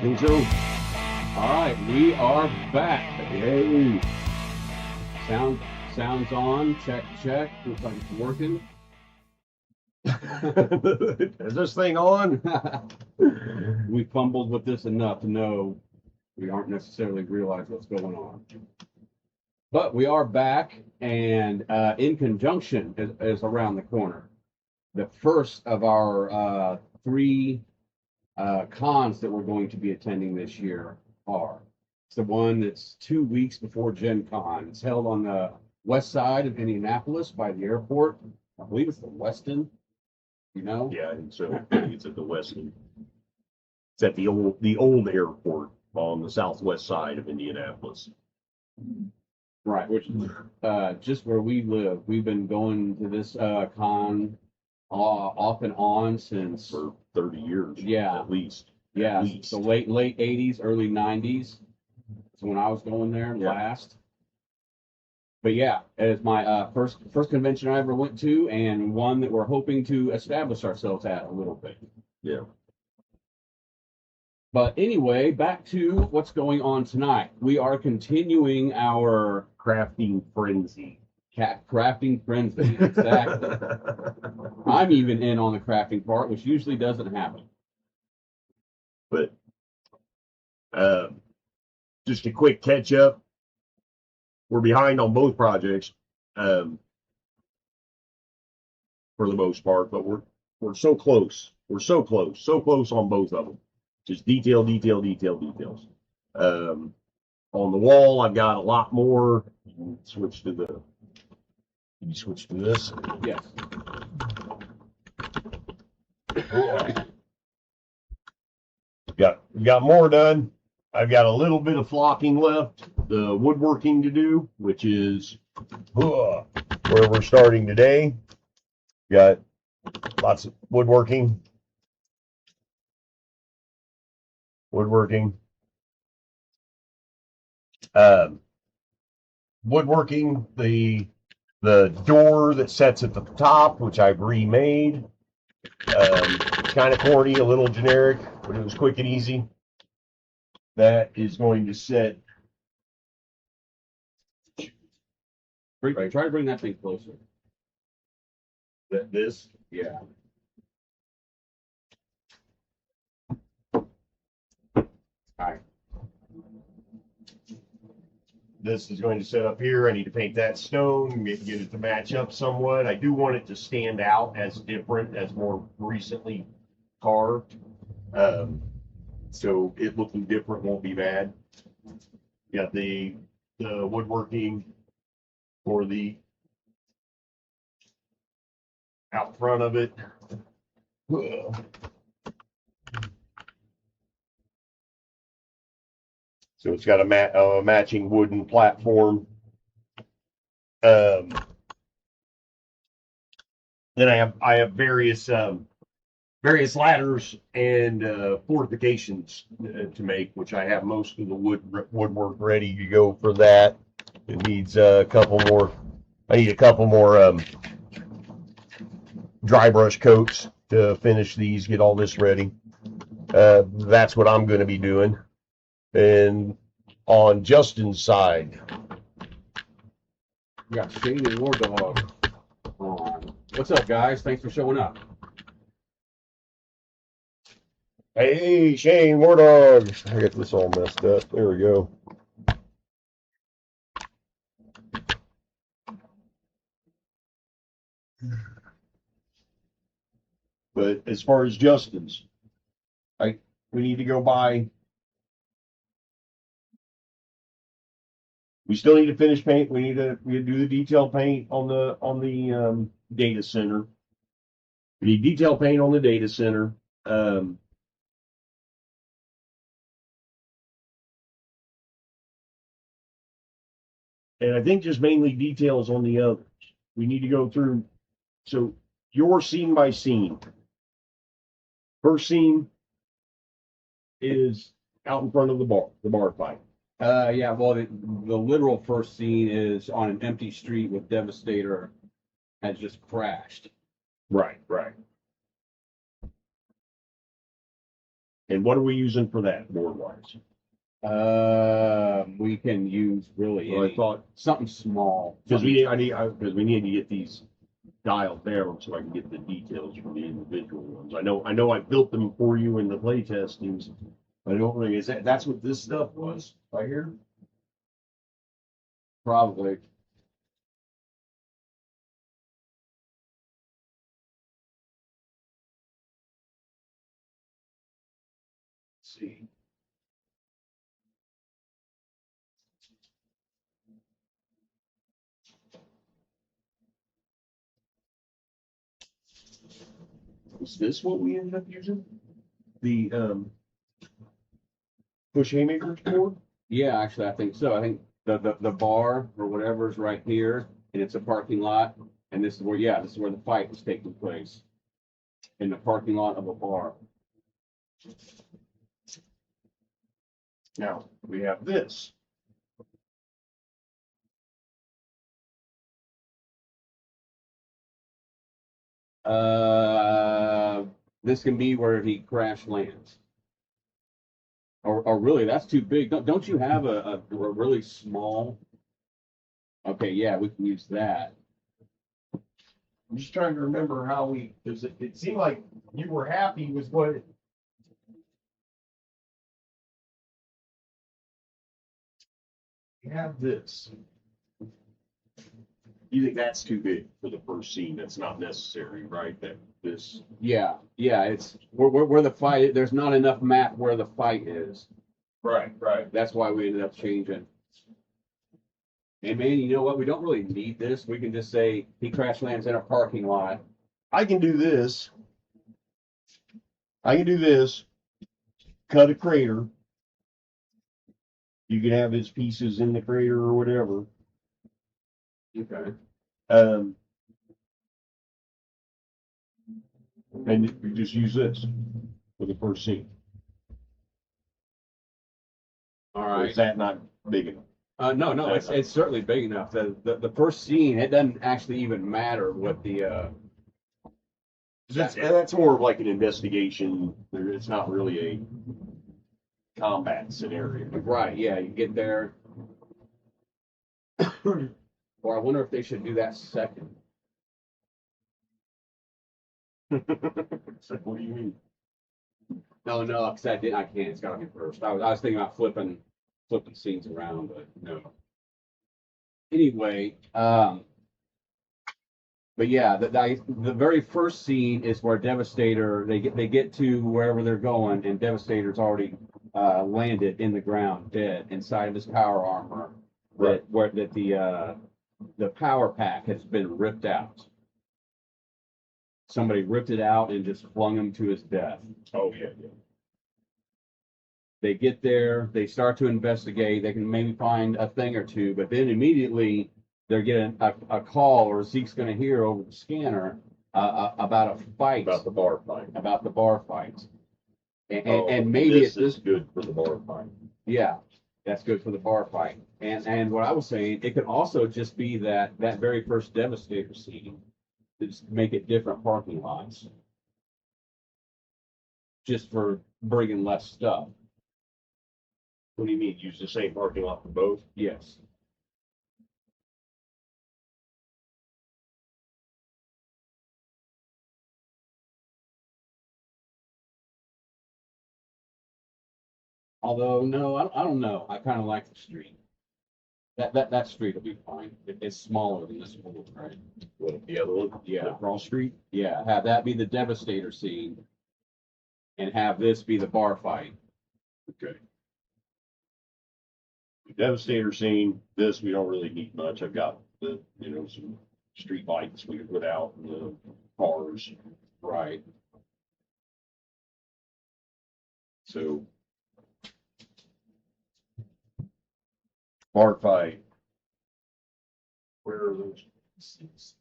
think so. All right, we are back. Yay. Sounds on. Check. Looks like it's working. Is this thing on? We fumbled with this enough to know we aren't necessarily realize what's going on. But we are back, and in conjunction is around the corner. The first of our three cons that we're going to be attending this year are. It's the one that's 2 weeks before Gen Con. It's held on the west side of Indianapolis by the airport. I believe it's the Westin. You know? Yeah, I think so. I think it's at the Westin. It's at the old airport on the southwest side of Indianapolis. Right, which is just where we live. We've been going to this con off and on since For 30 years. Yeah. At least. yeah, At least. the late 80s, early 90s. That's when I was going there last. But yeah, it's my first convention I ever went to, and one that we're hoping to establish ourselves at a little bit. Yeah. But anyway, back to what's going on tonight. We are continuing our Crafting frenzy. crafting frenzy. Exactly. I'm even in on the crafting part, which usually doesn't happen. But just a quick catch up. We're behind on both projects for the most part, but we're so close. We're so close on both of them. Just details. On the wall, I've got a lot more. You can switch to this. Yes. We got more done. I've got a little bit of flocking left, the woodworking to do, which is where we're starting today. Got lots of woodworking. Woodworking, the door that sets at the top, which I've remade. It's kind of corny, a little generic, but it was quick and easy. That is going to set. Try to bring that thing closer. This. Yeah. Alright. This is going to set up here. I need to paint that stone, get it to match up somewhat. I do want it to stand out as different, as more recently carved. So it looking different won't be bad. Got the woodworking for the out front of it. So it's got a matching wooden platform. Then I have various ladders and fortifications to make, which I have most of the woodwork ready to go for that. It needs a couple more. I need a couple more dry brush coats to finish these, get all this ready. That's what I'm going to be doing. And on Justin's side, We got Shane and War Dog on. What's up, guys? Thanks for showing up. hey Shane, War Dog. I got this all messed up. There we go. But as far as Justin's, we need to go by. We still need to finish paint. We need to do the detail paint on the data center. We need detail paint on the data center. And I think just mainly details on the others. We need to go through. So your scene by scene. First scene is out in front of the bar fight. Yeah, well, the literal first scene is on an empty street with Devastator has just crashed. Right. And what are we using for that board wise? We can use really Well, I any, thought something small. because we need to get these dialed down so I can get the details from the individual ones. I know I built them for you in the play testings. I don't really is that's what this stuff was right here. Probably. Let's see. Is this what we ended up using? The push haymakers board? Yeah, actually, I think so. I think the bar or whatever is right here, and it's a parking lot. And this is where, yeah, this is where the fight is taking place, in the parking lot of a bar. Now we have this. This can be where he crash lands. Or really, that's too big. Don't you have a really small? Okay, yeah, we can use that. I'm just trying to remember how because it seemed like you were happy with what you have this. You think that's too big for the first scene? That's not necessary, right? That this. Yeah, it's where the fight. There's not enough map where the fight is. Right. That's why we ended up changing. And man, you know what? We don't really need this. We can just say he crash lands in a parking lot. I can do this. Cut a crater. You can have his pieces in the crater or whatever. Okay. And you just use this for the first scene. All Or right. is that not big enough? No, it's certainly big enough. The first scene, it doesn't actually even matter what the That's more of like an investigation. It's not really a combat scenario. right, yeah, you get there. Or I wonder if they should do that second. So what do you mean? No, because I can't. It's gotta be first. I was thinking about flipping scenes around, but no. Anyway, but yeah, the very first scene is where Devastator they get to wherever they're going, and Devastator's already landed in the ground, dead inside of his power armor. Right. That the power pack has been ripped out. Somebody ripped it out and just flung him to his death. Oh yeah. They get there, they start to investigate. They can maybe find a thing or two, but then immediately they're getting a call, or Zeke's going to hear over the scanner about a fight, About the bar fight. And maybe this is good for the bar fight. Yeah, that's good for the bar fight. And what I was saying, it could also just be that very first Devastator scene, to just make it different parking lots, just for bringing less stuff. What do you mean? Use the same parking lot for both? Yes. Although, no, I don't know. I kind of like the street. That street will be fine. It's smaller than this one, right? What, the other one? Yeah. The cross street? Yeah, have that be the Devastator scene, and have this be the bar fight. Okay. The Devastator scene, this we don't really need much. I've got some street lights we can put out and the cars. Right. So bar fight. Where are those scenes?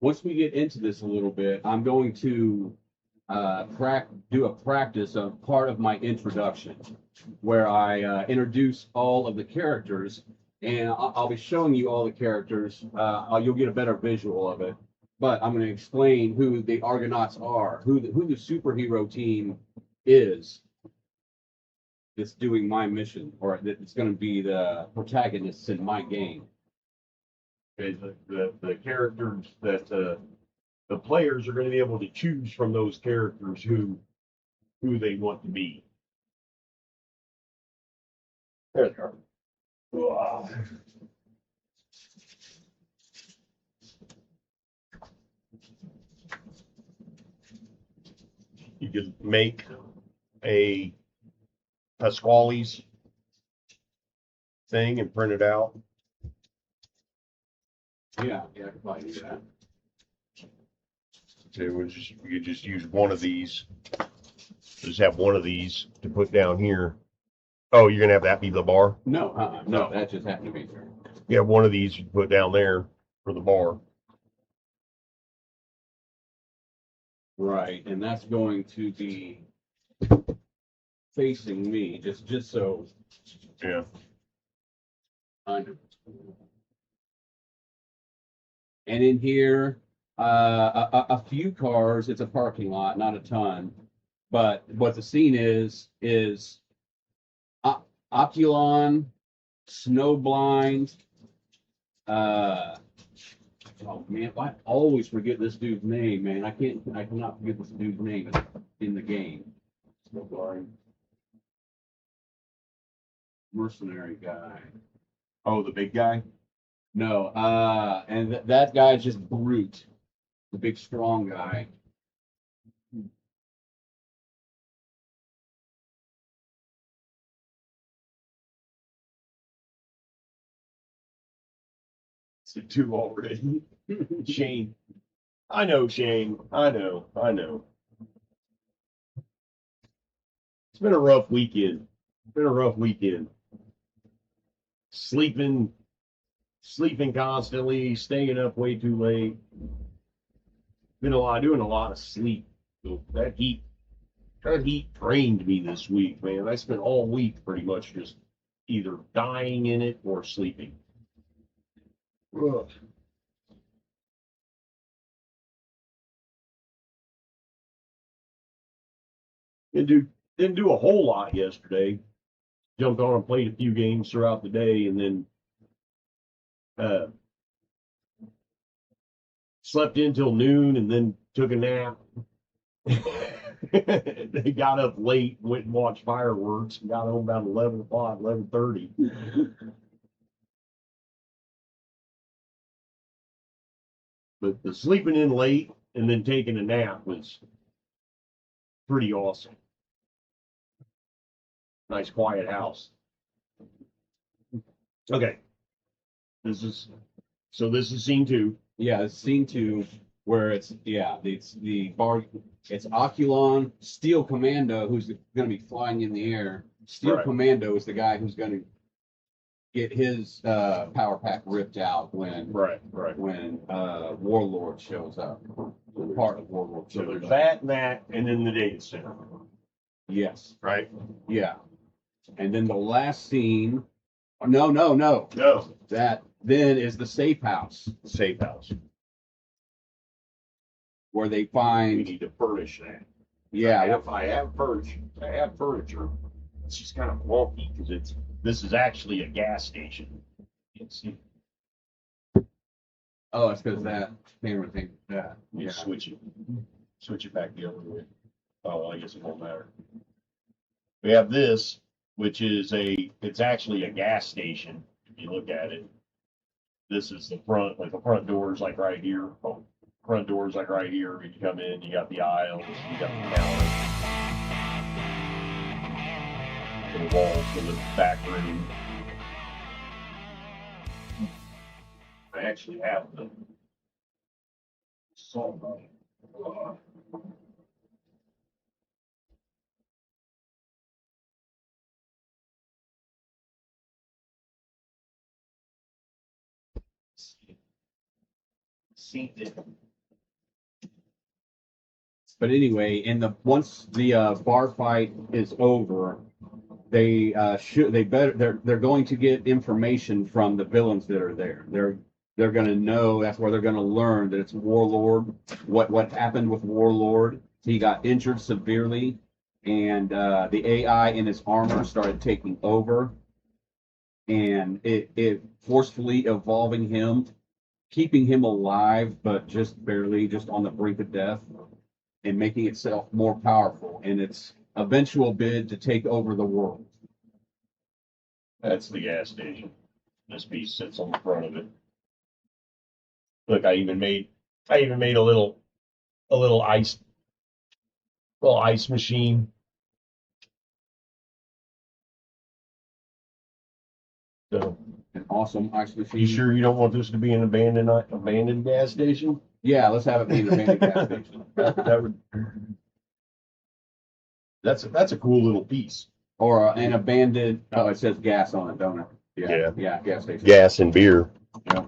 Once we get into this a little bit, I'm going to do a practice of part of my introduction, where I introduce all of the characters, and I'll be showing you all the characters. You'll get a better visual of it, but I'm going to explain who the Argonauts are, who the superhero team is that's doing my mission, or that's going to be the protagonists in my game. Okay, the characters that the players are going to be able to choose from those characters who they want to be. There they are. Wow. You can make a Pasquale's thing and print it out. Yeah, I can probably do that. So you could just use one of these. Just have one of these to put down here. Oh, you're gonna have that be the bar? No, no, that just happened to be there. You have one of these you can put down there for the bar. Right, and that's going to be facing me, just so Yeah. I know. And in here, a few cars. It's a parking lot, not a ton. But what the scene is Oculon, Snowblind. Oh man, I always forget this dude's name, man. I cannot forget this dude's name in the game. Snowblind. Mercenary guy. Oh, the big guy? No, and that guy's just brute, the big strong guy. It's a two already. Shane. I know, Shane. I know. It's been a rough weekend. Sleeping constantly, staying up way too late. Doing a lot of sleep. So that heat drained me this week, man. I spent all week pretty much just either dying in it or sleeping. Ugh. Didn't do a whole lot yesterday. Jumped on and played a few games throughout the day, and then slept in till noon, and then took a nap. They got up late, went and watched fireworks, and got home about 11 o'clock, 11:30. But the sleeping in late and then taking a nap was pretty awesome. Nice quiet house. Okay. This is scene 2. Yeah, it's scene 2 where it's the bar. It's Oculon, Steel Commando, who's going to be flying in the air. Steel Right. Commando is the guy who's going to get his power pack ripped out when Warlord shows up. Part of Warlord So shows there's up. that and that, and then the data center. Yes. Right? Yeah. And then the last scene. No. No. That then is the safe house Safe house. where they We find. need to furnish that. Yeah. I have furniture. It's just kind of wonky because this is actually a gas station. Oh, it's because that camera thing. Yeah. You switch it back the other way. Oh, well, I guess it won't matter. We have this, which is it's actually a gas station. If you look at it, this is the front, like the front doors, like right here. Oh, front doors, like right here. When you come in, you got the aisles, you got the counter, the walls for the back room. I actually have the salt. Seated. But anyway, once the bar fight is over, they're going to get information from the villains that are there. They're going to know. That's where they're going to learn that it's Warlord. What happened with Warlord? He got injured severely, and the AI in his armor started taking over, and it forcefully evolving him, keeping him alive, but just barely, just on the brink of death, and making itself more powerful in its eventual bid to take over the world. That's the gas station. This piece sits on the front of it. Look, I even made a little ice machine. So, An awesome ice machine. you sure you don't want this to be an abandoned gas station? Yeah, let's have it be an abandoned gas station. That would. That's a cool little piece. Or an abandoned. Oh, it says gas on it, don't it? Yeah, gas station. Gas and beer. Yeah.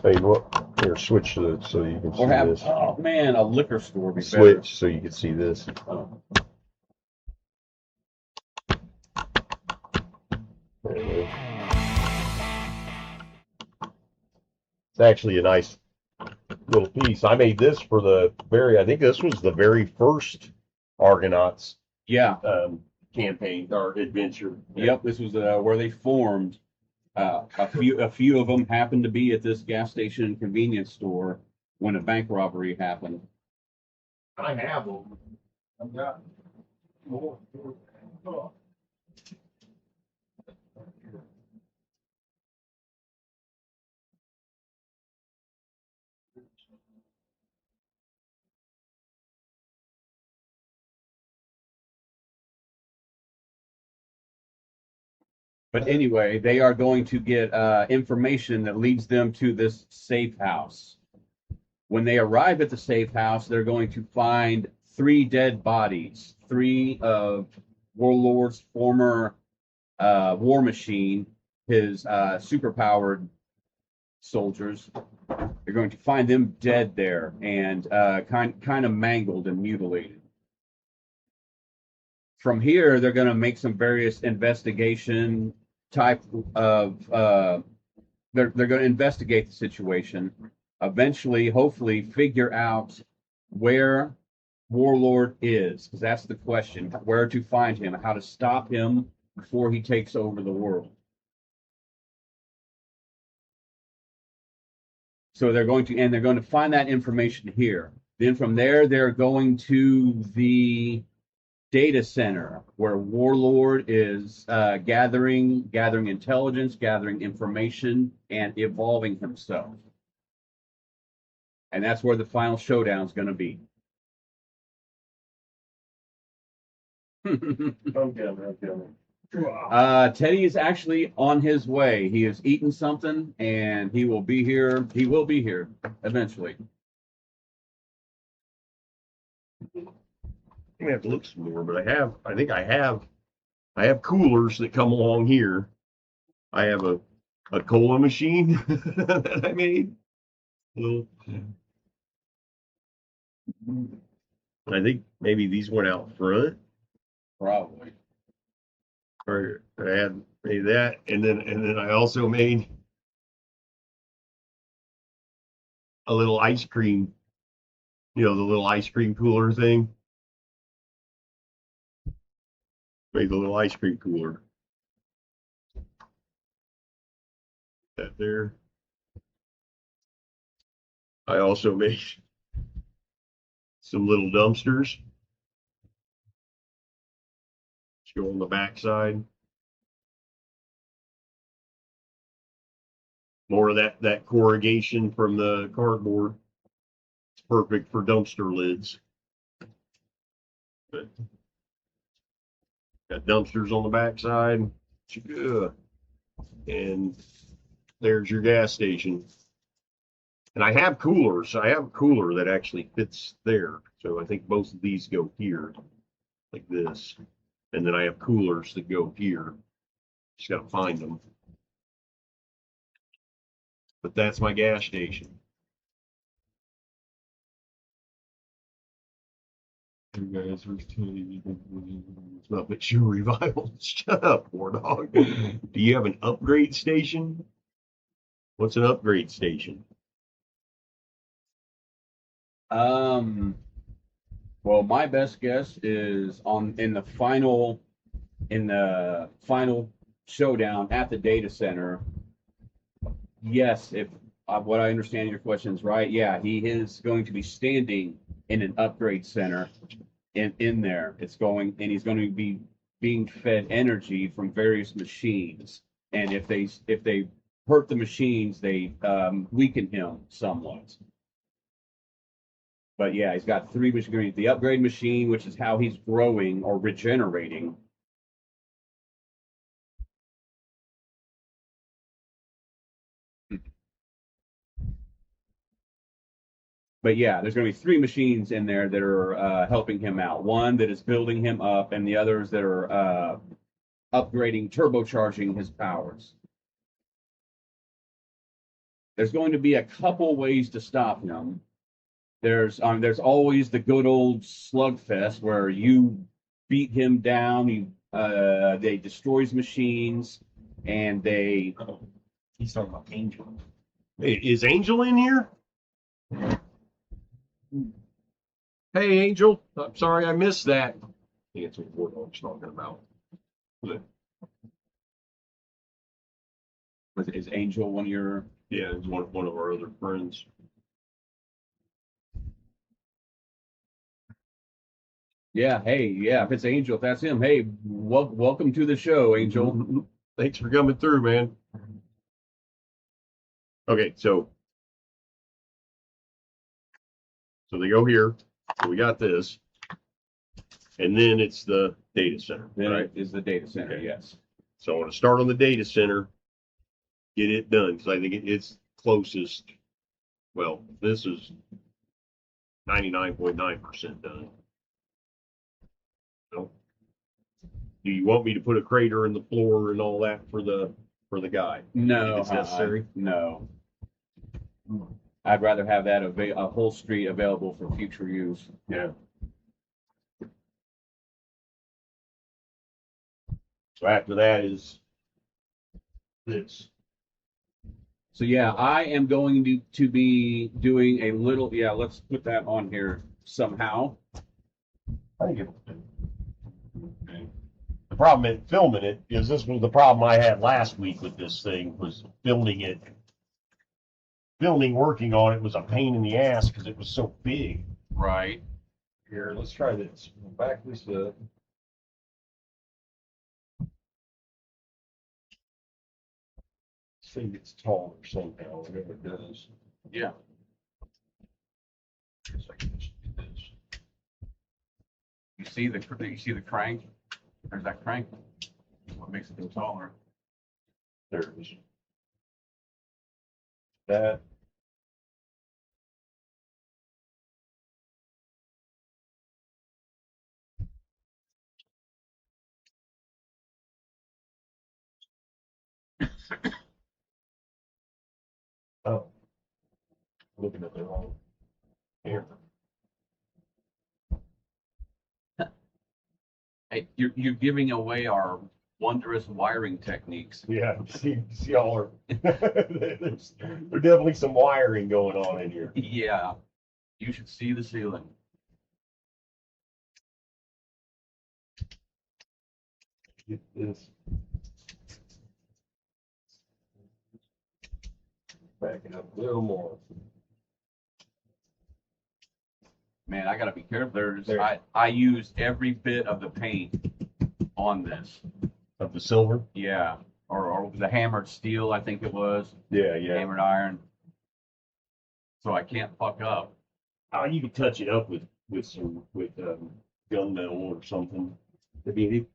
Hey, what? Here, switch to it so you can see Or have, this. oh man, a liquor store would be Switch better. so you can see this. There it is. It's actually a nice little piece. I made this for I think this was the very first Argonauts Yeah. campaign or adventure. Yep. This was where they formed. A few of them happened to be at this gas station and convenience store when a bank robbery happened. I have them. I've got more. But anyway, they are going to get information that leads them to this safe house. When they arrive at the safe house, they're going to find 3 dead bodies, 3 of Warlord's former war machine, his superpowered soldiers. They're going to find them dead there and kind of mangled and mutilated. From here, they're going to make some various investigation type of. They're going to investigate the situation. Eventually, hopefully, figure out where Warlord is, because that's the question: where to find him, how to stop him before he takes over the world. So they're going to find that information here. Then from there, they're going to the data center where Warlord is gathering intelligence, gathering information, and evolving himself. And that's where the final showdown is going to be. Teddy is actually on his way. He has eaten something, and he will be here. He will be here eventually. I'm gonna have to look some more, but I think I have coolers that come along here. I have a cola machine that I made. I think maybe these went out front. Probably. Or I had made that, and then I also made a little ice cream, the little ice cream cooler thing. Made the little ice cream cooler. That there. I also made some little dumpsters. Let's go on the back side. More of that corrugation from the cardboard. It's perfect for dumpster lids. But got dumpsters on the back side. And there's your gas station. And I have coolers. I have a cooler that actually fits there. So I think both of these go here, like this. And then I have coolers that go here. Just got to find them. But that's my gas station. guys, it's not but your revival. Shut up, war dog. Do you have an upgrade station? What's an upgrade station? Well, my best guess is in the final showdown at the data center. Yes, if what I understand your question is right, yeah, he is going to be standing in an upgrade center in there. He's going to be being fed energy from various machines, and if they hurt the machines, they weaken him somewhat. But yeah, he's got three machines. The upgrade machine, which is how he's growing or regenerating. But yeah, there's going to be three machines in there that are helping him out. One that is building him up, and the others that are upgrading, turbocharging his powers. There's going to be a couple ways to stop him. There's always the good old slugfest where you beat him down. They destroy his machines, and they. He's talking about Angel. Hey, is Angel in here? Hey, Angel. I'm sorry I missed that. I think it's what Warlock's talking about. Is Angel one of your? Yeah, it's one of our other friends. Yeah, hey, yeah, if it's Angel, if that's him, hey, welcome to the show, Angel. Thanks for coming through, man. Okay, so they go here. So we got this. And then it's the data center, Then right? it is the data center, Okay. yes. So I want to start on the data center, get it done, because I think it's closest. Well, this is 99.9% done. So, do you want me to put a crater in the floor and all that for the guy? No, If it's necessary? no. I'd rather have that a whole street available for future use. Yeah. So after that is this. So yeah, I am going to be doing a little. Yeah, let's put that on here somehow. I think it'll do. Okay. The problem in filming it is this was the problem I had last week with this thing was filming it. Filming working on it was a pain in the ass because it was so big. Right. Here, let's try this. Back this up. See if it's taller somehow, whatever it does. Yeah. So I can just do this. You see the crank? There's that crank. What makes it go taller? There it is. That. Oh, looking at the wrong camera. Hey, you're giving away our wondrous wiring techniques. Yeah, see all our. There's definitely some wiring going on in here. Yeah. You should see the ceiling. Get this. Back it up a little more. Man, I gotta be careful. There. I used every bit of the paint on this. Of the silver? Yeah. Or the hammered steel, I think it was. Yeah. Hammered iron. So I can't fuck up. You could touch it up with gunmetal or something. I mean,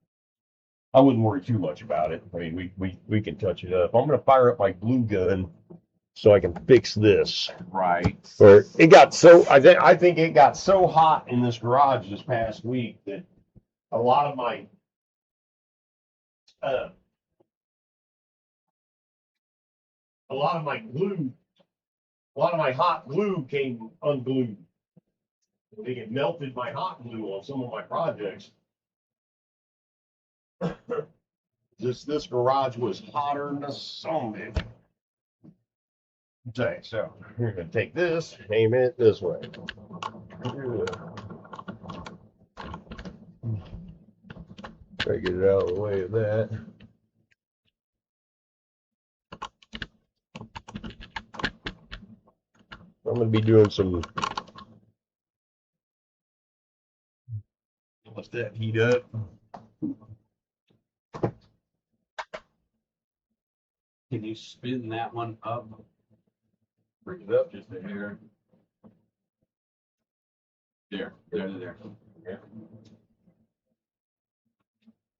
I wouldn't worry too much about it. I mean, we can touch it up. I'm gonna fire up my glue gun so I can fix this. Right. Or it got so I think it got so hot in this garage this past week that a lot of my hot glue came unglued. They get melted by hot glue on some of my projects. This garage was hotter than a zombie. Okay, so we're gonna take this, aim it this way. Try to get it out of the way of that. I'm gonna be doing some. Let that heat up. Can you spin that one up? Bring it up Just a hair. There. Yeah.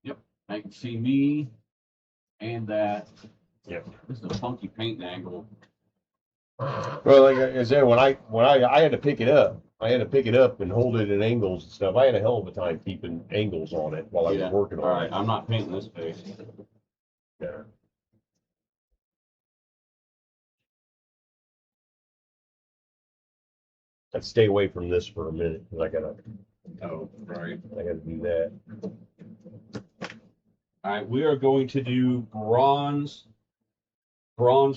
Yep, I can see me and that. Yep. This is a funky paint angle. Well, like I said, when I had to pick it up, I had to pick it up and hold it at angles and stuff. I had a hell of a time keeping angles on it while I was working All on right, it. I'm not painting this face. Yeah. I'd stay away from this for a minute because Oh, right. I gotta do that. All right, we are going to do bronze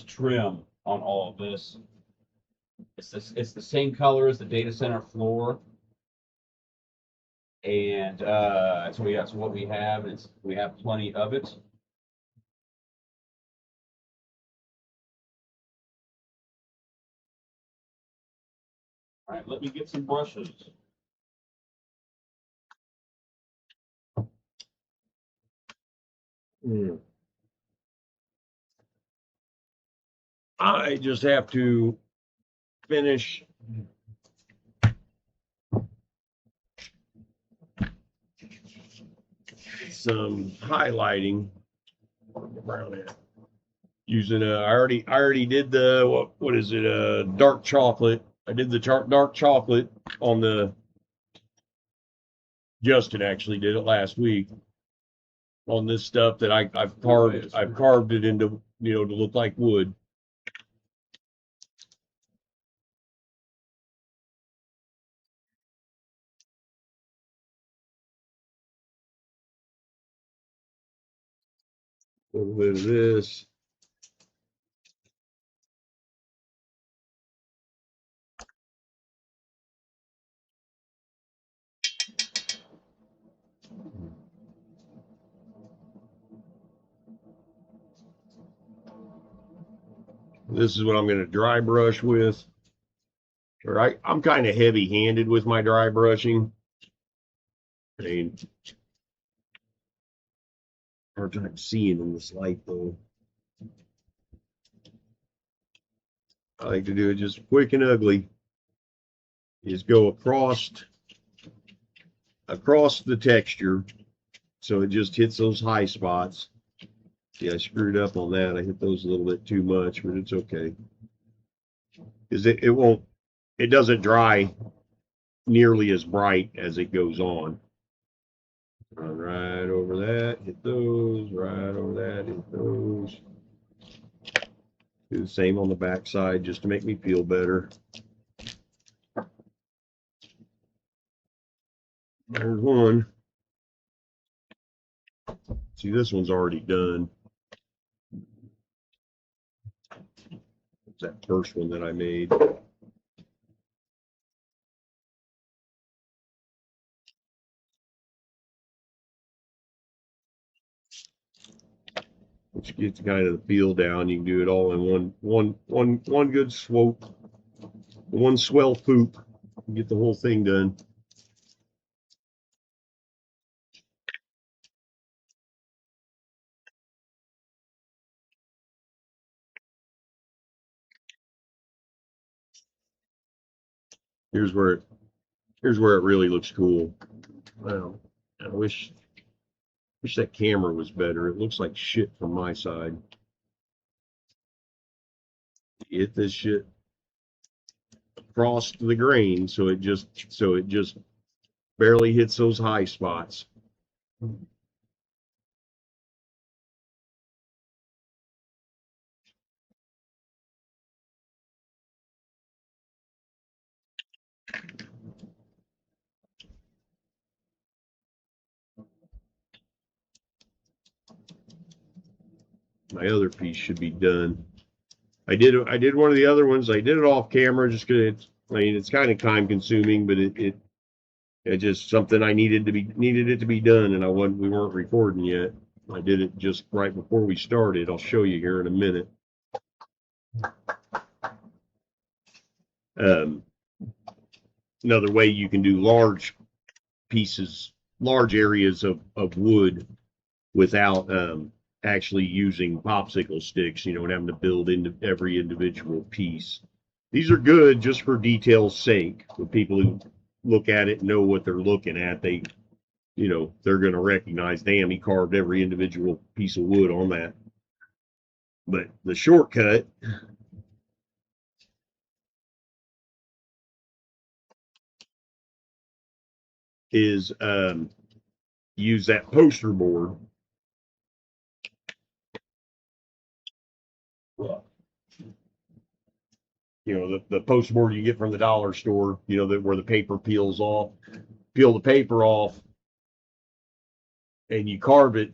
trim on all of this. It's the same color as the data center floor. And so that's what we have. We have plenty of it. All right, let me get some brushes. I just have to finish some highlighting. Brown hat. Using I already did the what is it, dark chocolate. I did the dark chocolate on the. Justin actually did it last week on this stuff that I've carved it into, to look like wood. A little bit of this. This is what I'm going to dry brush with. I'm kind of heavy-handed with my dry brushing. I mean, hard time seeing in this light though. I like to do it just quick and ugly. Is go across the texture, so it just hits those high spots. See, I screwed up on that. I hit those a little bit too much, but it's okay. Because it doesn't dry nearly as bright as it goes on. Run right over that, hit those, right over that, hit those. Do the same on the back side just to make me feel better. There's one. See, this one's already done. It's that first one that I made. Which gets kind of the feel down. You can do it all in one good swoop, one swell poop, and get the whole thing done. Here's where it really looks cool. Well, I wish that camera was better. It looks like shit from my side. Hit this shit across the grain so it just barely hits those high spots. my other piece should be done. I did one of the other ones. I did it off camera just because it's kind of time consuming, but it just something I needed it to be done, and we weren't recording yet. I did it just right before we started. I'll show you here in a minute. Another way you can do large areas of wood without actually using popsicle sticks, and having to build into every individual piece. These are good just for detail's sake. For people who look at it and know what they're looking at, they're going to recognize, damn, he carved every individual piece of wood on that. But the shortcut is use that poster board. The poster board you get from the dollar store, where the paper peels off. Peel the paper off and you carve it.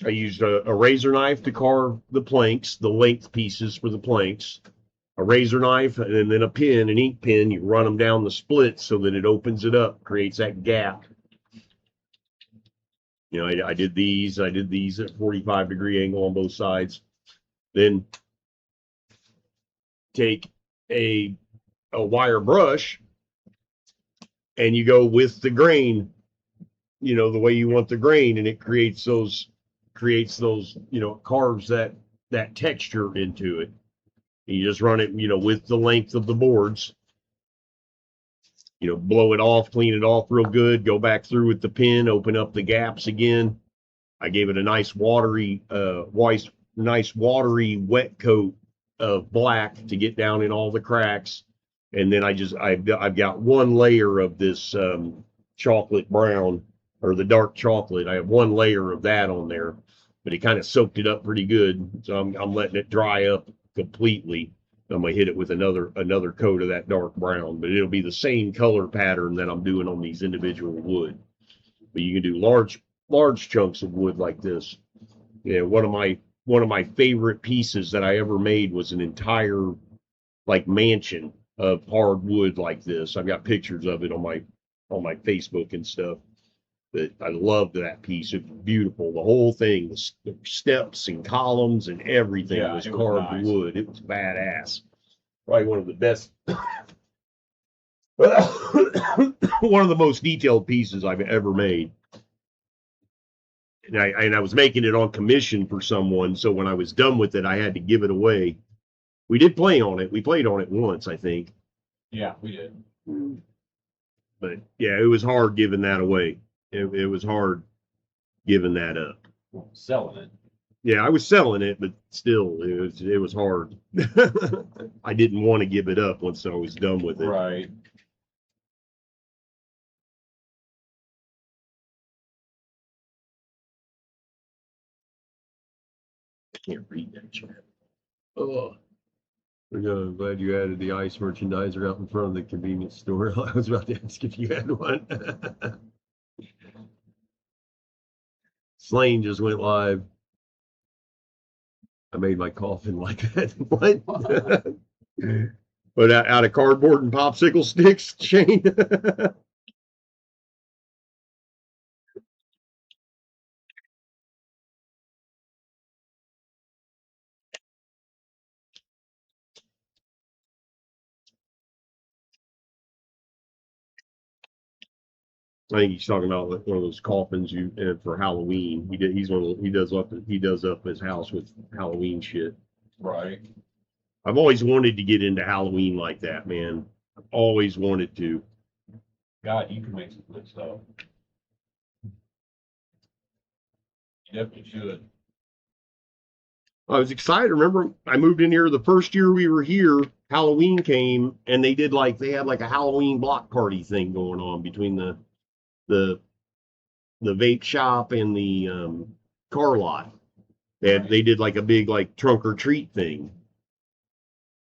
I used a razor knife to carve the planks, the length pieces for the planks, a razor knife, and then a pen, an ink pen. You run them down the split so that it opens it up, creates that gap. I did these at 45-degree angle on both sides. Then take a wire brush and you go with the grain, the way you want the grain, and it creates those, carves that texture into it. And you just run it, with the length of the boards. Blow it off, clean it off real good, go back through with the pen, open up the gaps again. I gave it a nice watery wet coat of black to get down in all the cracks. And then I've got one layer of this chocolate brown, or the dark chocolate. I have one layer of that on there, but it kind of soaked it up pretty good. So I'm letting it dry up completely. I'm gonna hit it with another coat of that dark brown, but it'll be the same color pattern that I'm doing on these individual wood. But you can do large chunks of wood like this. One of my favorite pieces that I ever made was an entire mansion of hardwood like this. I've got pictures of it on my Facebook and stuff. But I loved that piece. It was beautiful. The whole thing, the steps and columns and everything was carved nice wood. It was badass. Probably one of the best, one of the most detailed pieces I've ever made. And I was making it on commission for someone, so when I was done with it, I had to give it away. We did play on it. We played on it once, I think. Yeah, we did. But yeah, it was hard giving that away. It was hard giving that up. Well, selling it. Yeah, I was selling it, but still, it was hard. I didn't want to give it up once I was done with it. Right. I can't read that chat. Oh. I'm glad you added the ice merchandiser out in front of the convenience store. I was about to ask if you had one. Slane just went live. I made my coffin like that. What? But out of cardboard and popsicle sticks, Shane? I think he's talking about one of those coffins for Halloween. He does up his house with Halloween shit. Right. I've always wanted to get into Halloween like that, man. I've always wanted to. God, you can make some good stuff. You definitely should. I was excited. Remember, I moved in here the first year we were here. Halloween came, and they had a Halloween block party thing going on between the vape shop and the car lot. They did like a big trunk or treat thing,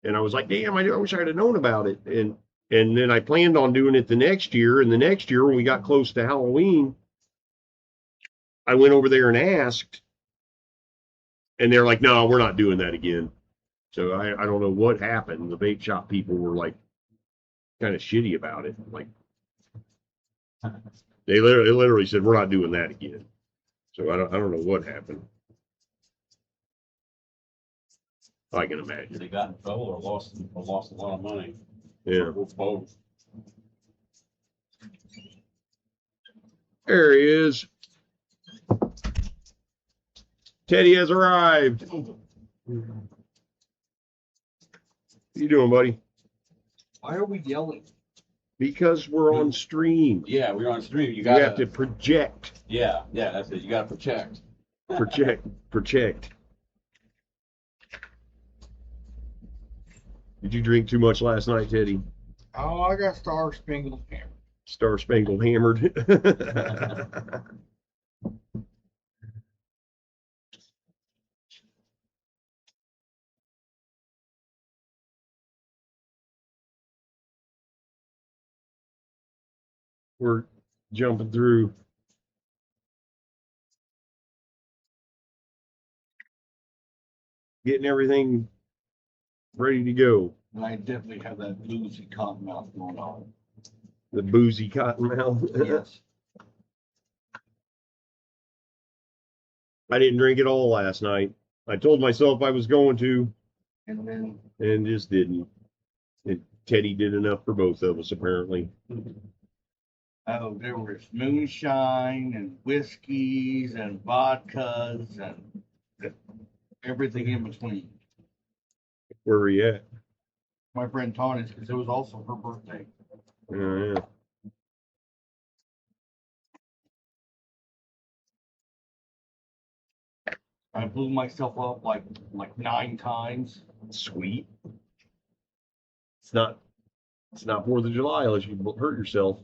and I was like, damn, I wish I'd have known about it. And then I planned on doing it the next year. And the next year, when we got close to Halloween, I went over there and asked, And they're like, no, we're not doing that again. So I don't know what happened. The vape shop people were like kind of shitty about it. Like they literally said, we're not doing that again. So I don't know what happened. I can imagine. They got in trouble or lost a lot of money. Yeah. Or both. There he is. Teddy has arrived. What you doing, buddy? Why are we yelling? Because we're on stream. Yeah, we're on stream. You have to project. Yeah, that's it. You got to protect. Project. Did you drink too much last night, Teddy? Oh, I got Star Spangled Hammer. Star Spangled Hammered. We're jumping through. Getting everything ready to go. And I definitely have that boozy cotton mouth going on. The boozy cottonmouth. Yes. I didn't drink it all last night. I told myself I was going to, and just didn't. Teddy did enough for both of us, apparently. Oh, there was moonshine and whiskeys and vodkas and everything in between. Where are you at? My friend Tawny's, because it was also her birthday. Yeah. I blew myself up like 9 times. Sweet. It's not 4th of July unless you hurt yourself.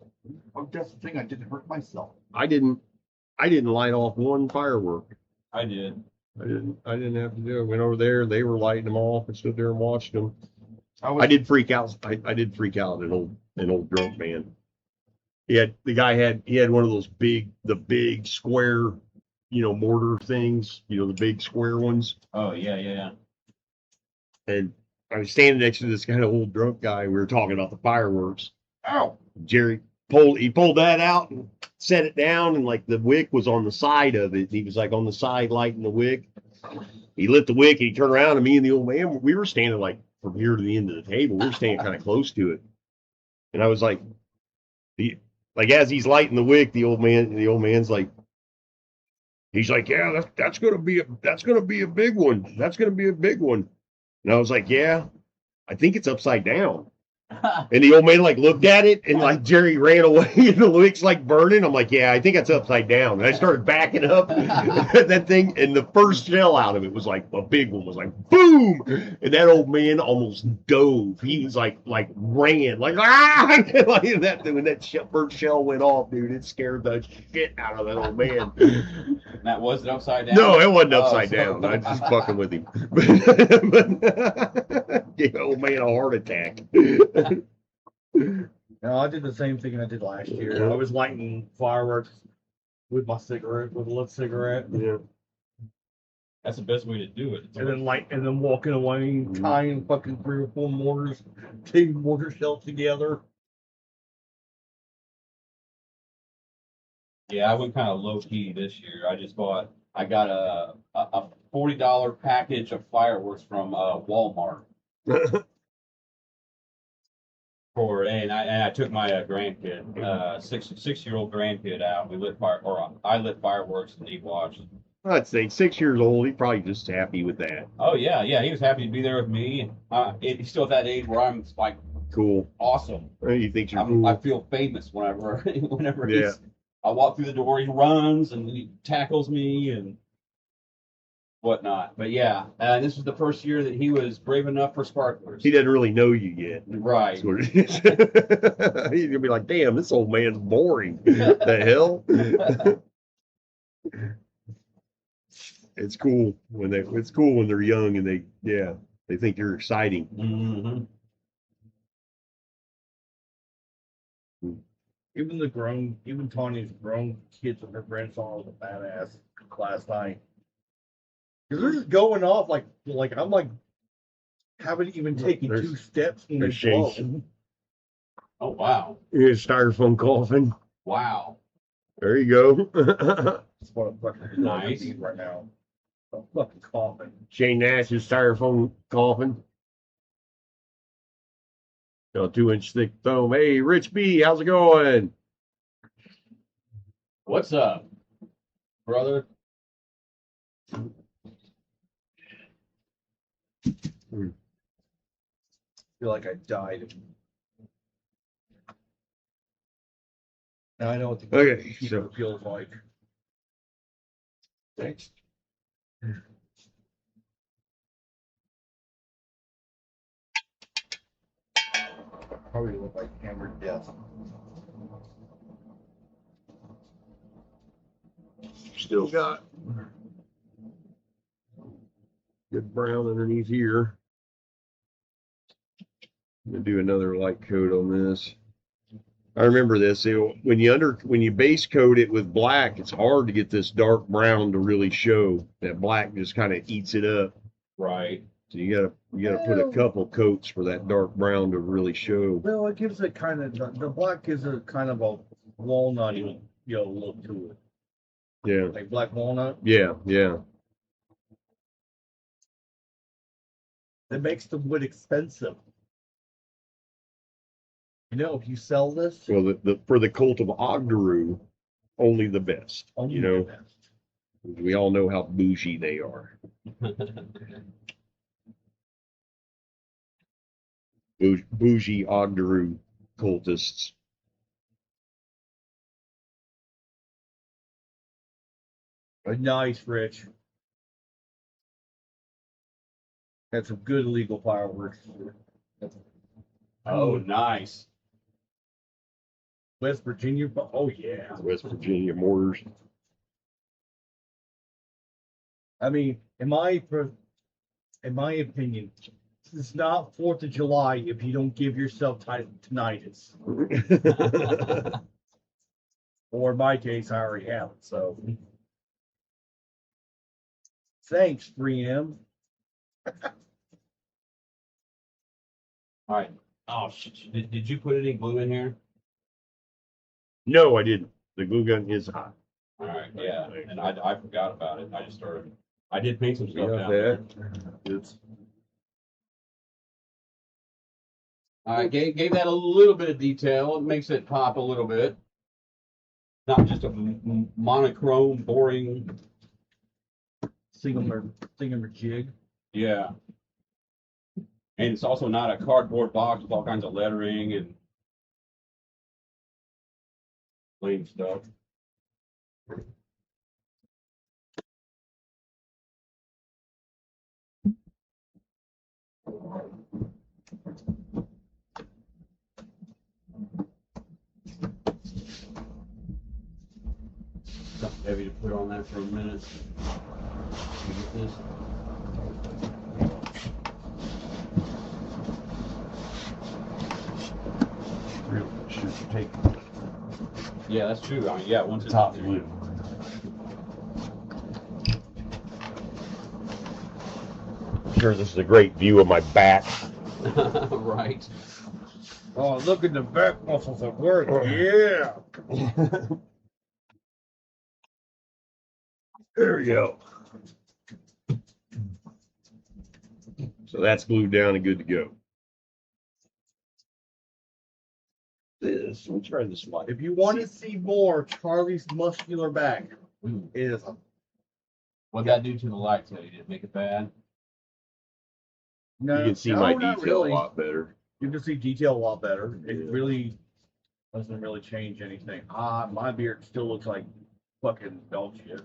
Oh, that's the thing. I didn't hurt myself. I didn't light off one firework. I did. I didn't have to do it. Went over there, they were lighting them off and stood there and watched them. I did freak out. I did freak out an old drunk man. He had one of those big square, mortar things, the big square ones. Oh yeah. And I was standing next to this kind of old drunk guy. We were talking about the fireworks. Ow! Jerry pulled that out and set it down, and like the wick was on the side of it. He was like on the side lighting the wick. He lit the wick and he turned around, and me and the old man, we were standing like from here to the end of the table. We were standing kind of close to it. And I was like, as he's lighting the wick, the old man's like, he's like, yeah, that's gonna be a big one. That's gonna be a big one. And I was like, yeah, I think it's upside down. And the old man like looked at it, and like Jerry ran away, and the wick's like burning. I'm like, yeah, I think it's upside down. And I started backing up that thing, and the first shell out of it was like a big one, was like boom, and that old man almost dove. He was like ran like ah, like that when that first shell went off, dude. It scared the shit out of that old man. That wasn't upside down. No, it wasn't upside down. I was just fucking with him. Gave the old man a heart attack. No, I did the same thing I did last year. I was lighting fireworks with my cigarette, with a lit cigarette. Yeah. That's the best way to do it. And then walking away, tying fucking 3 or 4 mortars, 2 mortar shells together. Yeah, I went kind of low key this year. I got a $40 package of fireworks from Walmart. And I took my grandkid, 6-year-old grandkid out. I lit fireworks and he watched. I'd say 6 years old. He's probably just happy with that. Oh yeah, he was happy to be there with me. He's still at that age where I'm like, cool, awesome. You think you're cool? I feel famous whenever I walk through the door, he runs and he tackles me and whatnot. But yeah, this was the first year that he was brave enough for sparklers. He doesn't really know you yet. Right. That's what it is. He's gonna be like, damn, this old man's boring. The hell? It's cool when they're young and they think you're exciting. Mm-hmm. Even Tanya's grown kids and her friends saw the badass last night. Because they're just going off like I'm like haven't even taken There's- 2 steps when they there's Chase. blow. Oh, wow. Here's styrofoam coffin. Wow. There you go. That's what I'm fucking Nice. need right now. I'm fucking coughing. Shane Nash's styrofoam coffin. Got a 2-inch thick thumb. Hey, Rich B, how's it going? What's up, brother? I feel like I died. Now I know what the Okay, keeper so feels like. thanks. Probably look like hammered death. Still got good brown underneath here. I'm gonna do another light coat on this. I remember this. When you base coat it with black, it's hard to get this dark brown to really show. That black just kind of eats it up. Right. So you gotta put a couple coats for that dark brown to really show. Well, it gives it kind of the black gives it kind of a walnutty look to it, Yeah, like black walnut. yeah, yeah. That makes the wood expensive. You know, if you sell this, Well, the for the cult of Ogderu, only the best. only You know, the best. we all know how bougie they are. Bougie Ogderu cultists. Nice, Rich. Had some good illegal fireworks. Oh, nice. West Virginia, but oh yeah. West Virginia mortars. I mean, in my opinion, it's not 4th of July if you don't give yourself tinnitus. Or in my case, I already have it. So, thanks, 3M. All right. Oh, shit. Did you put any glue in here? No, I didn't. The glue gun is hot. All right. Yeah. And I forgot about it. I just started. I did paint some stuff Yeah, down there. It's I gave that a little bit of detail. It makes it pop a little bit. Not just a monochrome, boring. Thingamajig. Yeah. And it's also not a cardboard box with all kinds of lettering and lame stuff. Something heavy to put on that for a minute. You get this? really should take Yeah, that's true. I mean, yeah, once it's top there. glue. I'm sure this is a great view of my back. Right. Oh, look at the back muscles at work. Yeah. There we go. So that's glued down and good to go. Let me try this light. If you want to see more Charlie's muscular back, Ooh. is What'd that do to the lights? Did it make it bad? no, You can see no, my not detail really. a lot better. You can see detail a lot better. It Yeah. really doesn't really change anything. My beard still looks like fucking dog shit.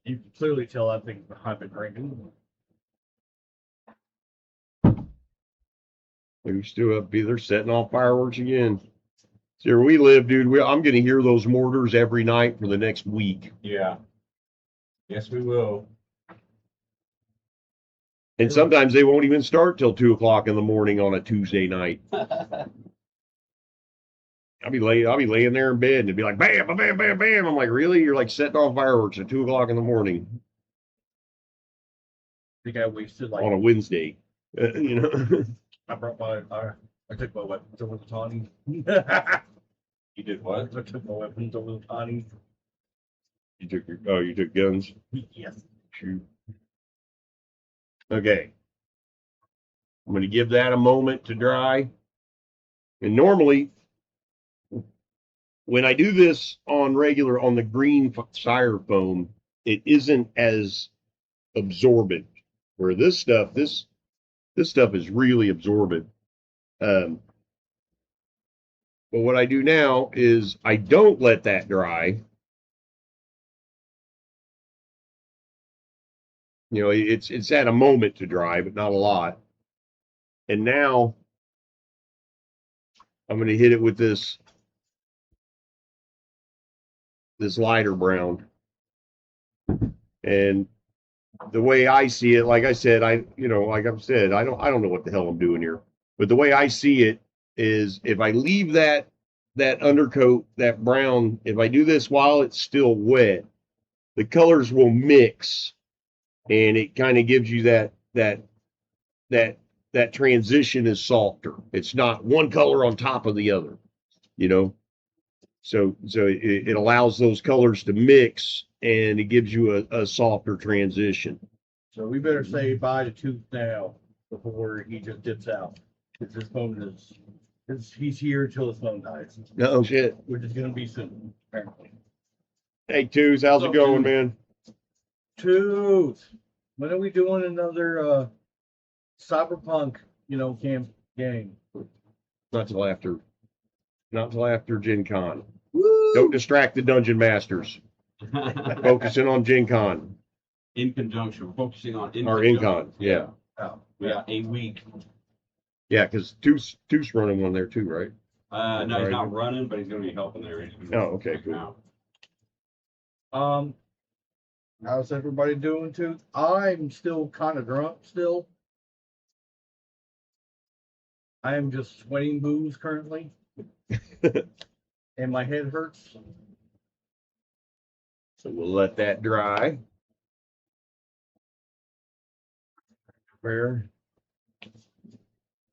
You can clearly tell that thing's behind the drinking. They're still up either setting off fireworks again. See where we live, dude. I'm gonna hear those mortars every night for the next week. Yeah. Yes, we will. And sometimes they won't even start till 2 o'clock in the morning on a Tuesday night. I'll be laying there in bed and it'd be like bam, bam, bam, bam, bam. I'm like, really? You're like setting off fireworks at 2 o'clock in the morning I think I wasted like on a Wednesday. You know. I brought my I took my weapons over the Tawny. You did what? I took my weapons over the Tawny. You took guns. Yes. Shoot. Okay. I'm going to give that a moment to dry. And normally, when I do this on the green styrofoam, it isn't as absorbent. Where this stuff is really absorbent. But what I do now is I don't let that dry. You know, it's at a moment to dry, but not a lot. And now I'm going to hit it with this lighter brown. And the way I see it, like I said, I don't know what the hell I'm doing here. But the way I see it is if I leave that undercoat, that brown, if I do this while it's still wet, the colors will mix and it kind of gives you that transition is softer. It's not one color on top of the other, you know. So it allows those colors to mix and it gives you a softer transition. So we better say bye to Tooth now before he just dips out. Because his phone he's here until his phone dies. Oh shit. Which is gonna be soon, apparently. Hey Tooth, how's it going, man? Tooth, when are we doing another cyberpunk, camp game? Not till after Gen Con. Woo! Don't distract the dungeon masters. Focusing on Gen Con. In conjunction, we're focusing on In Con, yeah. Oh, We got a week. Yeah, because Tooth's running one there too, right? No, he's not running, but he's going to be helping there. Oh, okay, cool. How's everybody doing, Tooth? I'm still kind of drunk still. I am just sweating booze currently. And my head hurts. So we'll let that dry. Where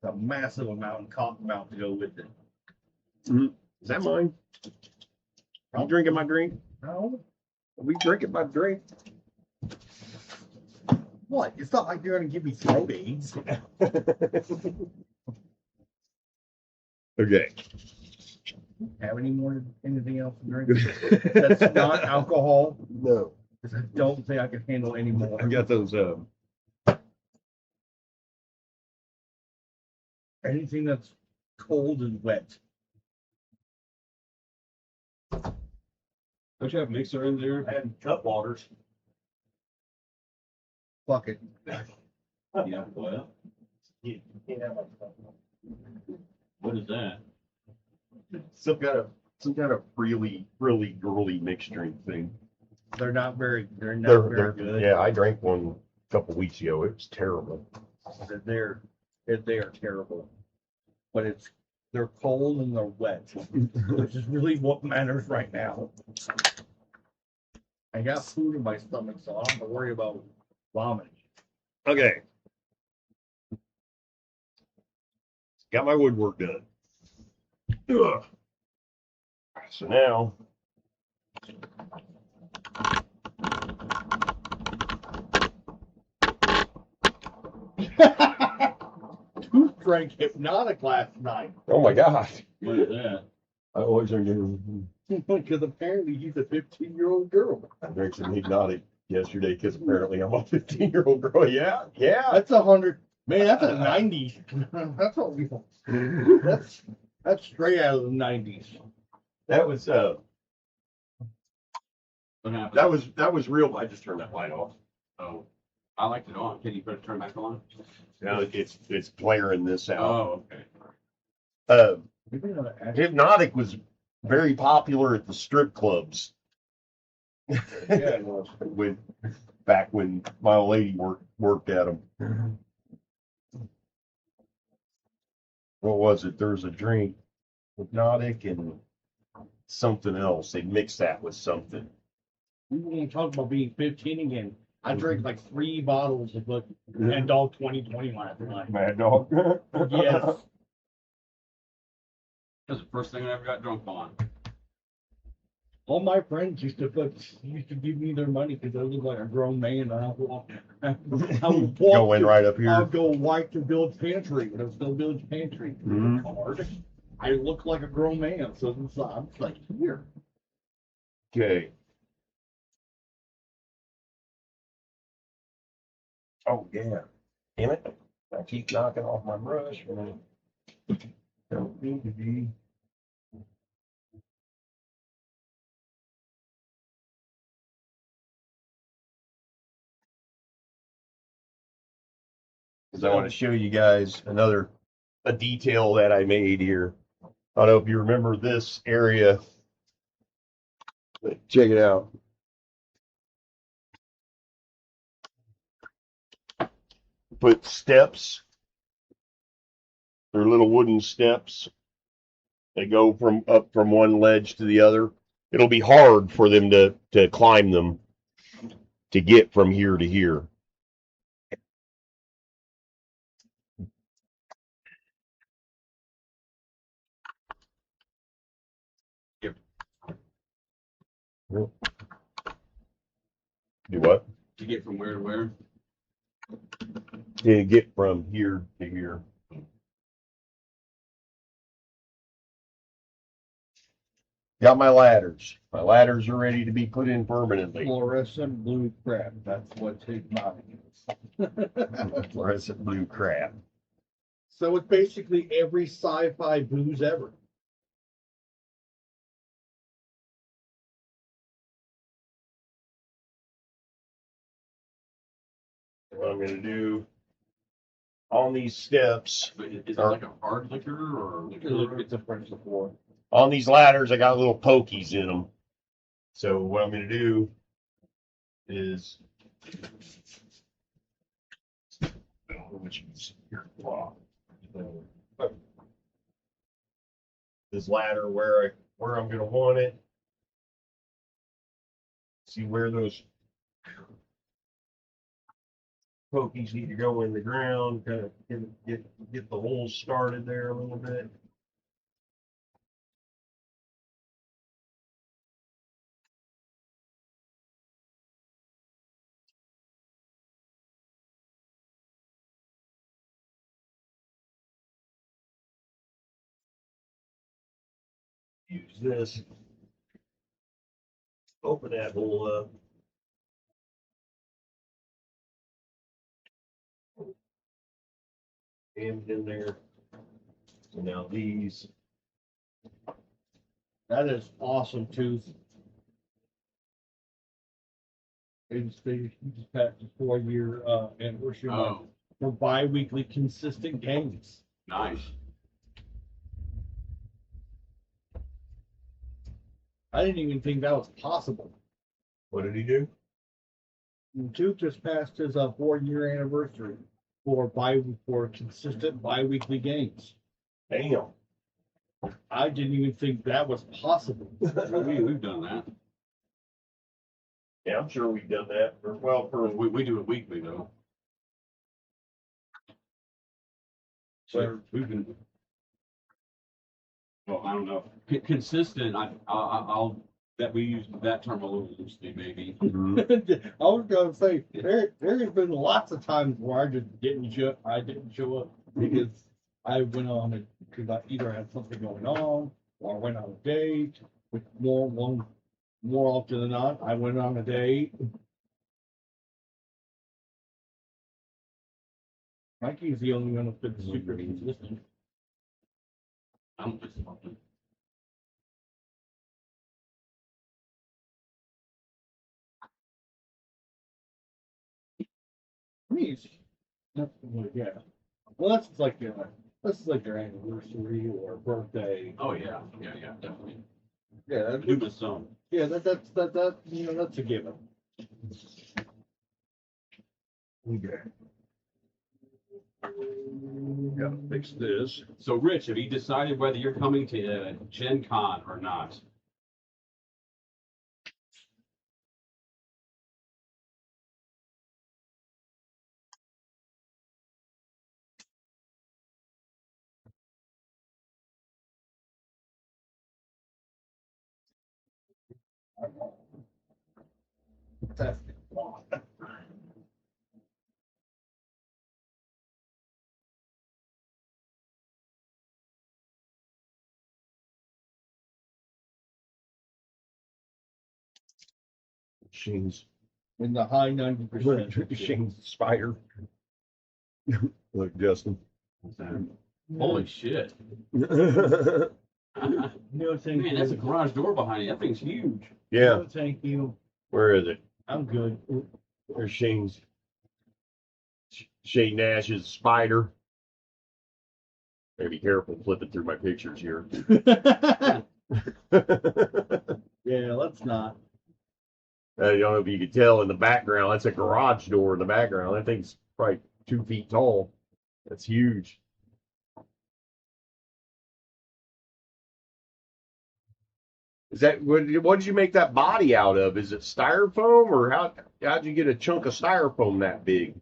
a massive amount of cotton mouth to go with it. Is that mine? Are you drinking my drink? No. Are we drinking my drink? What? It's not like you're going to give me throat aids. Okay. Have anything else to drink? That's not alcohol. No. Because I don't think I can handle any more. I got those. Anything that's cold and wet. Don't you have a mixer in there? I had cut waters. Fuck it. Yeah, well, what is that? Some kind of really girly mixed drink thing. They're not very good. Yeah, I drank one a couple weeks ago. It was terrible. They're terrible. But they're cold and they're wet, which is really what matters right now. I got food in my stomach, so I don't have to worry about vomiting. Okay. Got my woodwork done. Ugh. So now Who drank Hypnotic last night? oh my god. What is that? I always drink it. Because apparently he's a 15-year-old girl. I drank some hypnotic yesterday because apparently I'm a 15-year-old girl. Yeah. That's 100. Man, that's a 90s. That's what we. That's straight out of the 90s. That was What happened? that was real. I just turned that light off. Oh, I liked it on. Can you turn it back on? Now it's blaring this out. Oh, okay. Hypnotic was very popular at the strip clubs. Yeah, it was. Back when my old lady worked at them. What was it? There was a drink. hypnotic and something else. They mix that with something. We were going to talk about being 15 again. I drank like 3 bottles of like Mad Dog 2020 last night. Mad Dog. Yes. That's the first thing I ever got drunk on. All my friends used to give me their money because I looked like a grown man, and I would walk Go in right up I here. would go wipe the village pantry when it was still village pantry. Mhm. Card. I look like a grown man, so I'm like here. Okay. Oh yeah. Damn it. I keep knocking off my brush. Don't need to be. Because I want to show you guys a detail that I made here. I don't know if you remember this area. But check it out. Put steps. They're little wooden steps. They go up from one ledge to the other. It'll be hard for them to climb them to get from here to here. Yep. Do what? To get from where to where? To get from here to here. Got my ladders. My ladders are ready to be put in permanently. Fluorescent blue crap. That's what hypnotic is. Fluorescent blue crap. So it's basically every sci-fi booze ever. What I'm going to do on these steps, But is it like a hard liquor or liquor? It's a French liqueur. on these ladders, I got little pokies in them. So what I'm going to do is, I don't know which one's here. Wow. This ladder where I'm going to want it. See where those pokies need to go in the ground, kind of get the holes started there a little bit. Use this. Open that hole up. And in there. So now these. That is awesome too. He just passed a 4-year anniversary Oh, for bi-weekly consistent games. nice. I didn't even think that was possible. What did he do? And Duke just passed his 4-year anniversary for consistent bi-weekly games. Damn. I didn't even think that was possible. We've done that. Yeah, I'm sure we've done that for We do it weekly though. So we've been. Well, I don't know. Consistent. I'll that we use that term a little loosely, maybe. I was gonna say there's been lots of times where I didn't show up because I went on it because I either had something going on or I went on a date. With more often than not, I went on a date. Mikey's the only one that's been super consistent. I don't miss something. Please. Yeah. Well, that's like their anniversary or birthday. Oh yeah, definitely. Yeah, I do miss some. yeah, that's a given. Okay. Gotta fix this. So, Rich, have you decided whether you're coming to Gen Con or not? That's Shane's in the high 90%. Shane's spider. Look, Justin. Holy shit. Yeah. No, thank Man, you. that's a garage door behind you. That thing's huge. No, thank you. Where is it? I'm good. There's Shane Nash's spider. Gotta be careful flipping through my pictures here. Yeah, let's not. I don't know if you could tell in the background. That's a garage door in the background. That thing's probably 2 feet tall. That's huge. Is that what did you make that body out of? Is it styrofoam or how'd you get a chunk of styrofoam that big?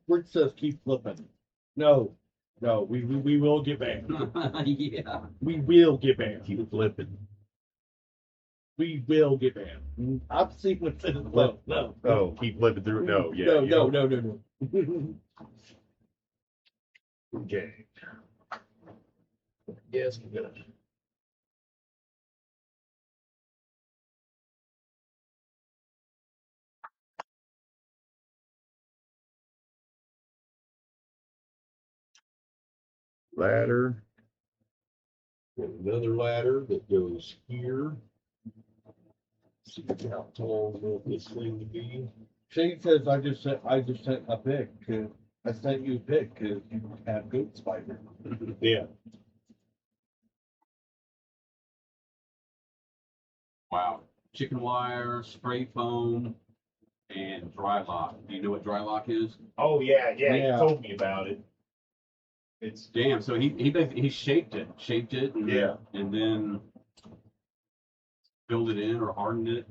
Rick says keep flipping. No, we will get banned. Yeah. We will get banned. Keep flipping. We will get banned. I'm seeing what's in the phone. No. Oh, keep flipping through it. No, yeah. No, you no, don't. no, no, no. Okay. Yes, I'm gonna. Ladder. And another ladder that goes here. See how tall I want this thing to be. Shane says I just sent a pic. I sent you a pic because you have goat spider. Yeah. Wow. Chicken wire, spray foam, and dry lock. Do you know what dry lock is? Oh yeah, Yeah. You told me about it. It's Damn. So he shaped it, and Yeah. and then filled it in or hardened it.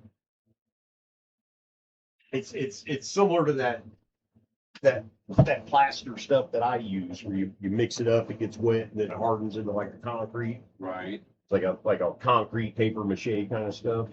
it's similar to that plaster stuff that I use where you mix it up, it gets wet, and then it hardens into like a concrete. Right. It's like a concrete paper mache kind of stuff.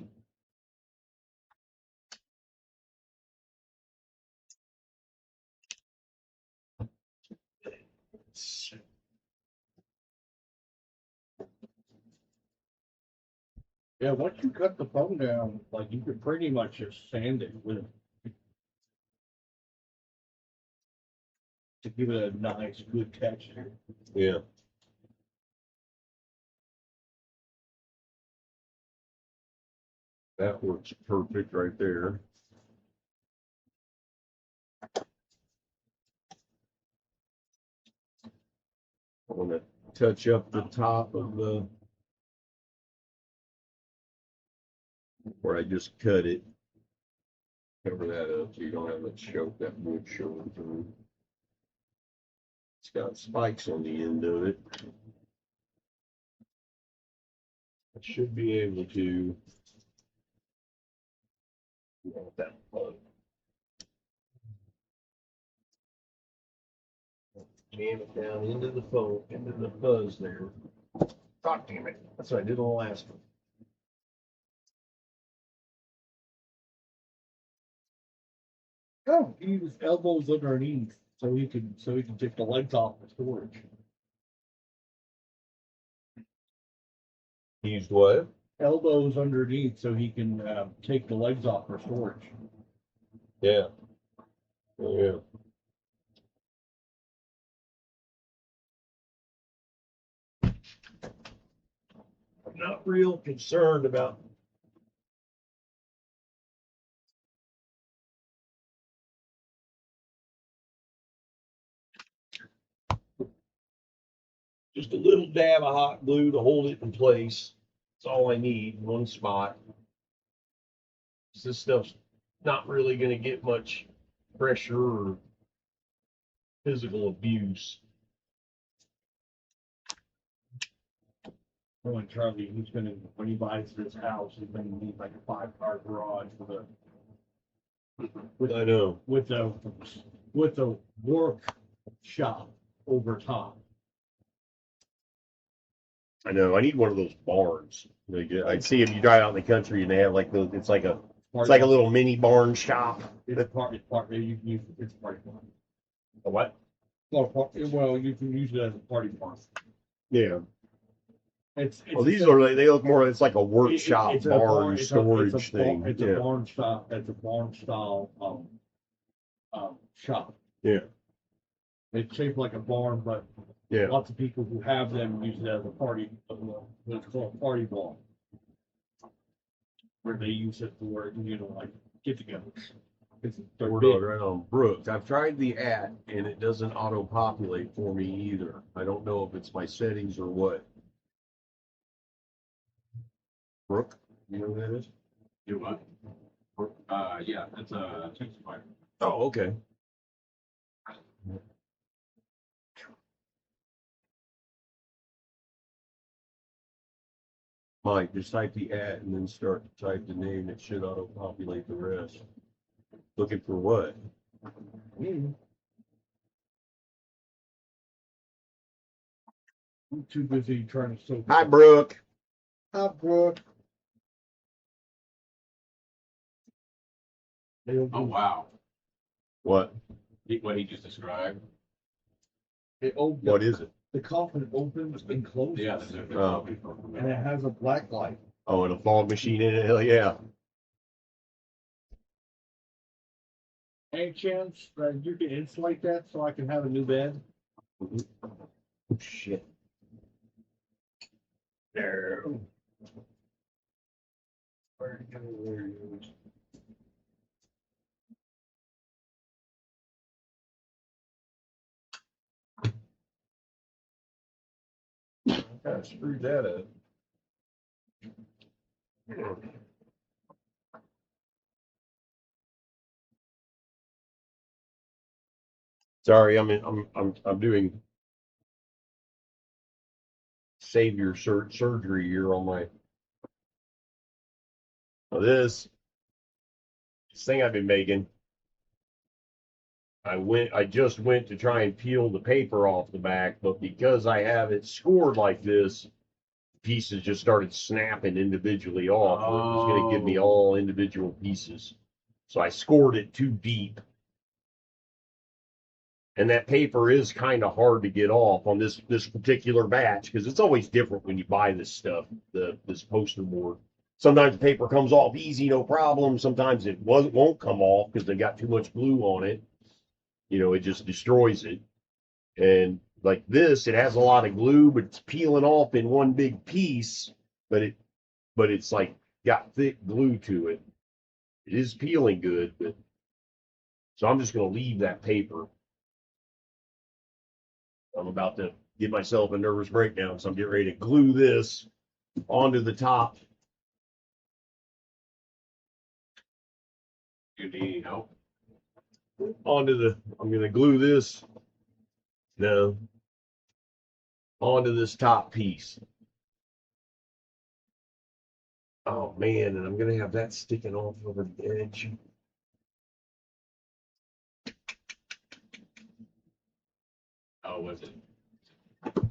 Yeah, once you cut the foam down, like you could pretty much just sand it with to give it a nice, good texture. Yeah. That works perfect right there. I want to touch up the top of the where I just cut it. Cover that up so you don't have that wood showing through. It's got spikes on the end of it. I should be able to want that plug. Jam it down into the foam, into the fuzz there. God damn it. That's what I did on the last one. Oh, he use elbows underneath so he can take the legs off the storage. He used what? Elbows underneath so he can take the legs off for storage. Yeah. Yeah. I'm not real concerned about just a little dab of hot glue to hold it in place. That's all I need in one spot. This stuff's not really going to get much pressure or physical abuse. When Charlie, he's gonna, when he buys this house, he's gonna need like a 5-car garage I know. with a workshop over top. I know. I need one of those barns. I'd see if you drive out in the country and they have like those. It's like a little mini barn shop. It's part, you can use, it's a party barn. A what? Well, you can use it as a party barn. Yeah. It's Well, these are like, they look more. It's like a workshop it's a barn it's a- storage it's a thing. It's Yeah. a barn style. It's a barn style shop. Yeah. It's shaped like a barn, but Yeah. lots of people who have them use it as a party. What's called a party barn, where they use it for like get-togethers. They're Word big. right on. Brooks, I've tried the @ and it doesn't auto-populate for me either. I don't know if it's my settings or what. Brooke, you know who that is? Do what? Yeah, that's a text fire. Oh, okay. Mike, just type the @ and then start to type the name. It should auto-populate the rest. Looking for what? I'm too busy trying to soak. Hi, Brooke. Hi, Brooke. Oh, wow. What? What he just described. What is it? The coffin opens and closes. Yeah. Oh. And it has a black light. Oh, and a fog machine in it? Hell yeah. Any chance that you can insulate that so I can have a new bed? Oh, shit. There. Where to go? Where it goes. I kind of screwed that up. Sorry, I'm doing savior surgery here on my this thing I've been making. I just went to try and peel the paper off the back, but because I have it scored like this, pieces just started snapping individually off. It was going to give me all individual pieces. So I scored it too deep. And that paper is kind of hard to get off on this particular batch because it's always different when you buy this stuff, this poster board. Sometimes the paper comes off easy, no problem. Sometimes it won't come off because they got too much glue on it. You know, it just destroys it. And like this, it has a lot of glue, but it's peeling off in one big piece. But it's like got thick glue to it. It is peeling good, but so I'm just going to leave that paper. I'm about to give myself a nervous breakdown, so I'm getting ready to glue this onto the top. You need help? I'm going to glue this now onto this top piece. Oh man, and I'm going to have that sticking off over the edge. Oh, was it? I'm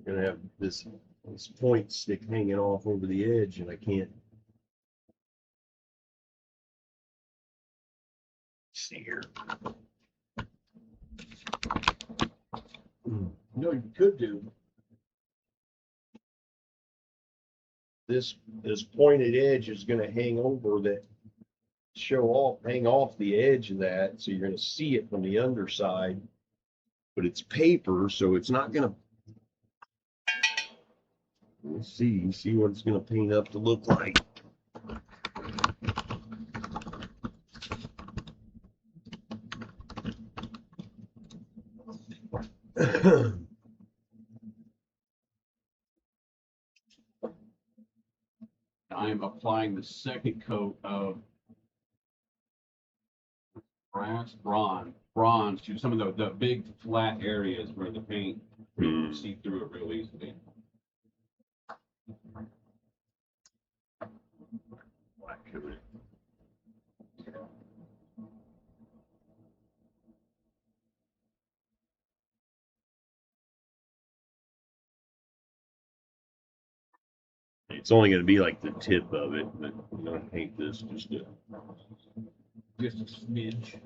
going to have this point stick hanging off over the edge, and I can't see here. You know, you could do. This pointed edge is going to hang off the edge of that, so you're going to see it from the underside. But it's paper, so it's not going to. Let's see what it's going to paint up to look like. I am applying the second coat of bronze to some of the big flat areas where the paint you can see through it real easily. Black coat. It's only going to be like the tip of it, but I'm going to paint this just a smidge.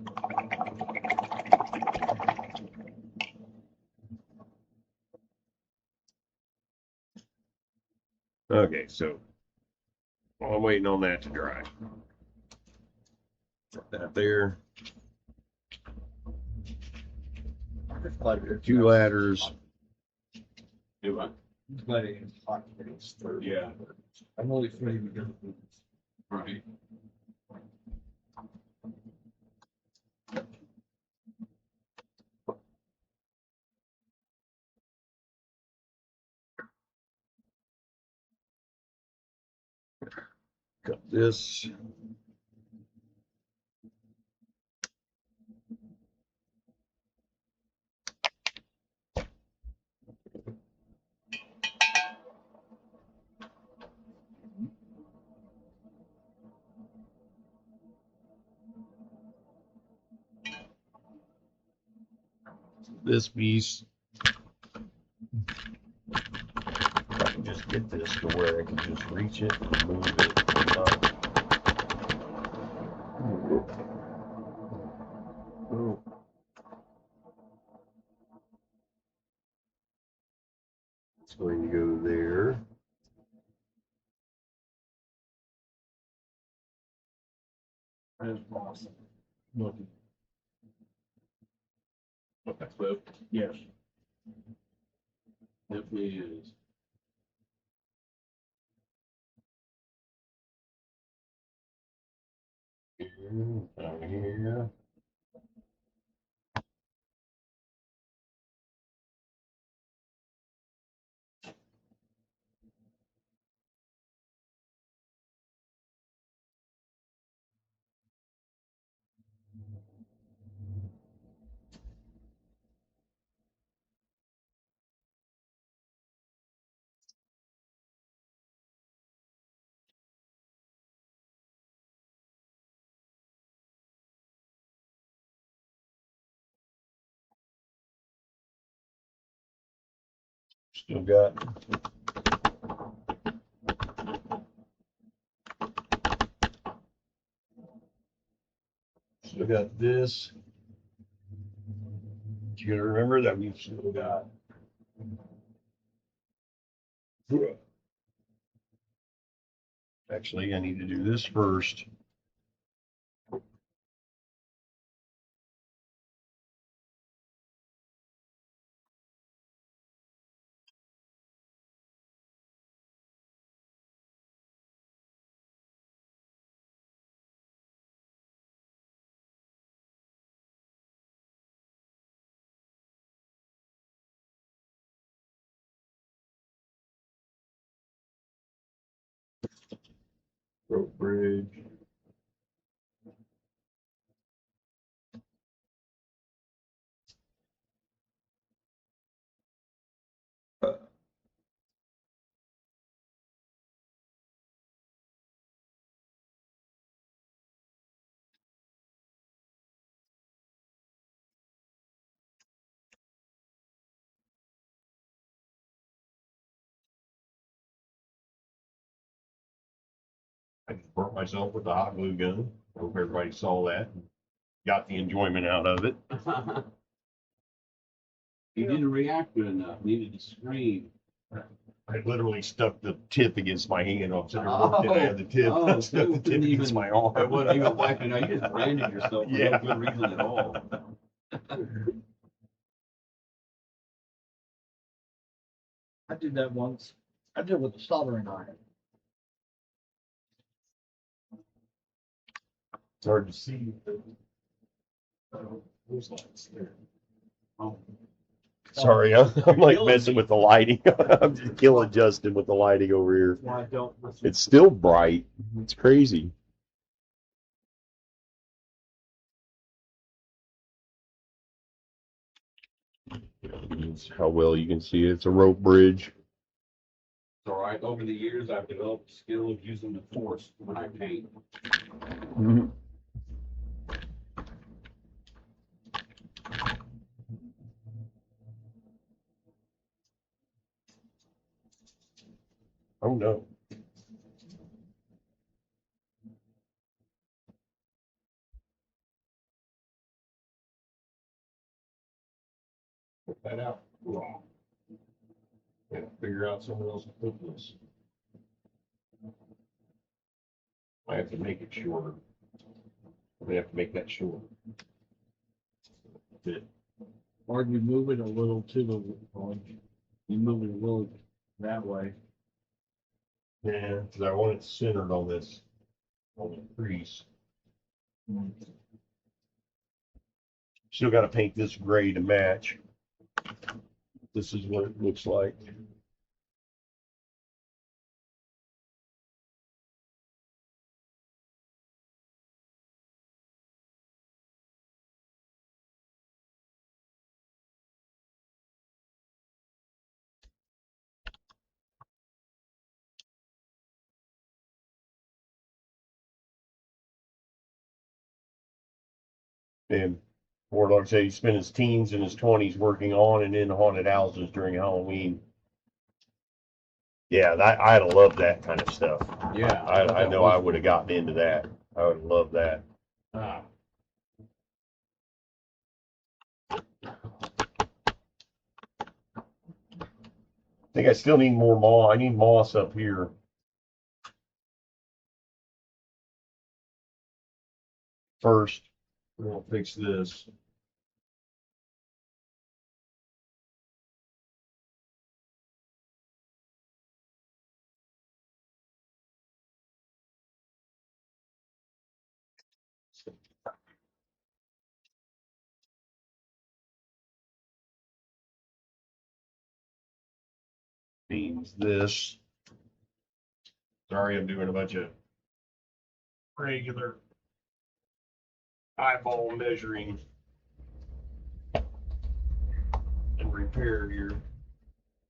Okay, so while I'm waiting on that to dry. Put that there. Two ladders. Do what? Glad it ain't hot. It's 30. Yeah. I'm only afraid because of this. Right. Cut this. This piece. I can just get this to where I can just reach it and move it. Oh. It's going to go there. That's awesome. Looking. That's flip. Yes. Definitely is. Down here. Still got this. You gotta remember that we've still got. Actually, I need to do this first. Rope bridge. I just burnt myself with the hot glue gun. Hope everybody saw that. Got the enjoyment out of it. He didn't react good enough. Needed to scream. I literally stuck the tip against my hand. I'm sitting there working. I had the tip. Oh, Stuck the tip against my arm. It wasn't even wiping out. You just branded yourself for Yeah. no good reason at all. I did that once. I did it with a soldering iron. It's hard to see. Those lights there. Oh. Sorry, I'm like messing with the lighting. I'm killing Justin with the lighting over here. Why I don't listen. It's still bright. It's crazy. It's how well you can see it. It's a rope bridge. It's all right. Over the years, I've developed the skill of using the force when I paint. Mm-hmm. Oh no. Put that out wrong. Gotta figure out somewhere else to put this. I have to make it shorter. I have to make that shorter. Or you move it a little to the, or you move it a little that way. Yeah, because I want it centered on this, on the crease. Still got to paint this gray to match. This is what it looks like. And Warlock said he spent his teens and his 20s working on and in haunted houses during Halloween. Yeah, I'd have loved that kind of stuff. Yeah. I know I would have gotten into that. I would have loved that. Ah. I think I still need more moss. I need moss up here. First, we're going to fix this. Means this. Sorry, I'm doing a bunch of regular eyeball measuring and repair here.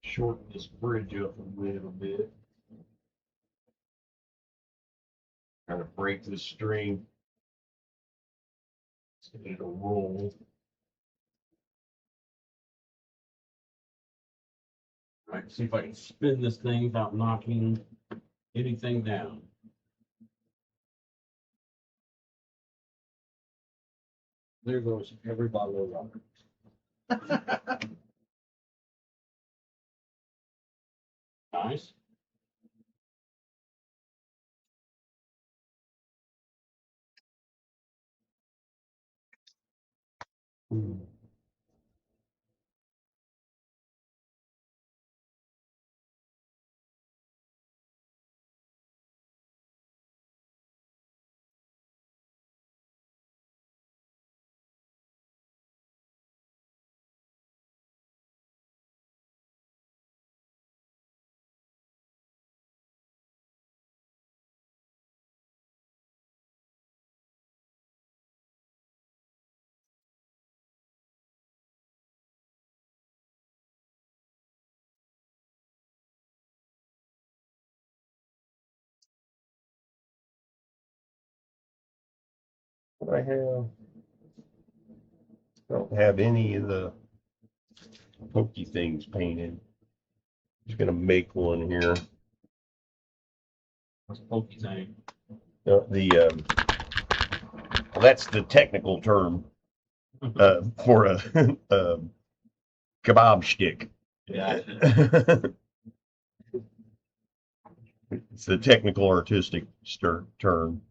Shorten this bridge up a little bit. Kind of break this string. So it'll roll. All right, see if I can spin this thing without knocking anything down. There goes every bottle of water. Nice. I don't have any of the pokey things painted. Just gonna make one here. What's pokey thing? Well, that's the technical term for a, kebab stick. Yeah. It's the technical artistic term.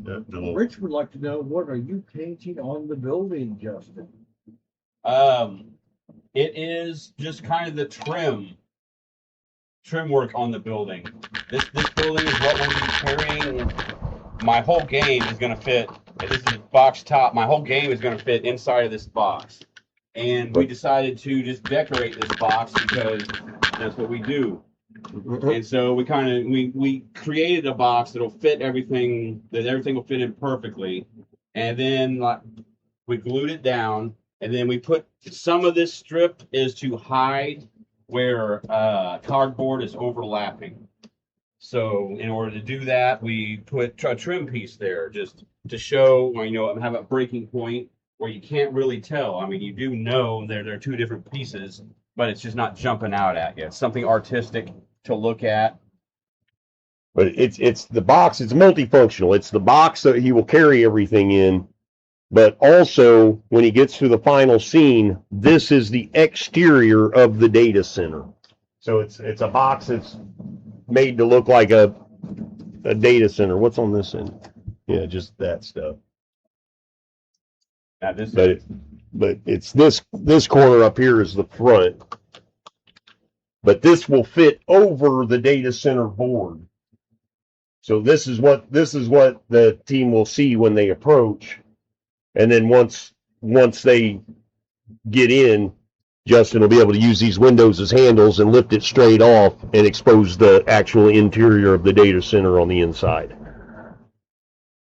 Rich would like to know, what are you painting on the building, Justin? It is just kind of the trim work on the building. This building is what we'll be carrying. My whole game is going to fit. This is a box top. My whole game is going to fit inside of this box, and we decided to just decorate this box because that's what we do. And so we we created a box that'll fit everything, that everything will fit in perfectly. And then like we glued it down, and then we put some of this strip is to hide where cardboard is overlapping. So in order to do that, we put a trim piece there just to show, have a breaking point where you can't really tell. I mean, you do know there are two different pieces, but it's just not jumping out at you. It's something artistic to look at. But it's the box. It's multifunctional. It's the box that he will carry everything in. But also, when he gets to the final scene, this is the exterior of the data center. So it's a box that's made to look like a data center. What's on this end? Yeah, just that stuff. Now this But it's this corner up here is the front. But this will fit over the data center board. So this is what the team will see when they approach. And then once they get in, Justin will be able to use these windows as handles and lift it straight off and expose the actual interior of the data center on the inside.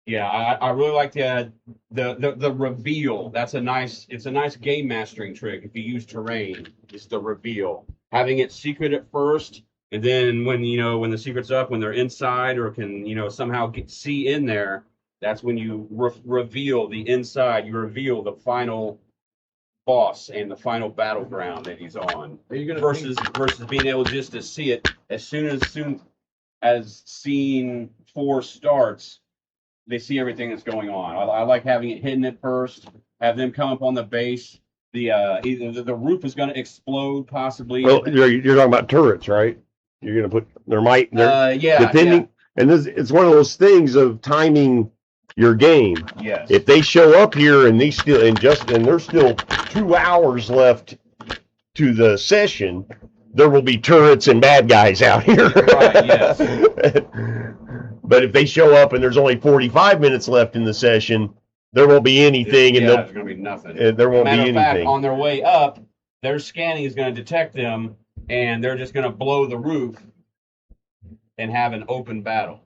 Yeah, I really like the reveal. It's a nice game mastering trick. If you use terrain, it's the reveal. Having it secret at first, and then when the secret's up, when they're inside or can somehow see in there, that's when you reveal the inside. You reveal the final boss and the final battleground that he's on. Versus being able just to see it as soon as scene 4 starts. They see everything that's going on. I like having it hidden at first. Have them come up on the base. Either the roof is going to explode, possibly. Well, you're talking about turrets, right? You're going to put depending. Yeah. And it's one of those things of timing your game. Yes. If they show up here and there's still 2 hours left to the session, there will be turrets and bad guys out here. Right. Yes. But if they show up and there's only 45 minutes left in the session, there won't be anything. There's going to be nothing. There won't be anything. Matter of fact, on their way up, their scanning is going to detect them, and they're just going to blow the roof and have an open battle.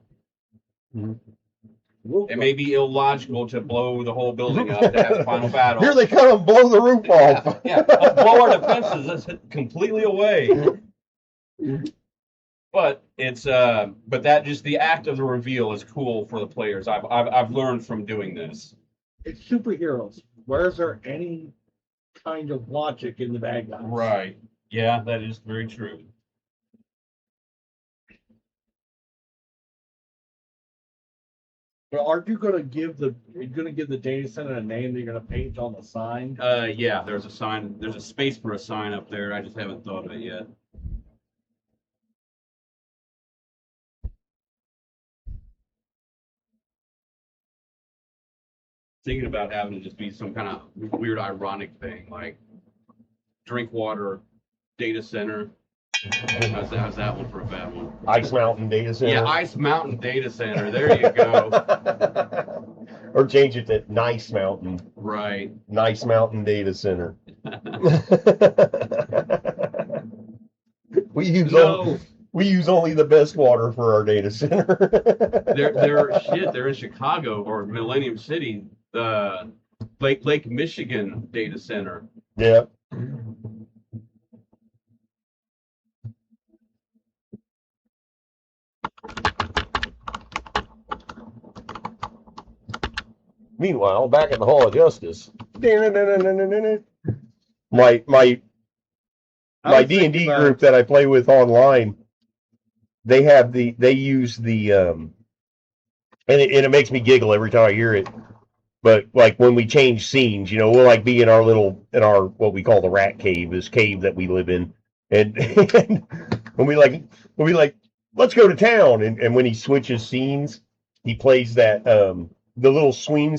Mm-hmm. It may be illogical to blow the whole building up to have a final battle. Here they come, blow the roof off. Yeah. Blow our defenses completely away. But that just the act of the reveal is cool for the players. I've learned from doing this. It's superheroes. Where is there any kind of logic in the bad guys? Right. Yeah, that is very true. But aren't you gonna give the data center a name that you're gonna paint on the sign? Yeah, there's a sign. There's a space for a sign up there. I just haven't thought of it yet. Thinking about having to just be some kind of weird, ironic thing, like drink water, data center. How's that one for a bad one? Ice Mountain Data Center. Yeah, Ice Mountain Data Center. There you go. Or change it to Nice Mountain. Right. Nice Mountain Data Center. We use only the best water for our data center. They're in Chicago or Millennium City, the Lake Michigan Data Center. Yeah. Meanwhile, back at the Hall of Justice, my D&D group that I play with online, they use the and it makes me giggle every time I hear it. But like when we change scenes, we'll like be in our what we call the rat cave, this cave that we live in, and when we like let's go to town, and when he switches scenes, he plays that the little scene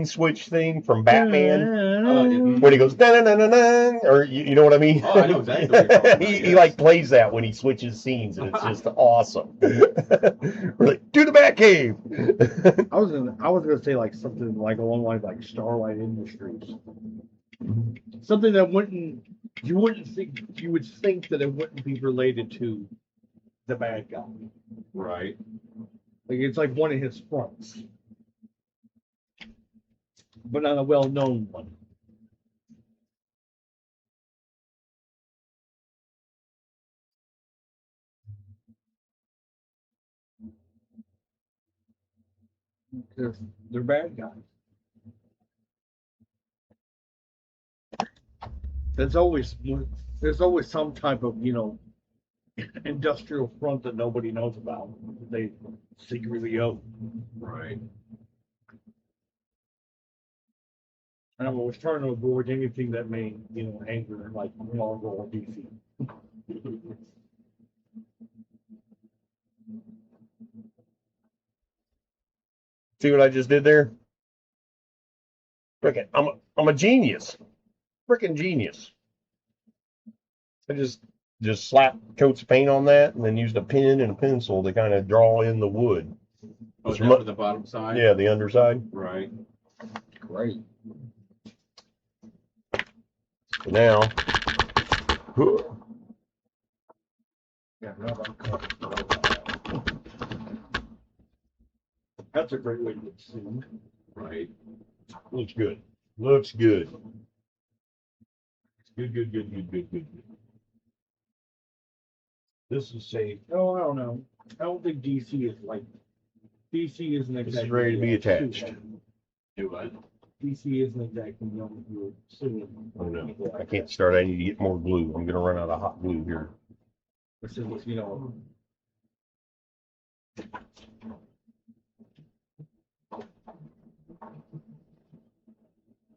switch thing from Batman when he goes da na na na, or you know what I mean? Oh, I know exactly what you're talking about, he like plays that when he switches scenes, and it's just awesome. We're like, do the Batcave. I was gonna say like something like along the lines like Starlight Industries. something that you would think that it wouldn't be related to the bad guy. Right. Like it's like one of his fronts, but not a well-known one. They're bad guys. There's always some type of industrial front that nobody knows about. They secretly own. Right. And I'm always trying to avoid anything that may anger like Marvel or DC. See what I just did there? Frickin', I'm a genius. Frickin' genius. I just slap coats of paint on that and then used a pen and a pencil to kind of draw in the wood. Oh, down to the bottom side? Yeah, the underside. Right. Great. So now, Yeah, that's a great way to get sued. Right. looks good. Looks good. Good. This is safe. No, I don't know. I don't think DC is like DC isn't exactly. This is ready to be attached. Do what? DC isn't exactly known for suing. Oh no, I can't start. I need to get more glue. I'm gonna run out of hot glue here. This is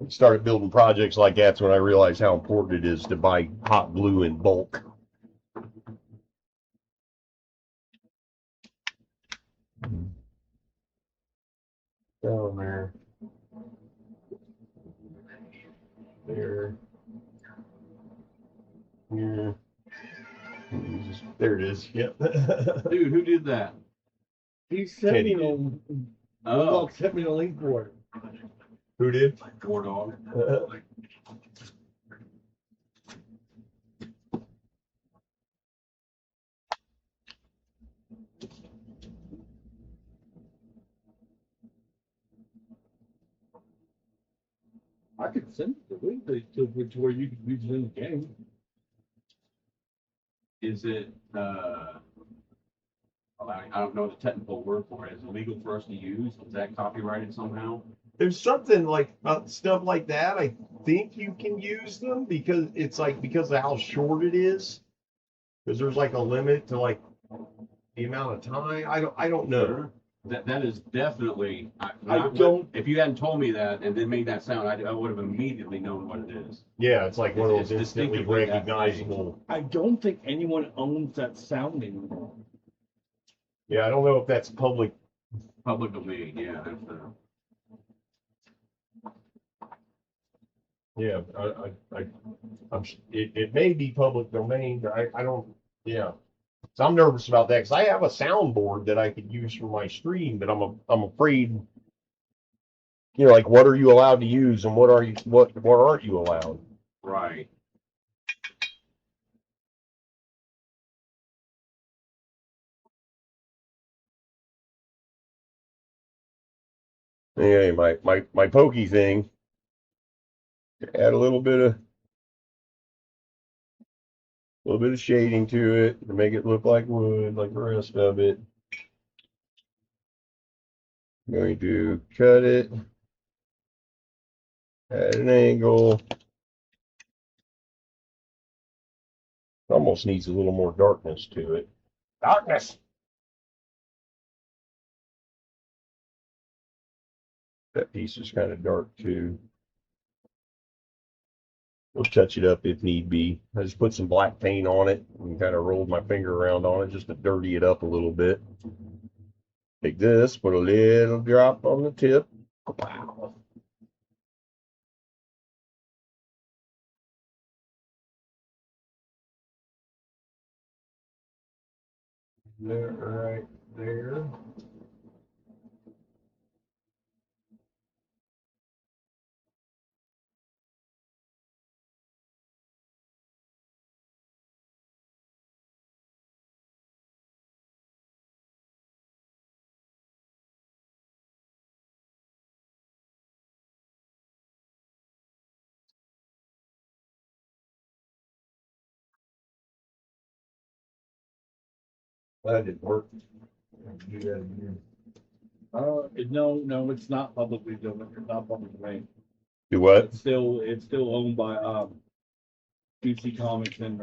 Started building projects like that's when I realized how important it is to buy hot glue in bulk. Down there. There. Yeah. There it is. Yep. Dude, who did that? he sent me Oh. sent me the link for it. Who did? War dog. I could send the link to where you could use it in the game. Is it, I don't know the technical word for it. Is it legal for us to use? Is that copyrighted somehow? There's something like stuff like that. I think you can use them because it's like because of how short it is. Because there's like a limit to like the amount of time. I don't know. Sure. That is definitely. If you hadn't told me that and then made that sound, I would have immediately known what it is. Yeah, it's like one of those It's instantly distinctively that recognizable. I don't think anyone owns that sound anymore. Yeah, I don't know if that's public. Public domain, yeah. Yeah, it may be public domain, but I don't. Yeah, so I'm nervous about that because I have a soundboard that I could use for my stream, but I'm afraid. Like what are you allowed to use and what aren't you allowed? Right. Anyway, my pokey thing. Add a little bit of shading to it to make it look like wood, like the rest of it. I'm going to cut it at an angle. Almost needs a little more darkness to it. Darkness! That piece is kind of dark too. We'll touch it up if need be. I just put some black paint on it and kind of rolled my finger around on it just to dirty it up a little bit. Take this, put a little drop on the tip. Wow. There, right there. That didn't work. No, it's not publicly domain. It's not public domain. Do what? It's still owned by DC Comics and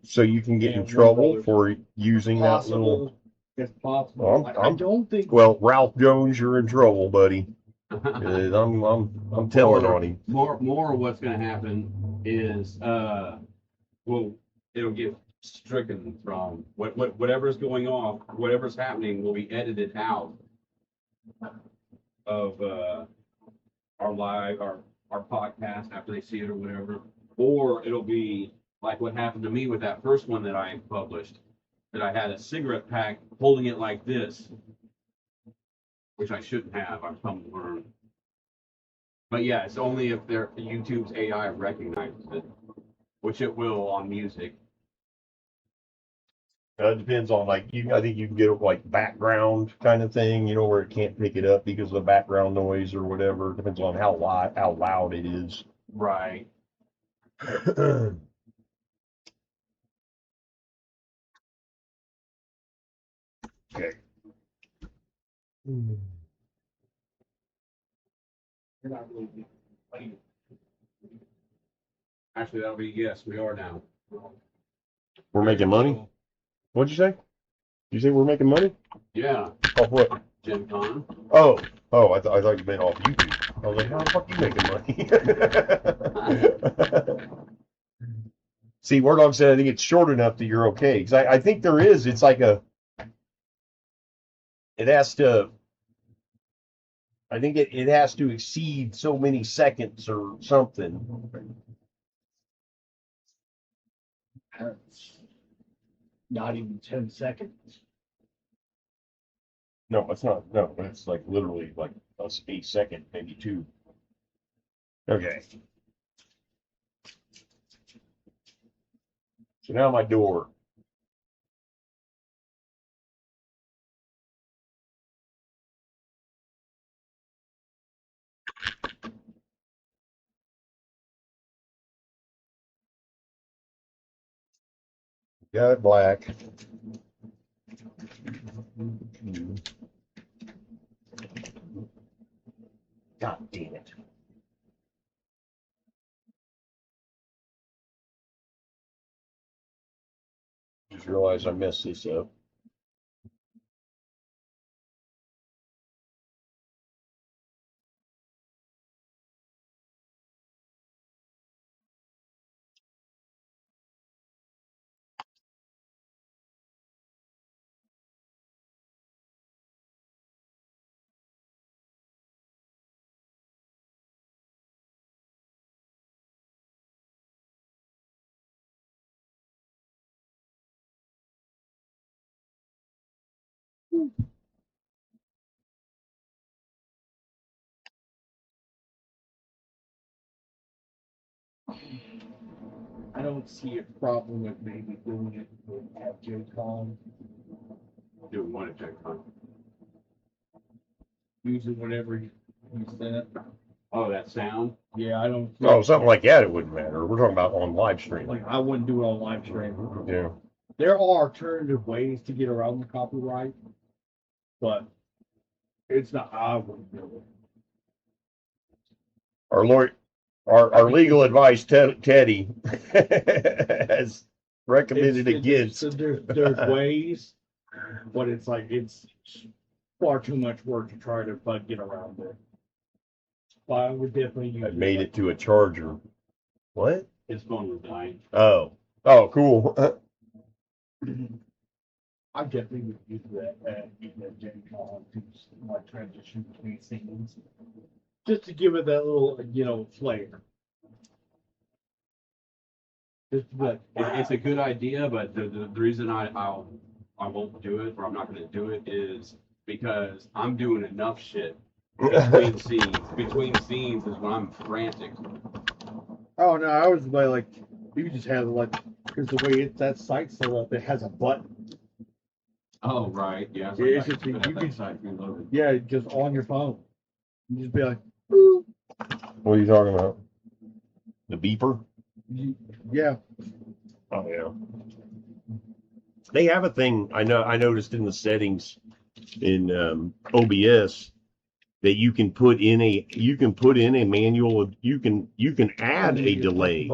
So you can get in and trouble Warner for using that little. possible. It's possible. Well, I don't think. Well, Ralph Jones, you're in trouble, buddy. I'm telling on him. More what's going to happen is, well, it'll get stricken from whatever's going on, whatever's happening will be edited out of our podcast after they see it or whatever, or it'll be like what happened to me with that first one that I published, that I had a cigarette pack holding it like this, which I shouldn't have. I've come to learn. But yeah, it's only if YouTube's AI recognizes it, which it will on music. It depends on I think you can get like background kind of thing, where it can't pick it up because of the background noise or whatever. It depends on how loud it is. Right. Okay. You're not really playing. Actually, that'll be yes. We are now. We're making money? What'd you say? You say we're making money? Yeah. Off what? Gen Con. Oh, I thought you meant off YouTube. I was like, how the fuck you making money? See, War Dog said I think it's short enough that you're okay. Because I think there is. It's like it has to. I think it has to exceed so many seconds or something. Not even 10 seconds. No, it's not. No, but it's like literally like a second, maybe two. Okay. So now my door. Got it black. God damn it. Just realized I messed this up. I don't see a problem with maybe doing it with Gen Con. Do one at Gen Con. Use it whenever you send. Oh, that sound? Yeah, I don't. Oh, something like that, it wouldn't matter. We're talking about on live stream. Like, I wouldn't do it on live stream. Yeah. There are alternative ways to get around the copyright, but it's not. I wouldn't do it. Our lawyer, our legal advice, Teddy, has recommended against. So there's ways, but it's like it's far too much work to try to get around it. But I would definitely use I made it to a charger. What? His phone was dying. Oh, cool. I definitely would use that Gen Con to like transition between scenes, just to give it that little flavor. Just but It's a good idea, but the reason I won't do it, or I'm not going to do it, is because I'm doing enough shit between scenes. Between scenes is when I'm frantic. oh no, I was like you just have because the way that site's set up, it has a button. Oh right, yeah. So Yeah, it's just just on your phone. You just be like, boop. What are you talking about? The beeper? Yeah. Oh yeah. They have a thing I noticed in the settings in OBS that you can put in a manual. You can add a delay.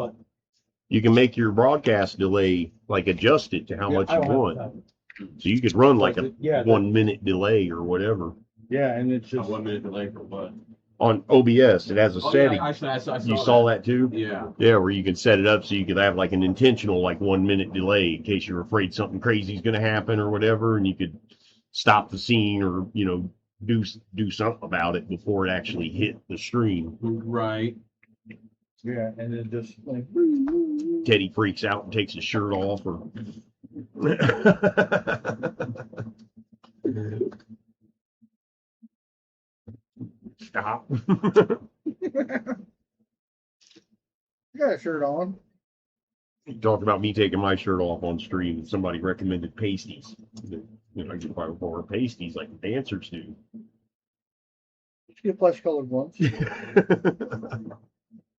You can make your broadcast delay like adjust it to how much you want. So you could run like a 1 minute delay or whatever. Yeah, and it's A just 1 minute delay for what? On OBS, it has a setting. Yeah, I saw you saw that too? Yeah. Yeah, where you can set it up so you could have like an intentional like 1 minute delay in case you're afraid something crazy is going to happen or whatever, and you could stop the scene or do something about it before it actually hit the stream. Right. yeah, and it just like Teddy freaks out and takes his shirt off or stop. you got a shirt on. Talked about me taking my shirt off on stream and somebody recommended pasties. I could probably wear pasties like the dancers do. Get flesh colored ones.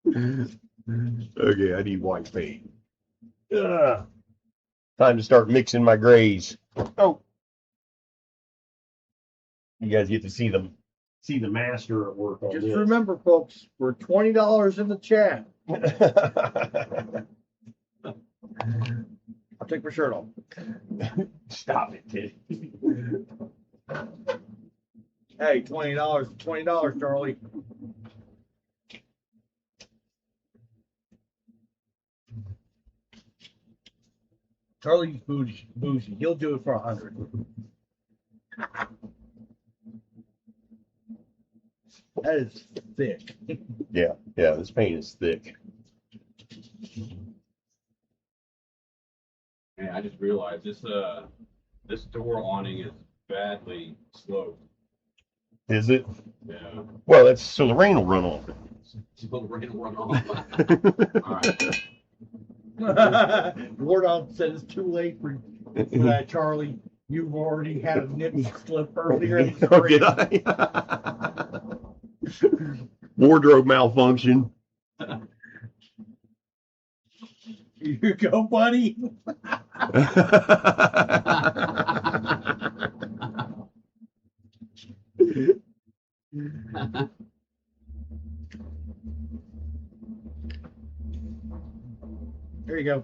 Okay, I need white paint. Time to start mixing my grays. Oh, you guys get to see the master at work on Just this. remember, folks, we're $20 in the chat. I'll take my shirt off. Stop it, Teddy. Hey, $20, Charlie. Charlie's bougie. He'll do it for 100. That is thick. Yeah, this paint is thick. And I just realized this door awning is badly sloped. Is it? Yeah. Well, that's so the rain will run off it. So we're gonna run off. All right. Wardon said it's too late for that, Charlie. You've already had a nip slip earlier in the Oh, did I? Wardrobe malfunction. Here you go, buddy. There you go.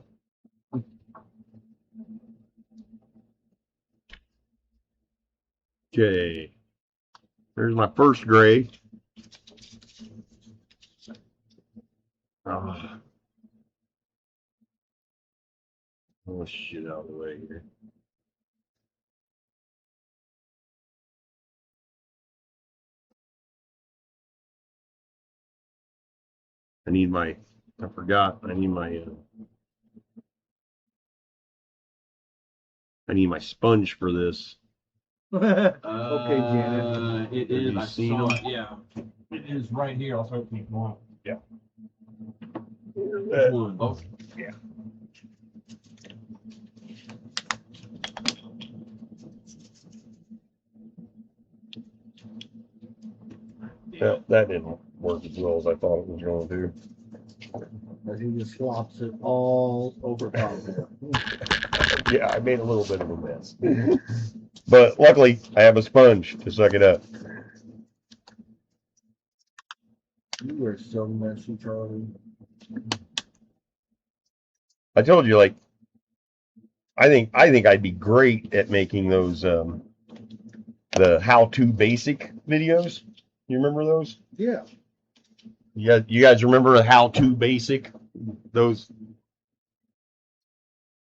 Okay. There's my first gray. Oh, shit out of the way here. I need my sponge for this. Okay, Janet. It is. you I seen saw them? it. Yeah. It is right here. I'll start keep going. Yeah. Which one? Oh, yeah. Well, that didn't work as well as I thought it was going to. As he just slops it all over top there. Yeah, I made a little bit of a mess. But luckily, I have a sponge to suck it up. You are so messy, Charlie. I told you, like, I think I'd be great at making those the how-to basic videos. You remember those? Yeah. You guys remember the how-to basic? Those.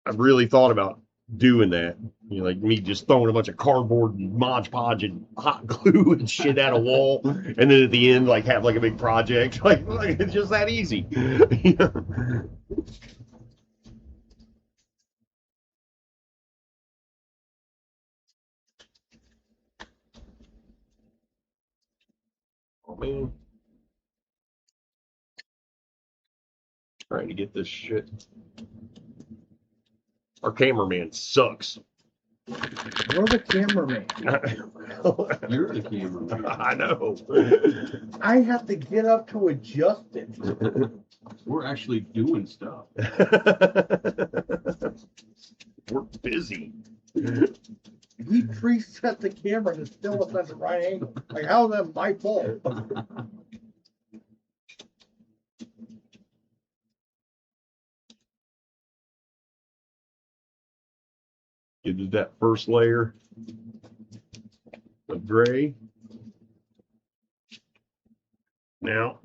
I've really thought about doing that. Like me just throwing a bunch of cardboard and Mod Podge and hot glue and shit at a wall, and then at the end, like have like a big project. Like it's just that easy. Oh man. Trying to get this shit. Our cameraman sucks. You're the cameraman. you're the cameraman. I know. I have to get up to adjust it. We're actually doing stuff. busy. He preset the camera and still was at the right angle. Like, how is that my fault? It is that first layer of gray. Now,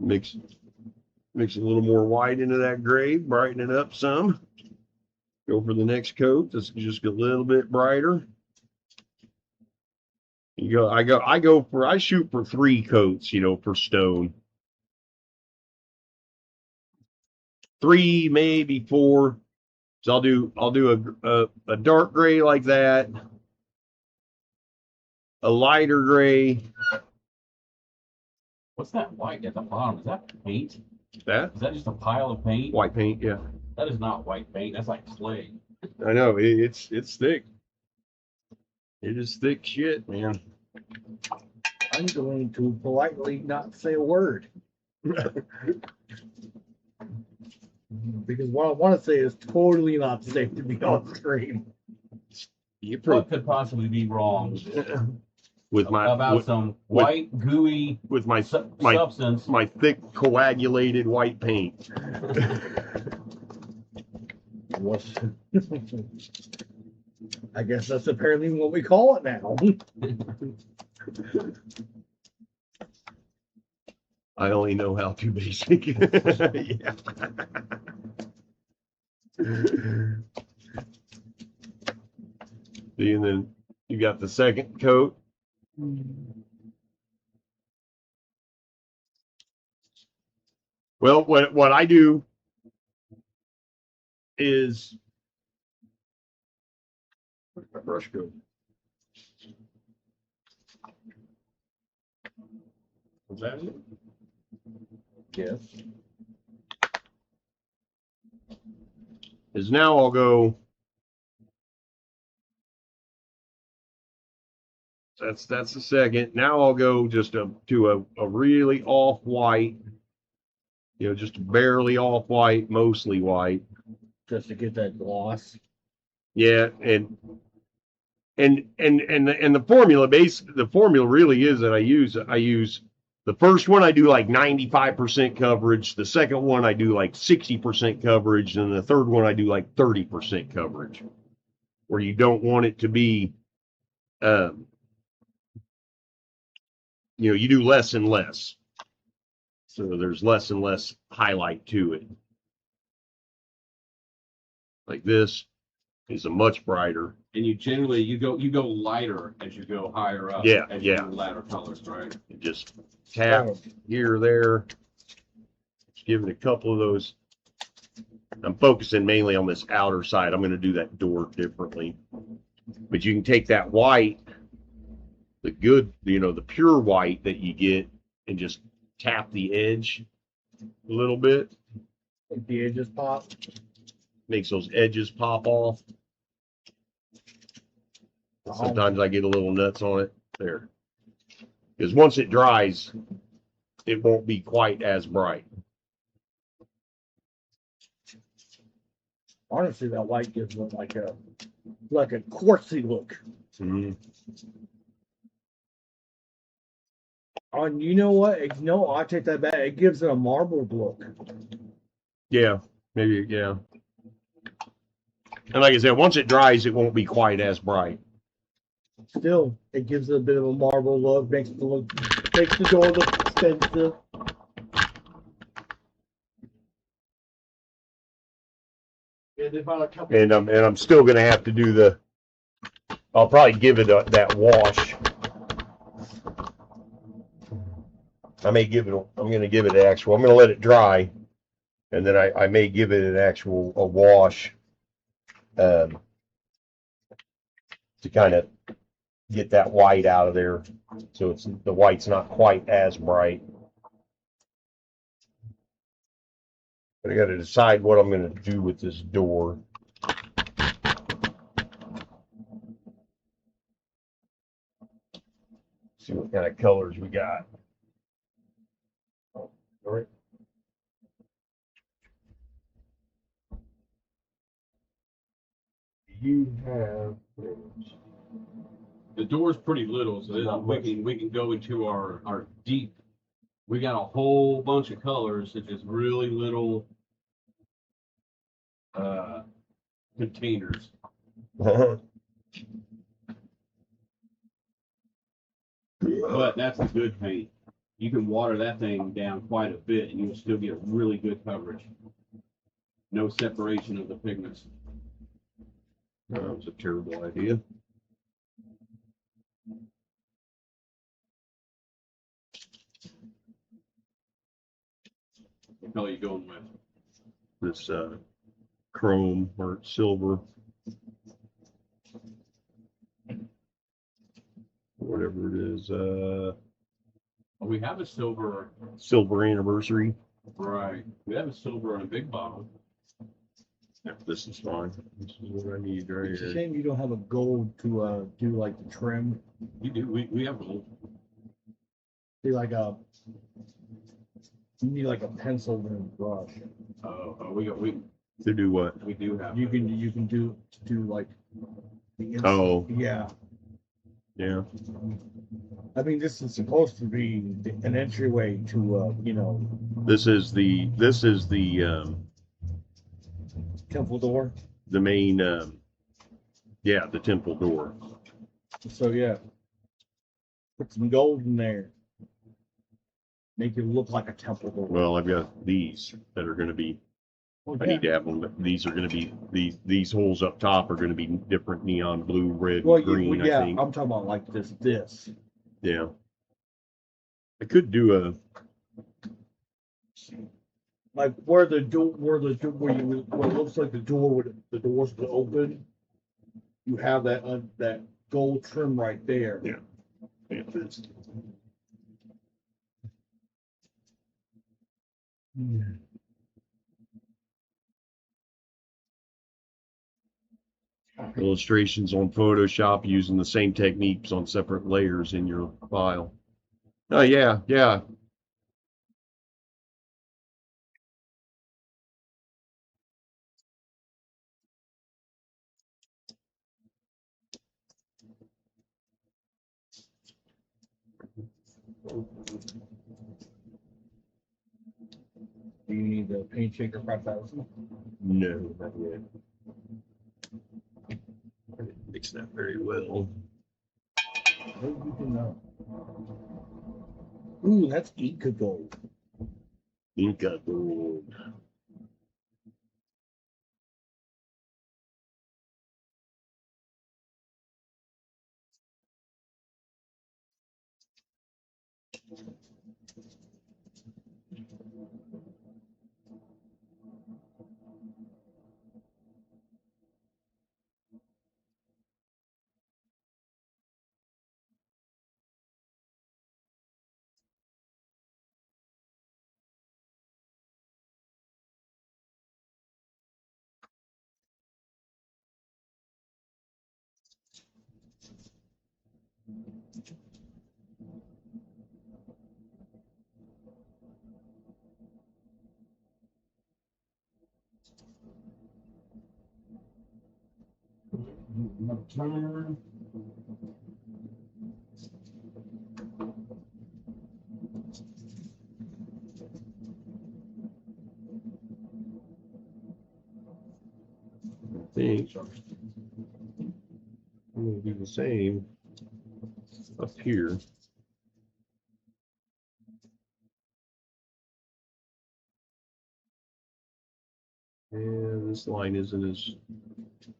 mix a little more white into that gray, brighten it up some. Go for the next coat. This is just a little bit brighter. I shoot for 3 coats, for stone. 3, maybe 4. So I'll do a dark gray like that, a lighter gray. What's that white at the bottom? Is that paint? That Is that just a pile of paint? white paint, yeah. That is not white paint. That's like clay. I know it's thick. It is thick shit, man. I'm going to politely not say a word. Because what I want to say is totally not safe to be on screen. What could possibly be wrong with my about some white gooey with my substance? My thick coagulated white paint. I guess that's apparently what we call it now. I only know how to basic. Yeah. See, and then you got the second coat. Well, what I do is where's my brush go? Was that it? Yes. Is now I'll go. That's the second. Now I'll go just to a really off white, just barely off white, mostly white. Just to get that gloss. Yeah, and the formula really is that I use the first one I do like 95% coverage, the second one I do like 60% coverage, and the third one I do like 30% coverage, where you don't want it to be, you do less and less, so there's less and less highlight to it. Like this is a much brighter. And you generally you go lighter as you go higher up. Yeah, as you yeah. do lighter colors, right? Just tap here or there. Just give it a couple of those. I'm focusing mainly on this outer side. I'm going to do that door differently. But you can take that white, the good, the pure white that you get, and just tap the edge a little bit. Like the edges pop. Makes those edges pop off. Sometimes I get a little nuts on it there. Because once it dries, it won't be quite as bright. Honestly, that white gives it like a quartzy look. Mm-hmm. And you know what? No, I take that back. It gives it a marbled look. Yeah, maybe, yeah. And like I said, once it dries, it won't be quite as bright. Still, it gives it a bit of a marble look, makes the door look expensive. And I'm still gonna have to do I'll probably give it that wash. I'm gonna give it an actual. I'm gonna let it dry, and then I may give it a wash, to kind of get that white out of there, so the white's not quite as bright. But I got to decide what I'm going to do with this door. See what kind of colors we got. All right. you have? The door's pretty little, so Not we can go into our deep. We got a whole bunch of colors. It's just really little containers. But that's the good paint. You can water that thing down quite a bit, and you'll still get really good coverage. No separation of the pigments. That was a terrible idea. What color are you going with? This chrome or silver, whatever it is, We have a silver. silver anniversary. Right. We have a silver on a big bottle. Yeah, this is fine. This is what I need right It's a here. shame you don't have a gold to do like the trim. We do. We have gold. Be like a, you need like a pencil and a brush. We To do what? we do have. You can do like the Oh, yeah. yeah. I mean, this is supposed to be an entryway to This is the temple door. the main yeah, the temple door. So yeah, put some gold in there. Make it look like a temple door. Well, I've got these that are going to be. Oh, I need to have them. But these are going to be these holes up top are going to be different neon blue, red, well, and green. yeah, I think. I'm talking about like this. Yeah. I could do a. Like where the door, where it looks like the doors would open. You have that gold trim right there. Yeah. Yeah, that's- Illustrations on Photoshop using the same techniques on separate layers in your file. Oh yeah, yeah. Do you need the paint shaker 5000? No, not yet. I didn't mix that very well. You can, ooh, that's Inca gold. Inca gold. Turn. I think I'm going to do the same up here. And this line isn't as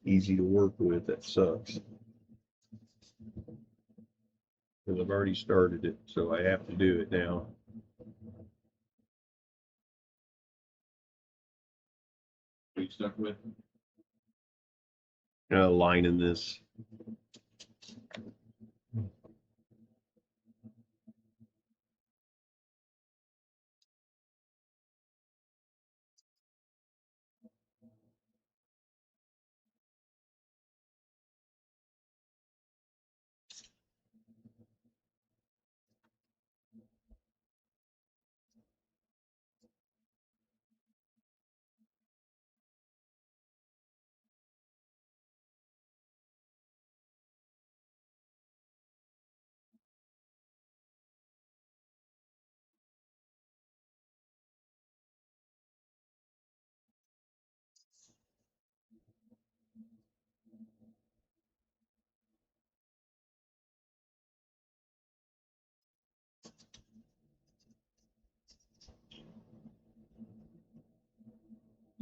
easy to work with. That sucks. Because I've already started it, so I have to do it now. Are you stuck with? Line in this.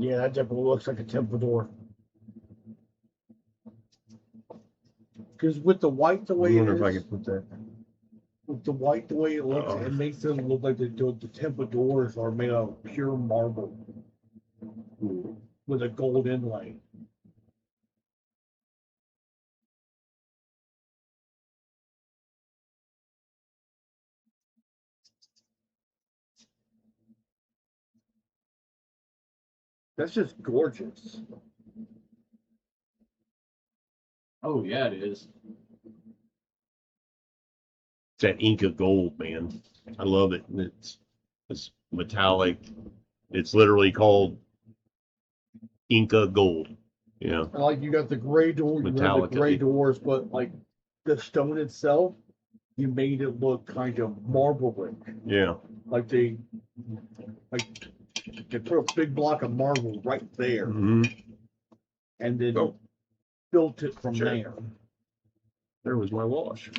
Yeah, that definitely looks like a temple door. Because with the white the I way it wonder if I is, could put that. with the white the way it looks, Oh. it makes them look like the temple doors are made of pure marble with a gold inlay. That's just gorgeous. Oh yeah, it is. It's that Inca gold, man. I love it. And it's metallic. It's literally called Inca gold. You know, And like you got the gray door, you have the Metallica. gray doors, but like the stone itself, you made it look kind of marble-like. yeah. Like they put a big block of marble right there Mm-hmm. and then Oh. built it from Sure. there. There was my wash.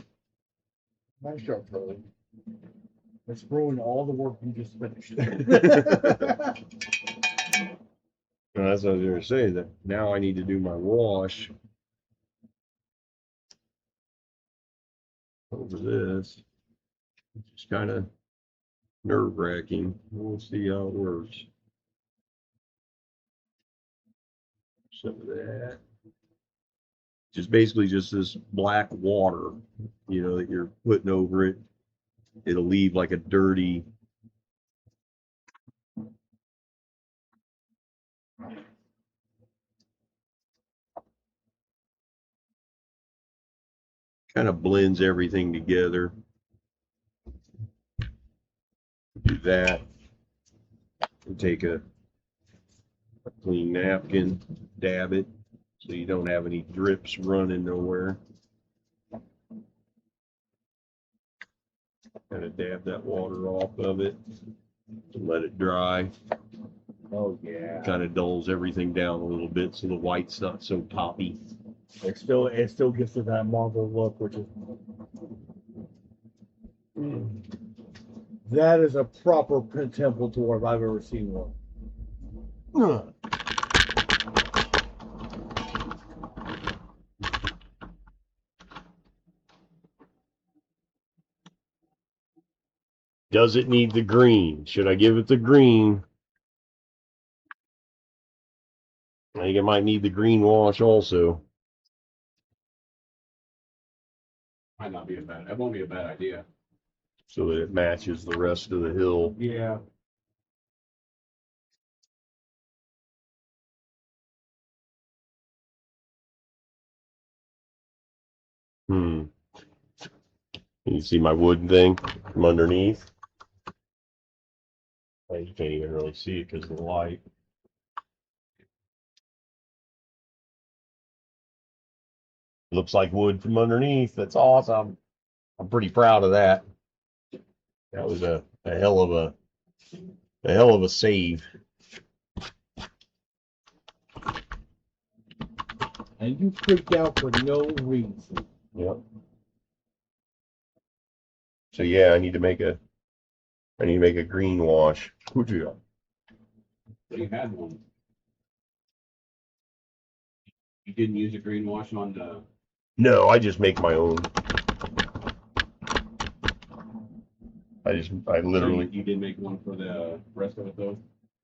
Nice job, Charlie. It's ruined all the work you just finished. And that's what I was going to say. That now I need to do my wash over this. It's kind of nerve-wracking. We'll see how it works. Some of that. Just basically just this black water, you know, that you're putting over it. It'll leave like a dirty. Kind of blends everything together. Do that. And take a clean napkin, dab it so you don't have any drips running nowhere. Kind of dab that water off of it and let it dry. Oh yeah. Kind of dulls everything down a little bit so the white's not so poppy. It still gives it that marble look, which is that is a proper temple door if I've ever seen one. Does it need the green? Should I give it the green? I think it might need the green wash also. Might not be a bad. That won't be a bad idea. So that it matches the rest of the hill. Yeah. Can you see my wooden thing from underneath? Well, you can't even really see it because of the light. Looks like wood from underneath. That's awesome. I'm pretty proud of that. That was a hell of a save. And you freaked out for no reason. Yep. So yeah, I need to make a green wash. But you had one. You didn't use a green wash on the. No, I just make my own. I literally. So you did make one for the rest of it though.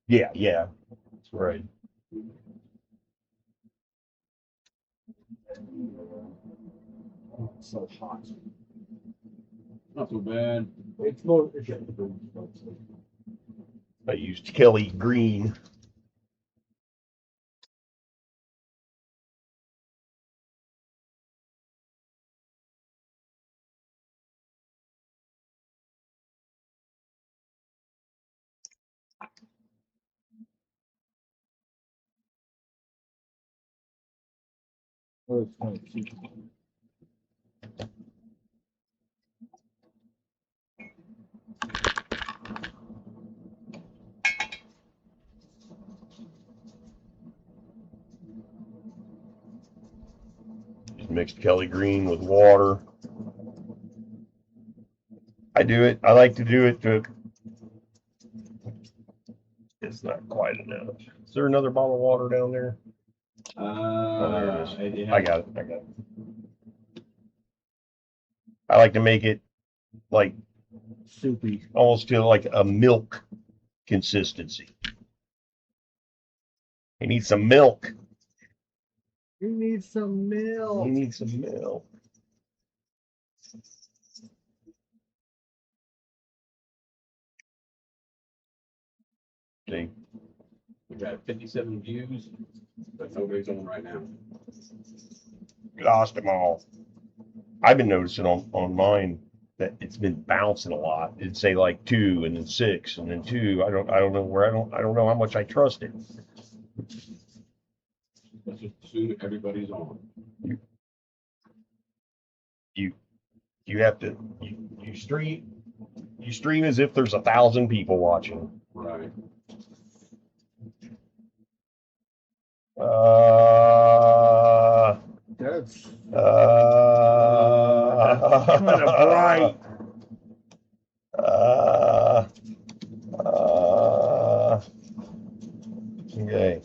Yeah, that's right. It's so hot. Not so bad. It's more. I used Kelly green. Just mixed Kelly green with water. I like to do it to. It's not quite enough. Is there another bottle of water down there? There it is. I got it. I like to make it like Soupy. almost to like a milk consistency. You need some milk. You need some milk. You need some milk. See? We got 57 views, but nobody's on right now. Lost them all. I've been noticing on mine that it's been bouncing a lot. It'd say like 2 and then 6 and then 2. I don't know where I don't know how much I trust it. Let's just assume everybody's on. You have to you stream as if there's 1,000 people watching. Right. That's kind of bright. Okay.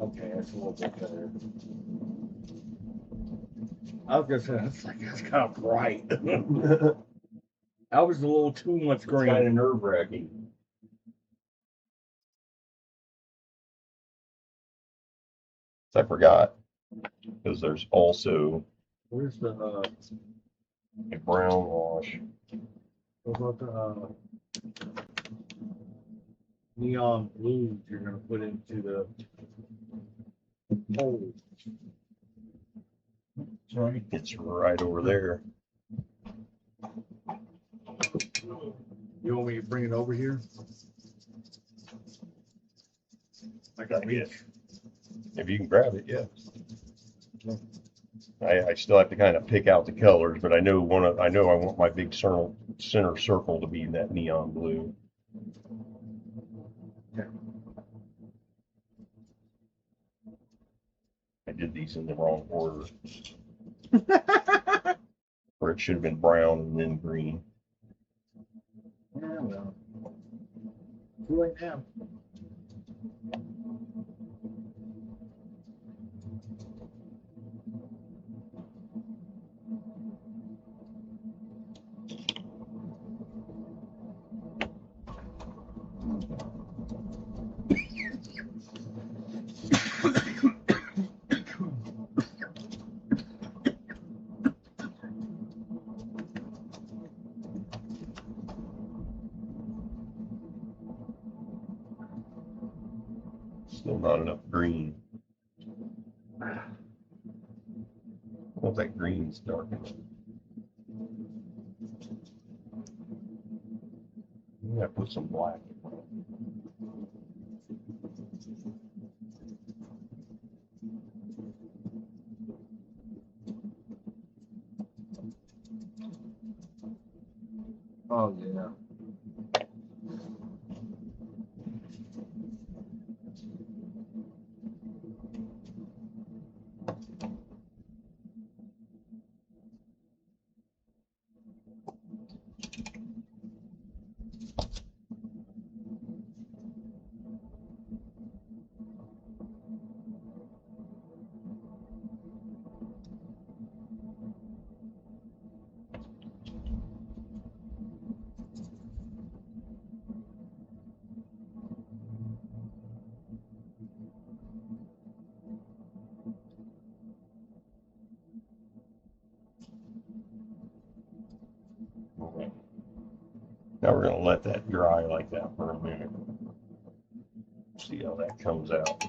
Okay, that's a little bit better. I was gonna say that's kind of bright. That was a little too much It's green. kind of nerve-wracking. I forgot because there's also Where's the a brown wash. what about the neon blue you're gonna put into the hole? Right. It's right over there. You want me to bring it over here? I got reach. If you can grab it, yeah. I still have to kind of pick out the colors, but I know I want my big center circle to be that neon blue. Okay. I did these in the wrong order. Or it should have been brown and then green. Yeah, well. Too late now. Still not enough green. Well, that green's dark enough. I'm gonna put some black. Oh yeah. Okay. Now we're gonna let that dry like that for a minute. See how that comes out.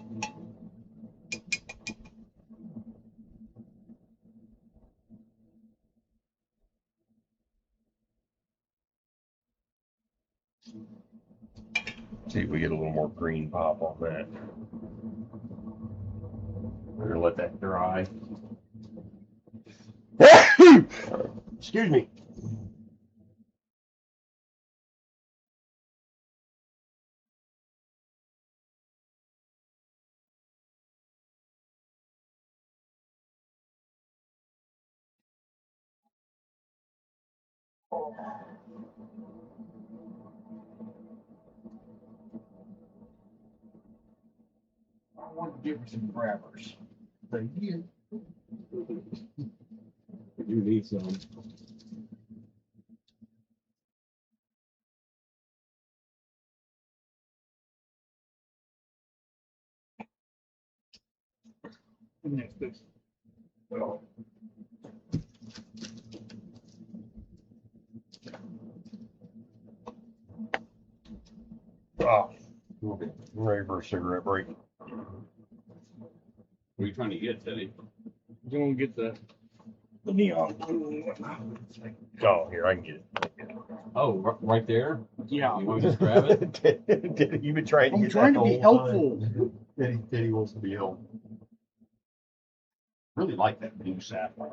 See if we get a little more green pop on that. We're gonna let that dry. Excuse me. I want to give her some grabbers. Thank you. You need some. Well, oh, okay. I'm ready for a cigarette break. What are you trying to get, Teddy? You want to get the neon blue. Oh, here, I can get it. Oh, right there? Yeah. You want to just grab it? You've been trying to I'm get trying that to the be whole helpful. time. Teddy wants to be helpful. Really like that blue sapphire.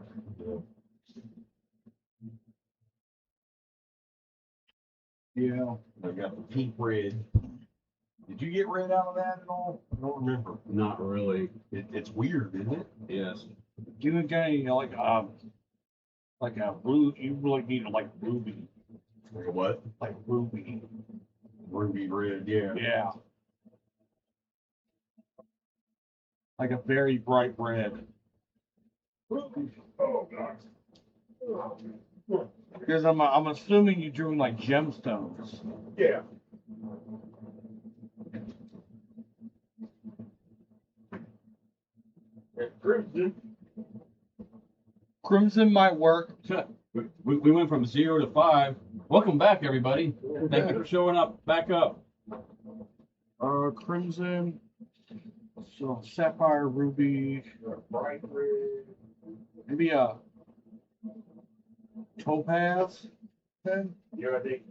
Yeah. I got the pink red. Did you get red out of that at all? I don't remember. Not really. It's weird, isn't it? Yes. You and Jenny, like a blue. You really need like ruby, Like a what? like ruby. Ruby red, yeah. Yeah. Like a very bright red. Oh god. Because I'm assuming you're doing like gemstones. Yeah. And crimson. Crimson might work. We went from 0 to 5. Welcome back, everybody. Thank you for showing up. Back up. Crimson. So sapphire, ruby, Bright red. maybe a topaz. Then Yeah, I think.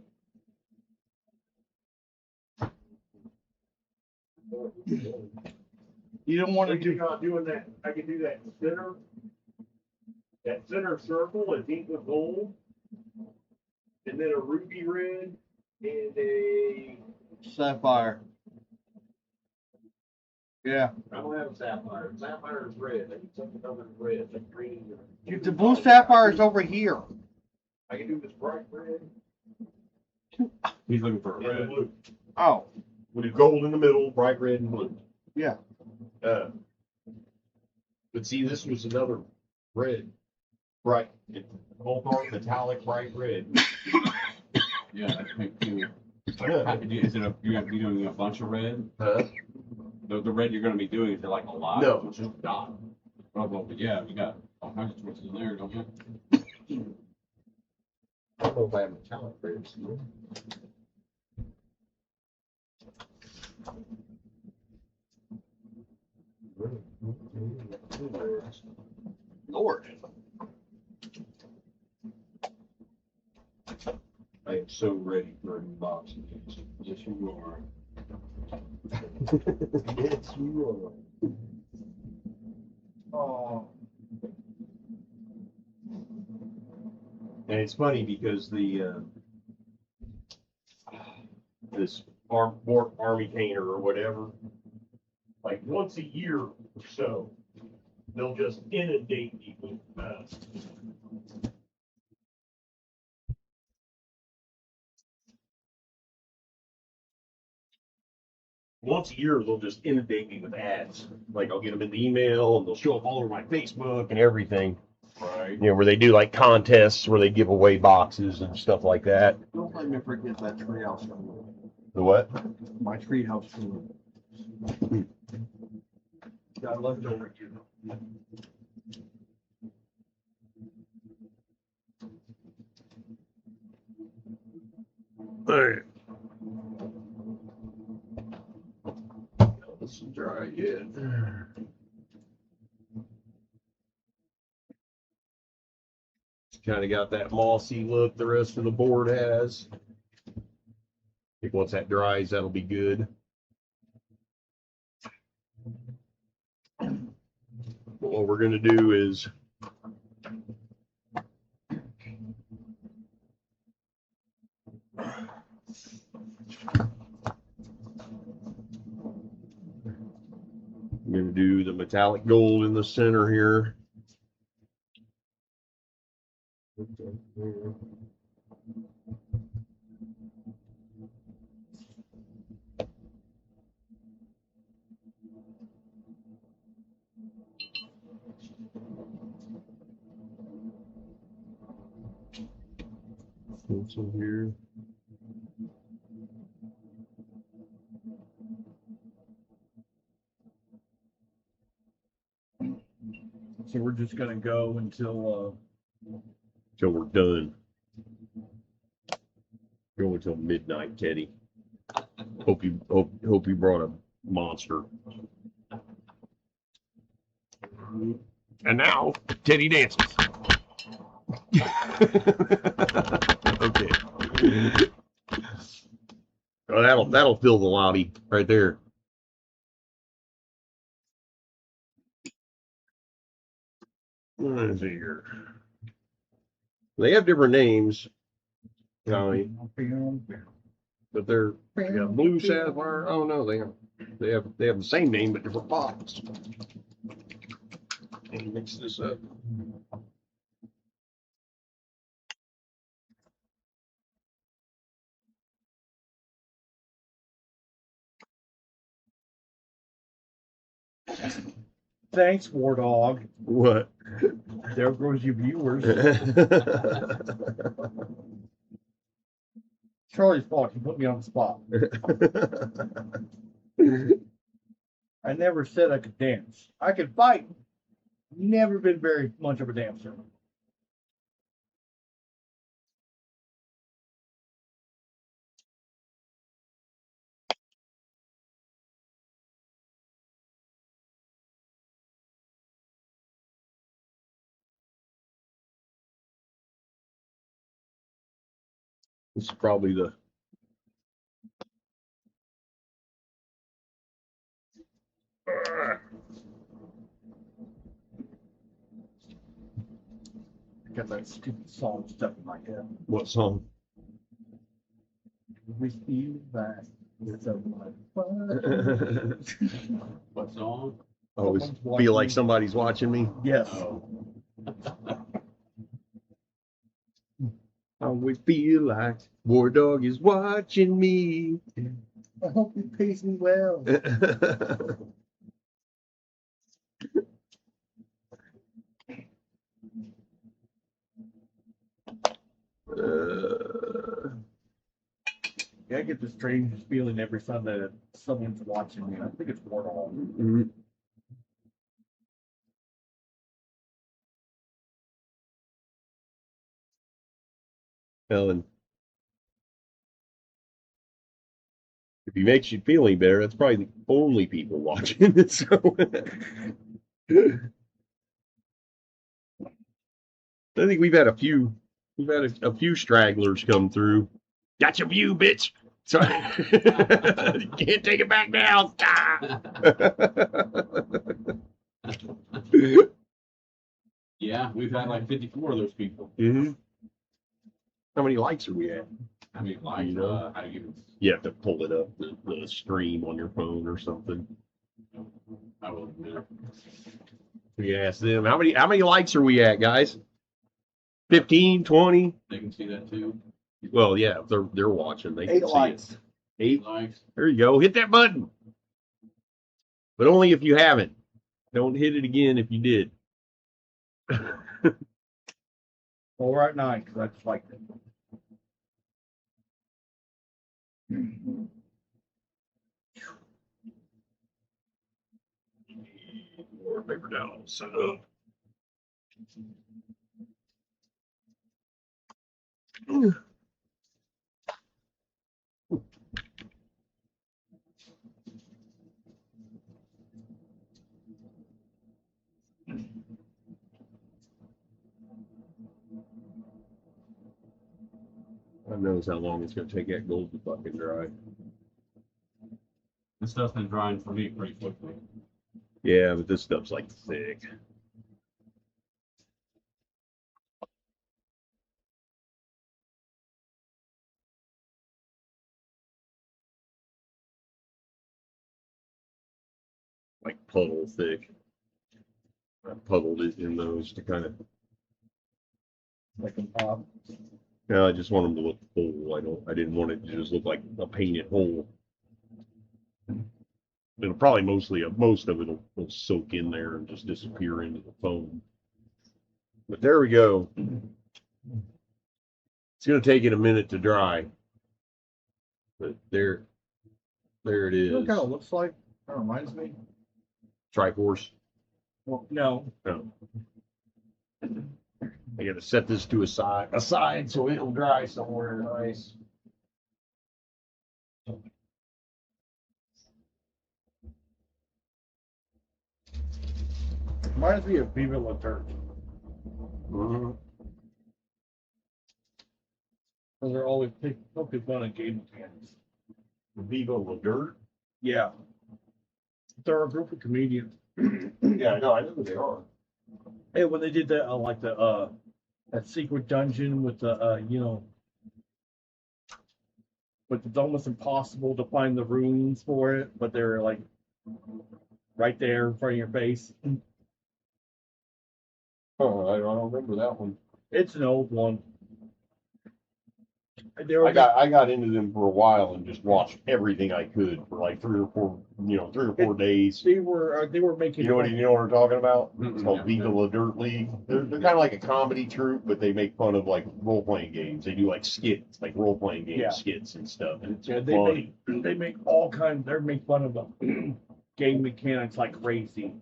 you don't want to Thinking do. about doing that. I can do that center. That center circle is ink with gold. And then a ruby red and a. Sapphire. Yeah. I don't have a sapphire. Sapphire is red. I need something other than red, like green. The blue sapphire is over here. I can do this bright red He's looking for a and the red. blue. Oh, With the gold in the middle, bright red and blue. yeah. But see, this was another red. Bright. Both are metallic bright red. Yeah, that's pink too. Is it you're doing a bunch of red? Huh? The red you're going to be doing, is it like a lot? No. It's just a dot. Oh, well, but yeah, you got all kinds of choices in there, don't you? I don't know if I have metallic red. Lord. I am so ready for a new box. Yes, you are. Yes, you are. Oh. And it's funny because the this army painter or whatever, like once a year or so, they'll just inundate me with once a year they'll just inundate me with ads. Like I'll get them in the email and they'll show up all over my Facebook and everything. Right. You know, where they do like contests where they give away boxes and stuff like that. Don't let me forget that treehouse. The what? My treehouse food. Got leftover here. Hey. This is dry yet. Kind of got that mossy look the rest of the board has. I think once that dries, that'll be good. What we're going to do is I'm going to do the metallic gold in the center here. Also here. So we're just gonna go until We're done. Go until midnight, Teddy. Hope you brought a monster. And now Teddy dances. Okay. Oh, that'll fill the lobby right there. Let's see here. They have different names, Tommy, but they got blue sapphire. Oh no, they have the same name but different bottles. Let me mix this up. thanks, War Dog. What? There goes your viewers. Charlie's fault. He put me on the spot. I never said I could dance. I could fight. Never been very much of a dancer. This is probably the Got that stupid song stuck in my head. what song? We feel back. It's a What song? Always Someone's feel watching like me. somebody's watching me. Yes. Oh. I always feel like War Dog is watching me. I hope he pays me well. Yeah, I get the strangest feeling every Sunday that someone's watching me. I think it's War Dog. Mhm. Ellen, if he makes you feel any better, that's probably the only people watching it. So I think we've had a few stragglers come through. Got your view, bitch. Sorry. Can't take it back down. Yeah, we've had like 54 of those people. Mm-hmm. How many likes are we at? I mean, like, You know? how do you? You have to pull it up, the stream on your phone or something. I will admit. We ask them, how many likes are we at, guys? 15, 20? They can see that too. Well, yeah, if they're watching, they can 8 see likes. it. 8. Likes. There you go. Hit that button. But only if you haven't. Don't hit it again if you did. Well, we're at 9 because I just liked it. More paper towels. Set up. God knows how long it's going to take that gold to fucking dry. This stuff's been drying for me pretty quickly. Yeah, but this stuff's like thick. Like puddle thick. I puddled it in those to kind of. Like a pop. Yeah, I just want them to look full. I didn't want it to just look like a painted hole. It'll probably most of it will soak in there and just disappear into the foam. But there we go. It's going to take it a minute to dry. But there it You know what is. it kind of looks like? Kind of reminds me. Triforce. Well, no. No. I got to set this to aside so it'll dry somewhere nice. Reminds me of Viva La Dirt. Mm-hmm. Because they're always poking fun at game mechanics. Viva La Dirt. Yeah. They're a group of comedians. Yeah, no, I know who they are. Hey, when they did that, like that secret dungeon with the, you know, but it's almost impossible to find the runes for it, but they're like right there in front of your face. Oh, I don't remember that one. It's an old one. I got into them for a while and just watched everything I could for like 3 or 4 days. They were making. You know what we're talking about? Mm-mm. It's called Viva La Dirt League. They're kind of like a comedy troupe, but they make fun of like role playing games. They do like skits, like role playing game skits and stuff. And it's funny. They make all kinds. They make fun of the game mechanics like crazy.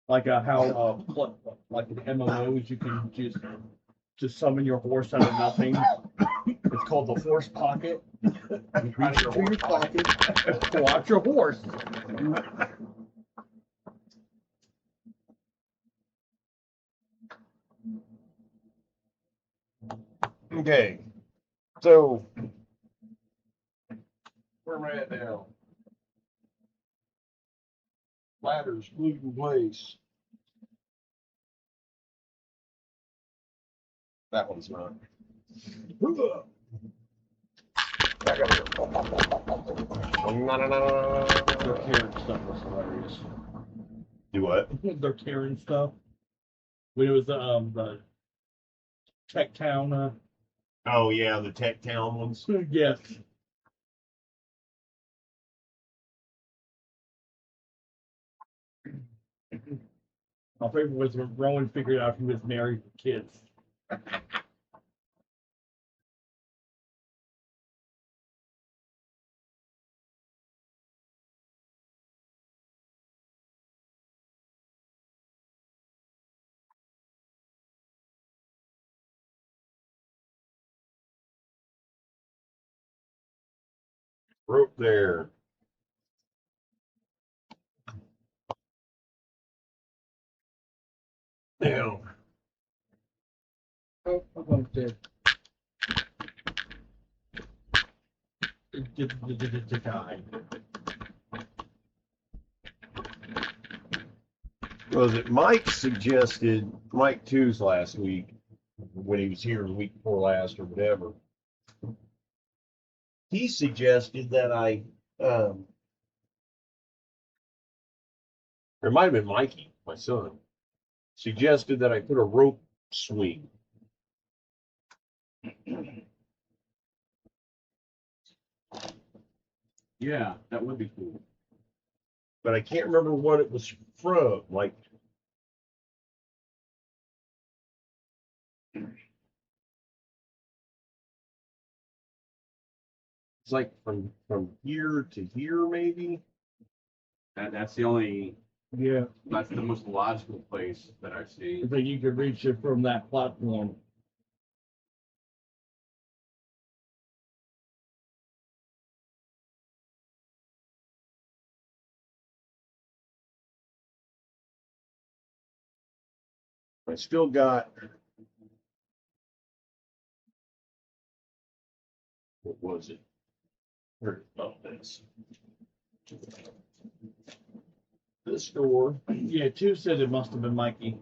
Like how like in MMOs you can just summon your horse out of nothing. It's called the horse pocket. You reach into your pocket, pull out your horse. Okay, so where am I at now? Ladders glued in place. That one's not. I got it. Their Karen stuff was hilarious. Do what? Their Karen stuff. When it was the Tech Town. Oh yeah, the Tech Town ones. Yes. My favorite was when Rowan figured out he was married with kids. Rope there. Now. Oh, I'm going to die. Was it Mike suggested, Mike 2's last week, when he was here the week before last or whatever, he suggested that or it might have been Mikey, my son, suggested that I put a rope swing. Yeah, that would be cool. But I can't remember what it was from. Like, it's like from here to here, maybe. That's the only. Yeah. That's the most logical place that I've seen. I think you could reach it from that platform. I still got, what was it? This door. Yeah, 2 said it must have been Mikey.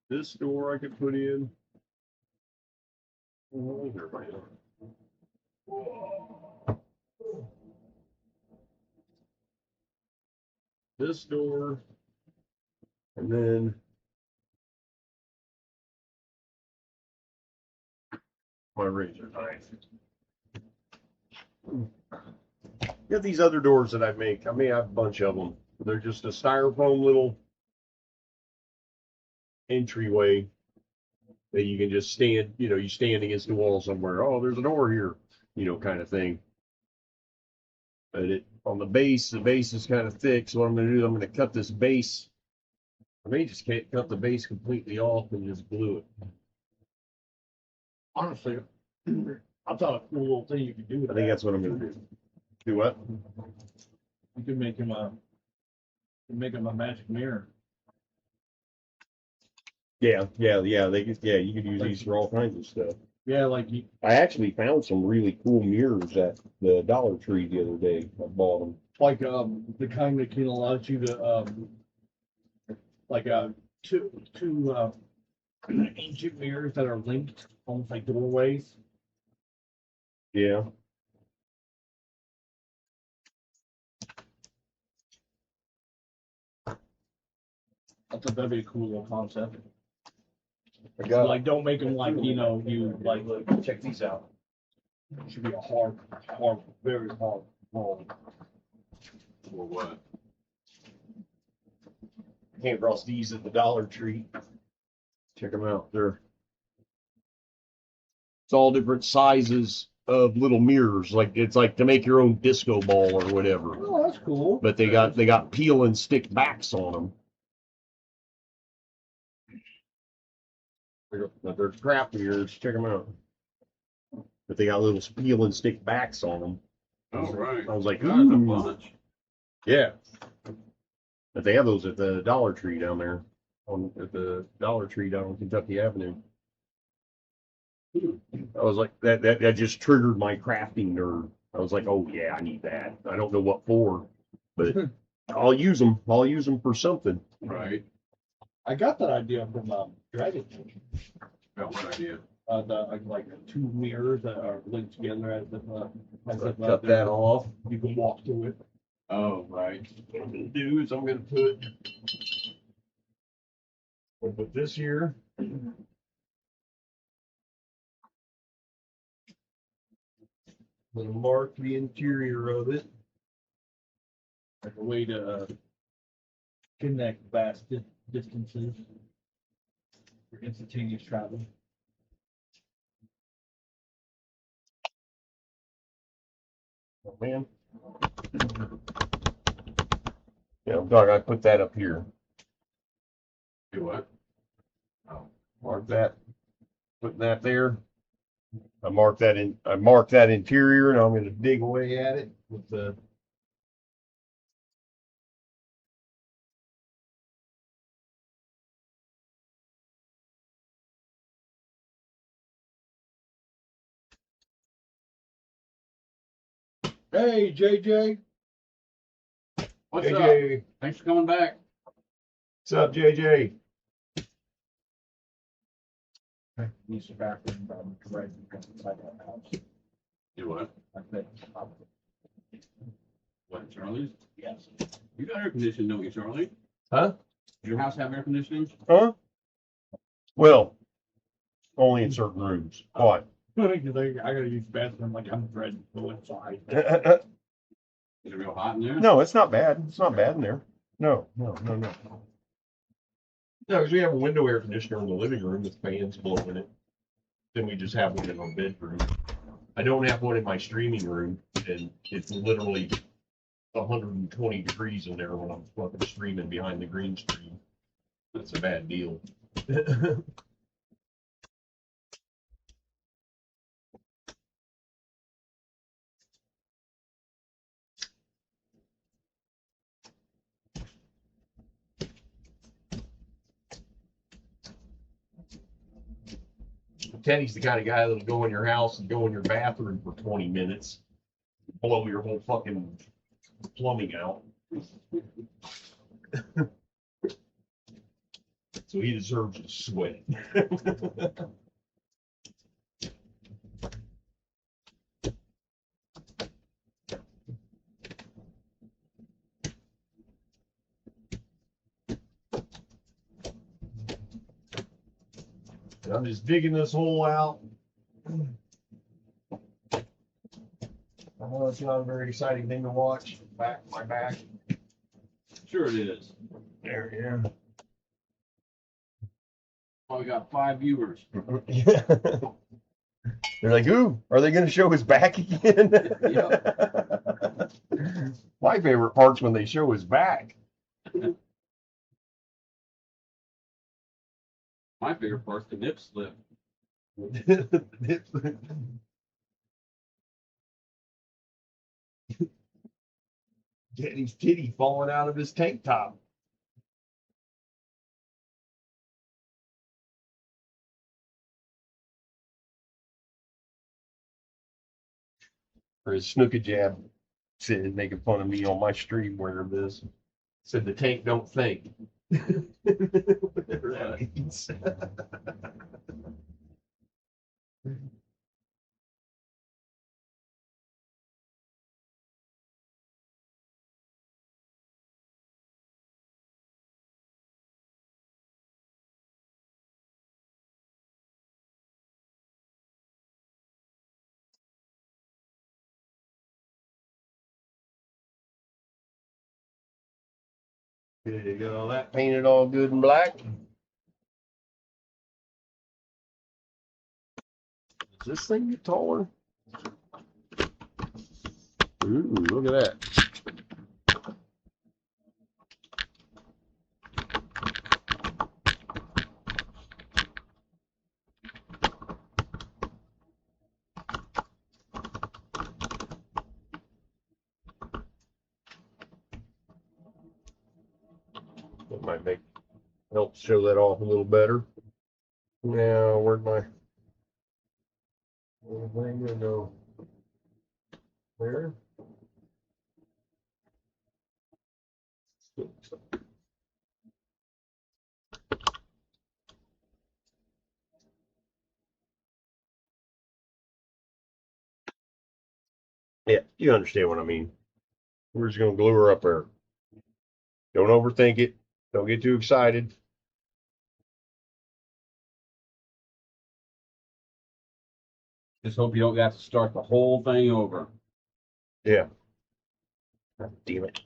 This door I could put in. This door, and then my razor knife. Got these other doors that I make. I may have a bunch of them. They're just a styrofoam little entryway that you can just stand, you stand against the wall somewhere. Oh, there's a door here, kind of thing. But on the base is kind of thick. So what I'm going to do, I'm going to cut this base. I may just cut the base completely off and just glue it. Honestly, I thought a cool little thing you could do with I think that. that's what I'm going to do. Do what? You could make him a magic mirror. Yeah. You could use these for all kinds of stuff. Yeah, like I actually found some really cool mirrors at the Dollar Tree the other day. I bought them. like the kind that can allow you to like two ancient mirrors that are linked, almost like doorways. Yeah. I thought that'd be a cool little concept. I got Like, don't make them like you like. check these out. It should be a hard, very hard roll. Or what? Came across these at the Dollar Tree. Check them out. It's all different sizes of little mirrors. Like it's like to make your own disco ball or whatever. Oh, that's cool. But they got peel and stick backs on them. They're crap mirrors. Check them out. But they got little peel and stick backs on them. Oh, right. I was like, There's a ooh. bunch. Yeah. But they have those at the Dollar Tree down there. At the Dollar Tree down on Kentucky Avenue. I was like, that just triggered my crafting nerd. I was like, oh yeah, I need that. I don't know what for, but I'll use them. I'll use them for something. Right. I got that idea from Dragon. Got what idea? Like two mirrors that are linked together as if Cut that off. you can walk through it. Oh, right. What I'm gonna do is I'm gonna put this here. I'm gonna mark the interior of it. Like a way to connect vast distances for instantaneous travel. Oh man. Yeah, dog, I put that up here. Do what? Mark that. Put that there. I mark that interior, and I'm gonna dig away at it with the. Hey, JJ. What's up? JJ, Thanks for coming back. what's up, JJ? Use the bathroom right inside that house. Do what? I think. What, Charlie's? Yes. You got air conditioning, don't you, Charlie? Huh? Does your house have air conditioning? Huh? Well, only in certain rooms. Why? I gotta use the bathroom like I'm ready to go inside. Is it real hot in there? No, it's not bad. It's not bad in there. No. No, because we have a window air conditioner in the living room with fans blowing it. Then we just have one in our bedroom. I don't have one in my streaming room, and it's literally 120 degrees in there when I'm fucking streaming behind the green screen. That's a bad deal. Teddy's the kind of guy that'll go in your house and go in your bathroom for 20 minutes, blow your whole fucking plumbing out. So he deserves to sweat. I'm just digging this hole out. know it's not a very exciting thing to watch. My back. Sure it is. There, yeah. Oh, we got 5 viewers. Yeah. They're like, ooh, are they going to show his back again? My favorite part's when they show his back. My favorite part's the nip slip. Daddy's titty falling out of his tank top. Or his snooker jab said, making fun of me on my stream wearing this. Said the tank don't think. Whatever that means. Good to get all that painted all good and black. Does this thing get taller? Ooh, look at that. That might help show that off a little better. Now, where'd my thing gonna go? There. Yeah, you understand what I mean. We're just gonna glue her up there. Don't overthink it. Don't get too excited. Just hope you don't have to start the whole thing over. Yeah. God damn it.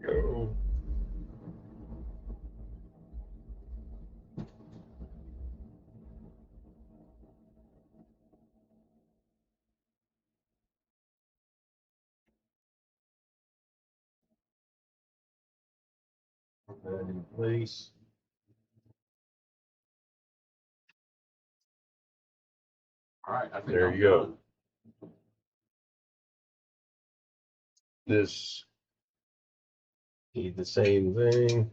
Go. Put that in place. All right, I think There I'm you go. done. This need the same thing.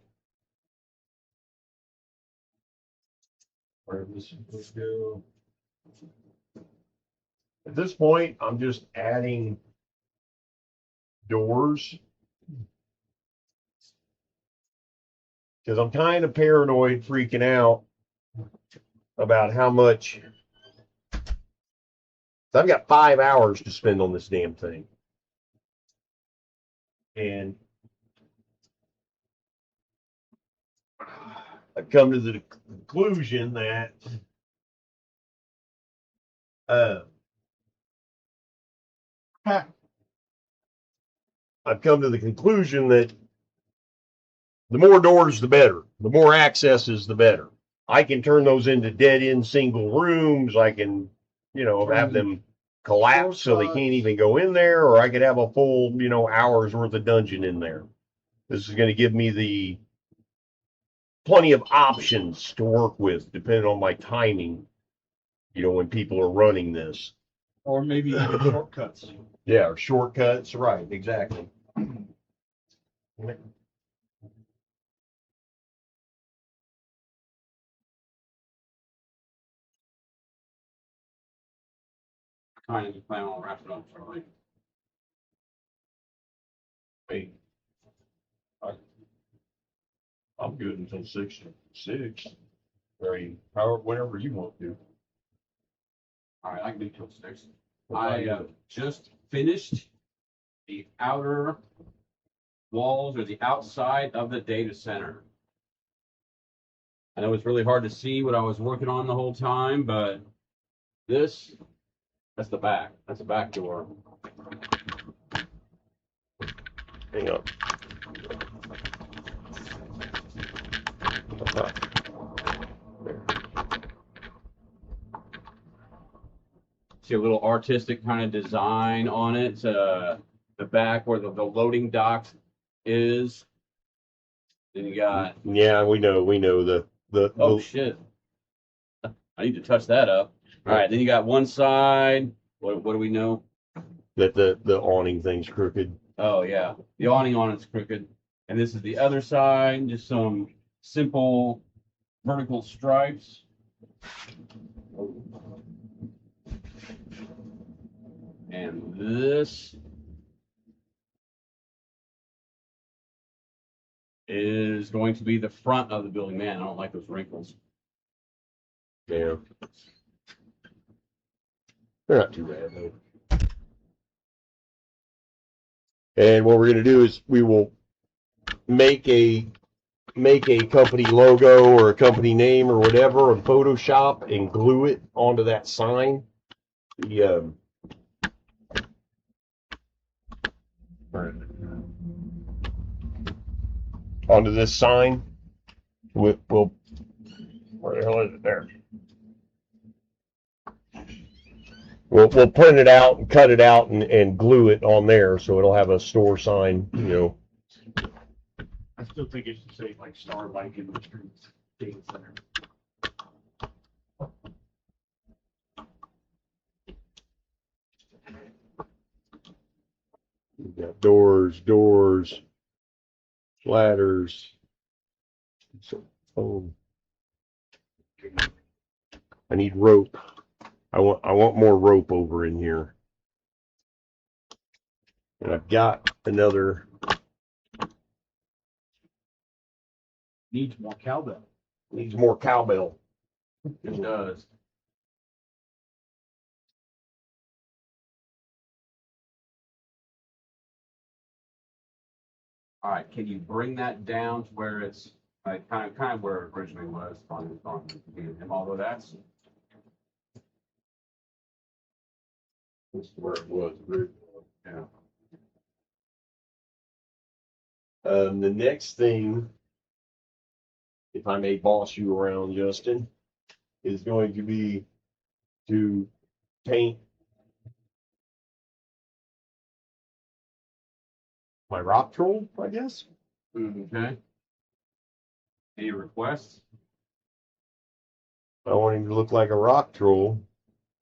Where this would go. At this point, I'm just adding doors because I'm kind of paranoid, freaking out about how much. I've got 5 hours to spend on this damn thing, and I've come to the conclusion that I've come to the conclusion that the more doors, the better. The more accesses, the better. I can turn those into dead-end single rooms. I can, have them collapse so they can't even go in there, or I could have a full, hours worth of dungeon in there. This is going to give me the plenty of options to work with, depending on my timing. When people are running this, Or maybe even shortcuts. yeah, or shortcuts. Right, exactly. Kind of plan on wrapping up shortly. Hey, I'm good until 6. I mean, however, whenever you want to. All right, I can do till 6. What time I is it? just finished the outer walls or the outside of the data center. I know it's really hard to see what I was working on the whole time, but that's the back. That's the back door. Hang on. See a little artistic kind of design on it. The back where the loading dock is. Then you got, Yeah, we know oh shit. I need to touch that up. All right, then you got one side. What do we know? that the awning thing's crooked. Oh yeah, the awning on it's crooked, and this is the other side. Just some simple vertical stripes. And this is going to be the front of the building. Man, I don't like those wrinkles. Yeah. They're not too bad though. And what we're gonna do is we will make a company logo or a company name or whatever on Photoshop and glue it onto that sign. The onto this sign. We'll where the hell is it there? We'll print it out and cut it out and glue it on there so it'll have a store sign, you know. I still think it should say like Starlight Industries Data Center. We've got doors, ladders. So, I need rope. I want more rope over in here. And I've got another. Needs more cowbell. Needs more cowbell. It does. All right, can you bring that down to where it's like kind of where it originally was on him? Although that's Where it was. yeah. The next thing, if I may boss you around, Justin, is going to be to paint my rock troll, I guess. Okay. Any requests? I want him to look like a rock troll.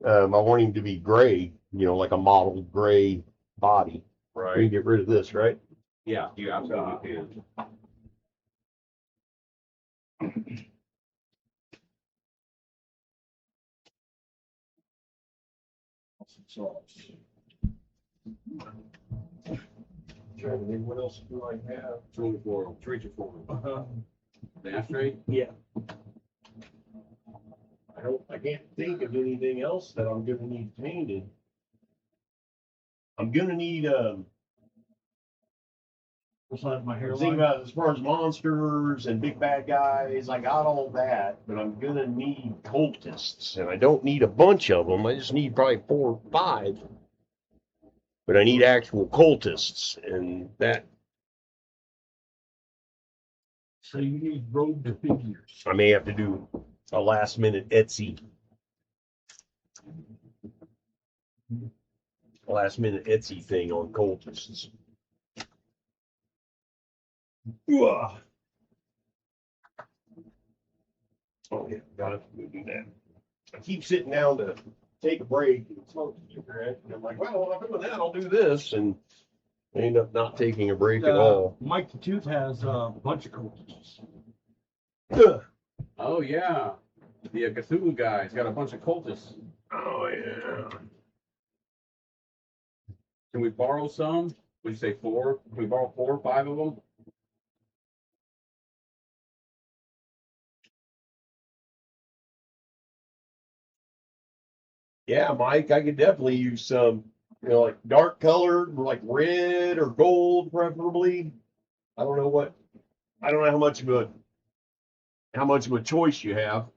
I want him to be gray, like a mottled gray body. We can get rid of this, right? Yeah, you absolutely can. Trying to think, what else do I have? Treacher form. The ashtray? Yeah. I can't think of anything else that I'm gonna need painted. I'm gonna need Besides my think hairline. about as far as monsters and big bad guys, I got all that, but I'm gonna need cultists, and I don't need a bunch of them. I just need probably 4 or 5. But I need actual cultists, and that So you need robed figures. I may have to do a last minute Etsy thing on cultists. Ugh. Oh yeah, gotta do that. I keep sitting down to take a break and smoke a cigarette, and I'm like, well, while I'm doing that, I'll do this, and I end up not taking a break at all. Mike the Tooth has a bunch of cultists. Ugh. Oh yeah. The Cthulhu guy's got a bunch of cultists. Oh yeah. Can we borrow some? Would you say 4? Can we borrow 4 or 5 of them? Yeah, Mike, I could definitely use some, like dark colored, like red or gold, preferably. I don't know what, I don't know how much of a choice you have.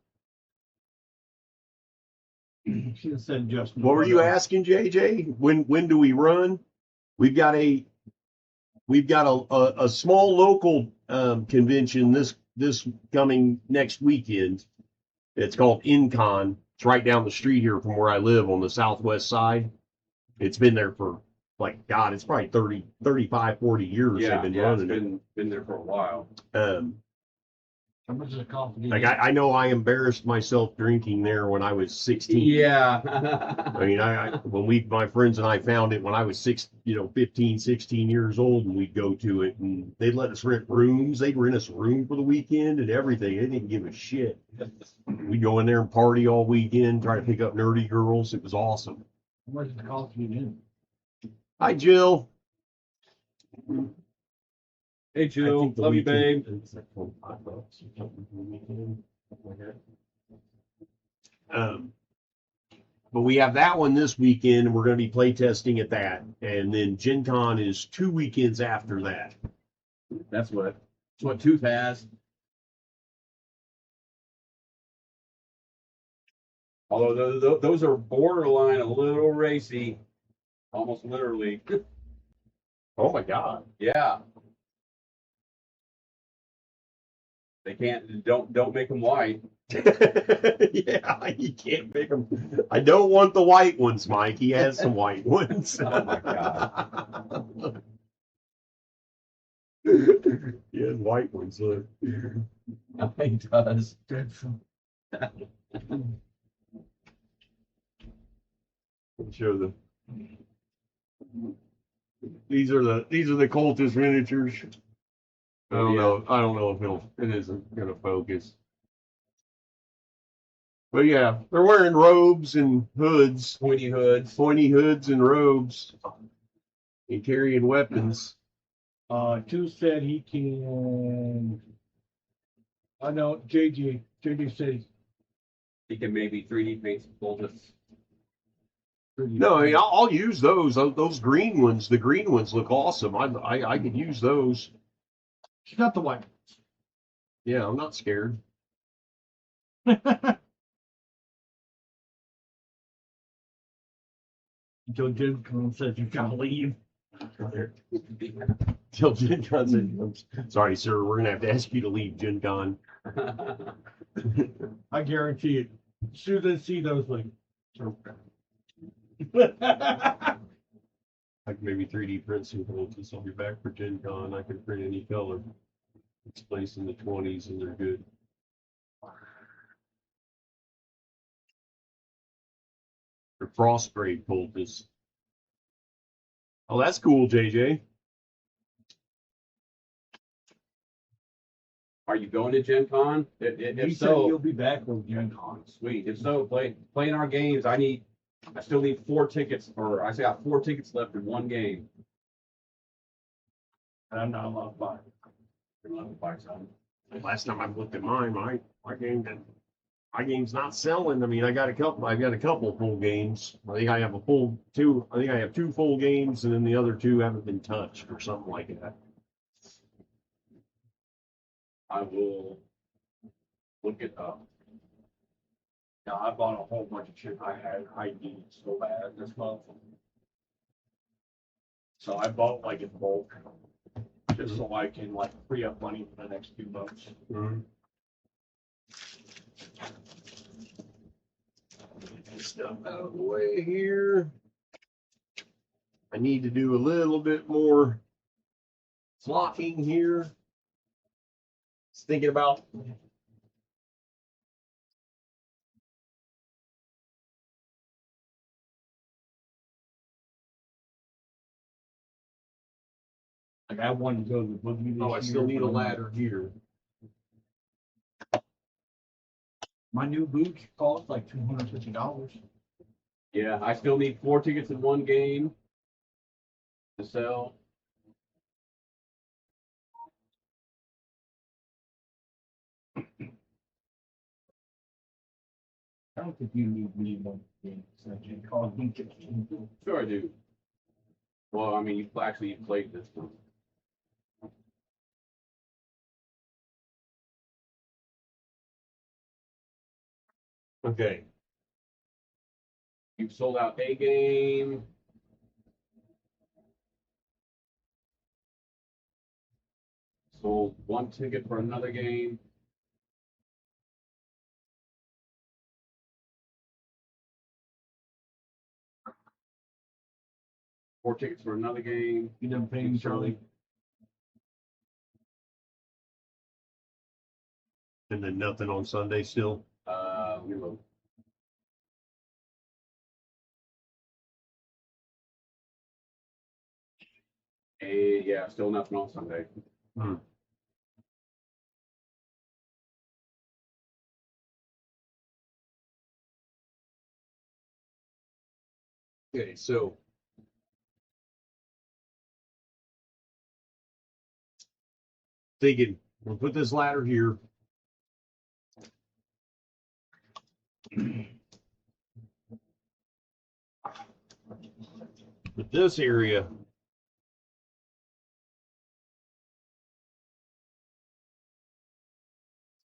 Should have said Justin. What were you asking, JJ? When do we run? We've got a small local convention this coming next weekend. It's called InCon. It's right down the street here from where I live on the southwest side. It's been there for like God, it's probably 30, 35, 40 years Yeah, they've been yeah, it's running been there for a while. it. How much does it cost? Like I know I embarrassed myself drinking there when I was 16. Yeah. I mean, when my friends and I found it when I was 15, 16 years old, and we'd go to it, and they'd let us rent rooms. They'd rent us a room for the weekend and everything. They didn't give a shit. We'd go in there and party all weekend, try to pick up nerdy girls. It was awesome. How much does it cost you in? Hi, Jill. Hey, Jill. Love you, babe. It's like $25 or something for the weekend, something like that. But we have that one this weekend, and we're going to be play testing at that. And then Gen Con is 2 weekends after that. That's what Tooth has. Although those are borderline a little racy, almost literally. Oh my God. Yeah. They can't. Don't make them white. Yeah, you can't pick them. I don't want the white ones, Mike. He has some white ones. Oh my God. He has white ones. Look. He does. Show them. These are the cultist miniatures. I don't know. I don't know if it isn't gonna focus. But yeah, they're wearing robes and hoods, Pointy hoods. and robes, and carrying weapons. Two said he can. I know JJ said He can maybe 3D paint some cultists. No, I mean, I'll use those. Those green ones. The green ones look awesome. I could use those. She's not the white. Yeah, I'm not scared. Until Jim comes and says you gotta leave. Till Gen Con says, sorry, sir, we're gonna have to ask you to leave Gen Con. I guarantee it. As soon as they see those, like. I can maybe 3D print some cultists. I'll be back for Gen Con. I can print any color. It's placed in the 20s and they're good. They're frost grade cultists. Oh, that's cool, JJ. Are you going to Gen Con? He If said so, he'll be back with Gen Con. sweet. If so, playing our games. I still need 4 tickets, or I say I have 4 tickets left in one game. And I'm not allowed to buy it. You're allowed to buy some. Last time I looked at mine, my game's not selling. I mean, I got a couple full games. I think I have two full games, and then the other 2 haven't been touched or something like that. I will look it up. Yeah, I bought a whole bunch of shit I needed so bad this month. So I bought like in bulk, just so I can like free up money for the next 2 months. Mm-hmm. Get this stuff out of the way here. I need to do a little bit more flocking here. Just thinking about Like I wanted to go to the boogie this I year, still need a but ladder here. My new boots cost like $250. Yeah, I still need 4 tickets in one game to sell. I don't think you need me one game, so Gen Con. Sure I do. Well, I mean, you played this one. Okay. You've sold out a game. Sold one ticket for another game. Four tickets for another game. You done paying Charlie? And then nothing on Sunday still? Let me look. Yeah, still nothing on Sunday. Hmm. Okay, so thinking we'll put this ladder here. But this area,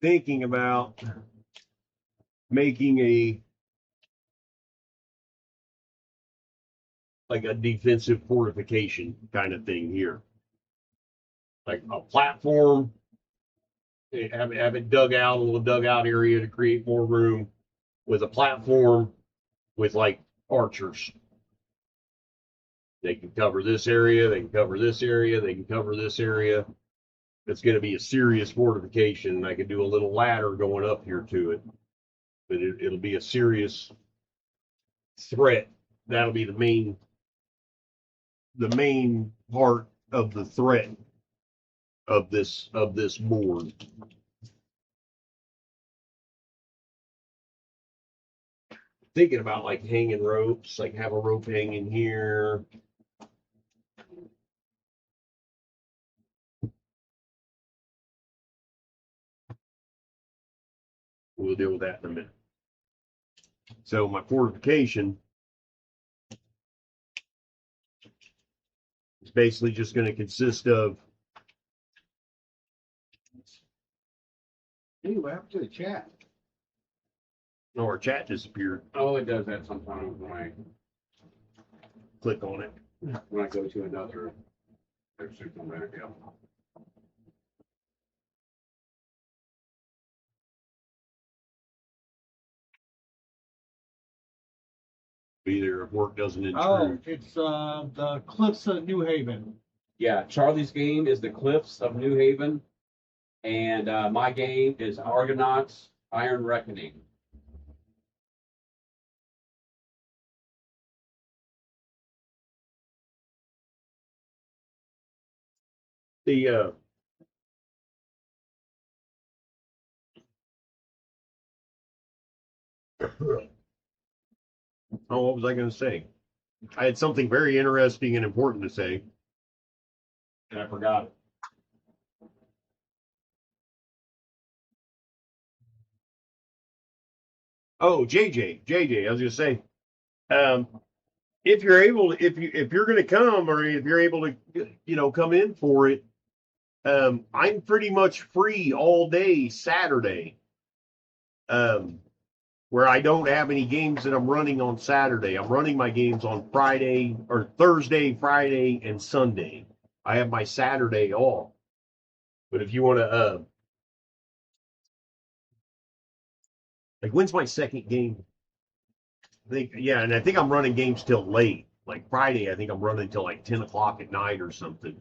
thinking about making like a defensive fortification kind of thing here. Like a platform, have it dug out, a little dugout area to create more room with a platform with like archers. They can cover this area, they can cover this area, they can cover this area. It's going to be a serious fortification, and I could do a little ladder going up here to it. But it'll be a serious threat. That'll be the main part of the threat of this board. Thinking about like hanging ropes, like have a rope hanging here. We'll deal with that in a minute. So my fortification is basically just going to consist of. Anyway, up to the chat. No, our chat disappeared. Oh, it does that sometimes Click on it. when I go to another. There's something back up. Be there if work doesn't intrude. Oh, it's the Cliffs of New Haven. Yeah, Charlie's game is the Cliffs of New Haven, and my game is Argonauts Iron Reckoning. The oh, what was I going to say? I had something very interesting and important to say, and I forgot it. Oh, JJ, I was going to say, if you're able, if you're going to come, or if you're able to, come in for it, I'm pretty much free all day Saturday. Where I don't have any games that I'm running on Saturday. I'm running my games on Friday or Thursday, Friday, and Sunday. I have my Saturday off. But if you want to, like, when's my second game? I think I'm running games till late. Like Friday, I think I'm running till like 10 o'clock at night or something.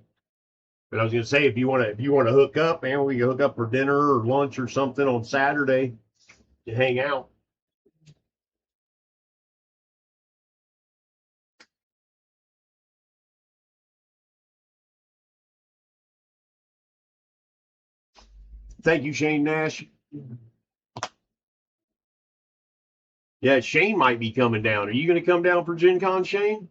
But I was gonna say, if you want to hook up, man, we can hook up for dinner or lunch or something on Saturday to hang out. Thank you, Shane Nash. Yeah, Shane might be coming down. Are you going to come down for Gen Con, Shane?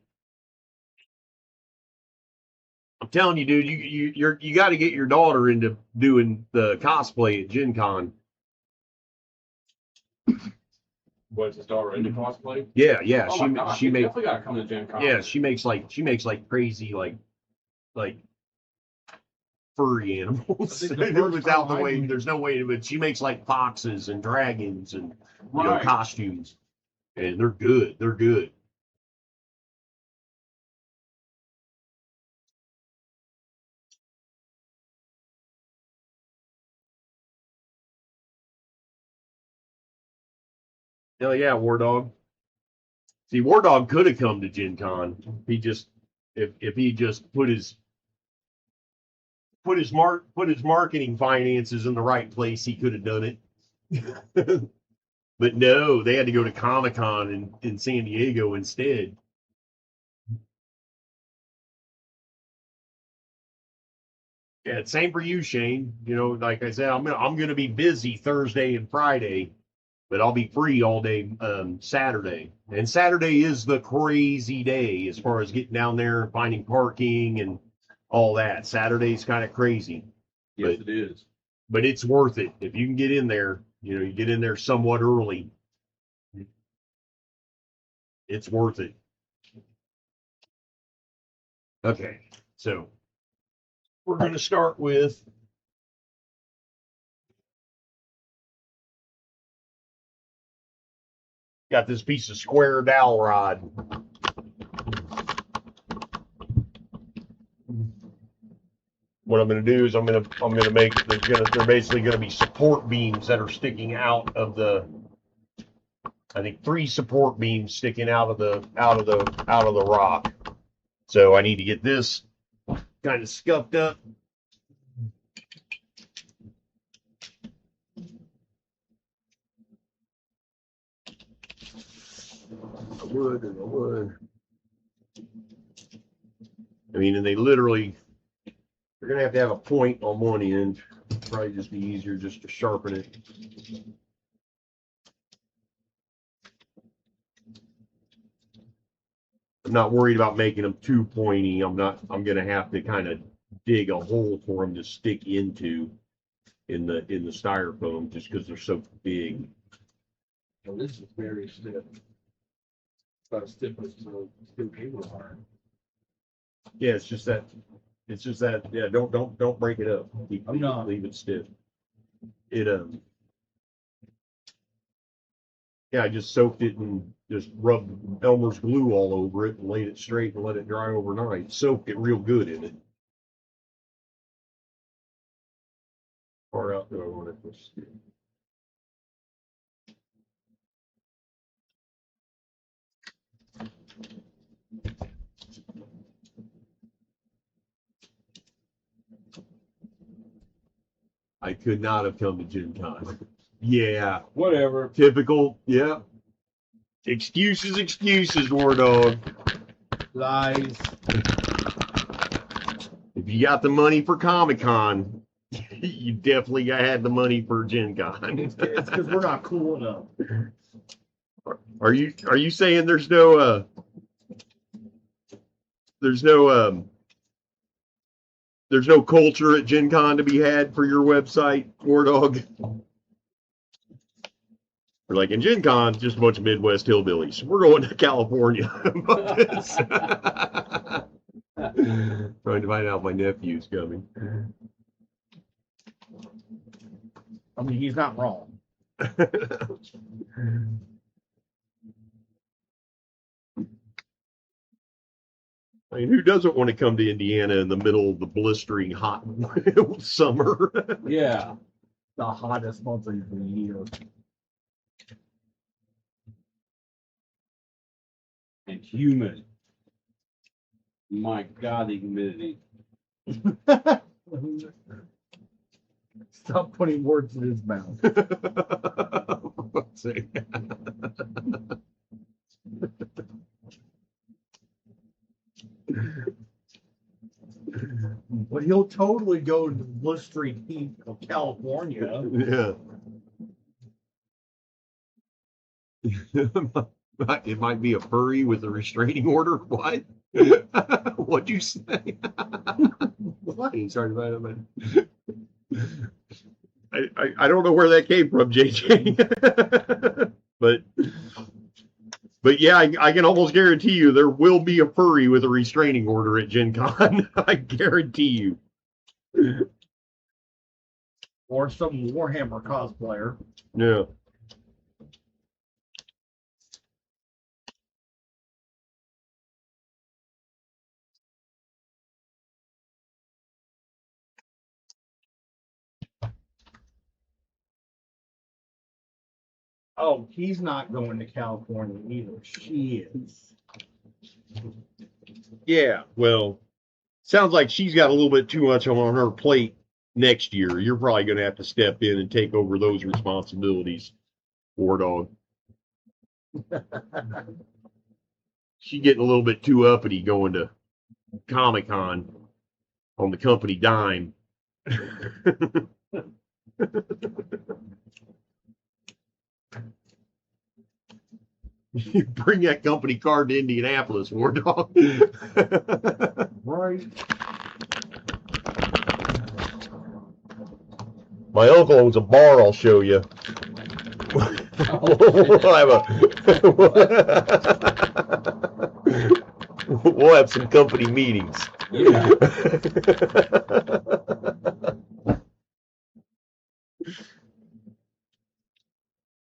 I'm telling you, dude, you got to get your daughter into doing the cosplay at Gen Con. Was it already cosplay? Yeah, yeah. Oh my God, she you makes definitely gotta come to Gen Con. yeah, she makes like crazy like furry animals. I think the first Without the time I way, knew- there's no way, but she makes like foxes and dragons and Right. costumes, and they're good. They're good. Hell yeah, War Dog. See, War Dog could have come to Gen Con. He just if he just put his marketing finances in the right place, he could have done it. But no, they had to go to Comic Con in San Diego instead. Yeah, same for you, Shane. You know, like I said, I'm gonna be busy Thursday and Friday, but I'll be free all day Saturday. And Saturday is the crazy day as far as getting down there and finding parking and all that. Saturday's kind of crazy, Yes, but it is. but it's worth it if you can get in there. You know, you get in there somewhat early. It's worth it. Okay, so we're going to start with got this piece of square dowel rod. What I'm going to do is I'm going to make they're basically going to be support beams that are sticking out of the. I think 3 support beams sticking out of the rock. So I need to get this kind of scuffed up. I would. I mean, and they're gonna have to have a point on one end. Probably just be easier just to sharpen it. I'm not worried about making them too pointy. I'm gonna have to kind of dig a hole for them to stick into in the styrofoam just because they're so big. Well, this is very stiff. About as stiff as steel cable are. Yeah, it's just that. Yeah, don't break it up. I'm not. Leave it stiff. It Yeah, I just soaked it and just rubbed Elmer's glue all over it and laid it straight and let it dry overnight. Soaked it real good in it. Far out do I want it to stick? I could not have come to Gen Con. Yeah, Whatever. typical. Yeah. Excuses, War Dog. Lies. If you got the money for Comic Con, you definitely had the money for Gen Con. It's because we're not cool enough. Are you saying there's no culture at Gen Con to be had for your website, War Dog? We're like, in Gen Con, just a bunch of Midwest hillbillies. We're going to California. Trying to find out if my nephew's coming. I mean, he's not wrong. I mean, who doesn't want to come to Indiana in the middle of the blistering hot summer? Yeah. The hottest month of the year. And humid. My God, the humidity. Stop putting words in his mouth. Let's see. But he'll totally go to the blistering heat of California. Yeah. It might be a furry with a restraining order. What? What'd you say? What? Sorry about that. I don't know where that came from, JJ. But yeah, I can almost guarantee you there will be a furry with a restraining order at Gen Con. I guarantee you. Or some Warhammer cosplayer. Yeah. Oh, he's not going to California either. She is. Yeah. Well, sounds like she's got a little bit too much on her plate next year. You're probably going to have to step in and take over those responsibilities, War Dog. She's getting a little bit too uppity going to Comic-Con on the company dime. You bring that company card to Indianapolis, War Dog. Right. My uncle owns a bar, I'll show you. We'll have some company meetings. Yeah.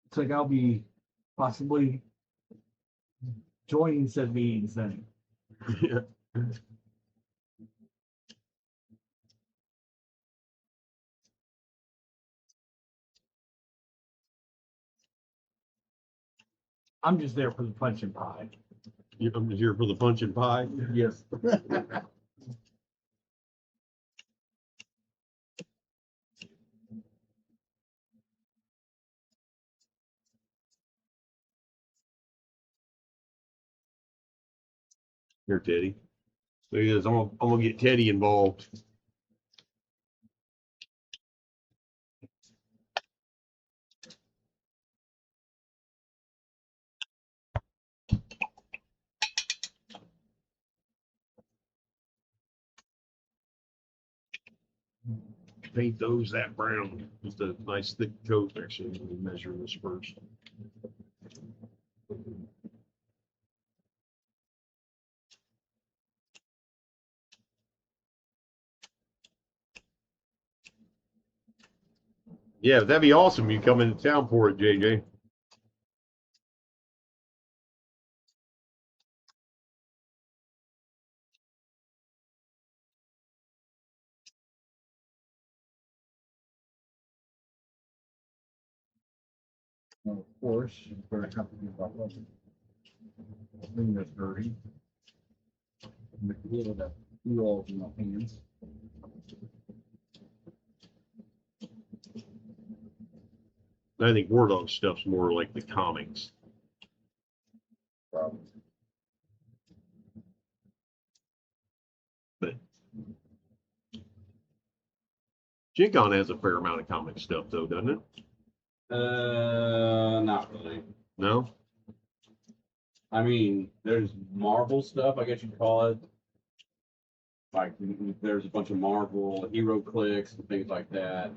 It's like I'll be possibly joining said meetings then. Yeah. I'm just there for the punch and pie. I'm here for the punch and pie. Yes. Here, Teddy. Look at this. I'm gonna get Teddy involved. Paint those that brown. Just a nice thick coat. Actually, let me measure this first. Yeah, that'd be awesome. You come into town for it, JJ. Of course, for a company about clean this dirty. Make a little bit of oil in my hands. I think War Dog stuff's more like the comics. Probably. But Gen Con has a fair amount of comic stuff, though, doesn't it? Not really. No? I mean, there's Marvel stuff, I guess you'd call it. Like, there's a bunch of Marvel hero clicks and things like that.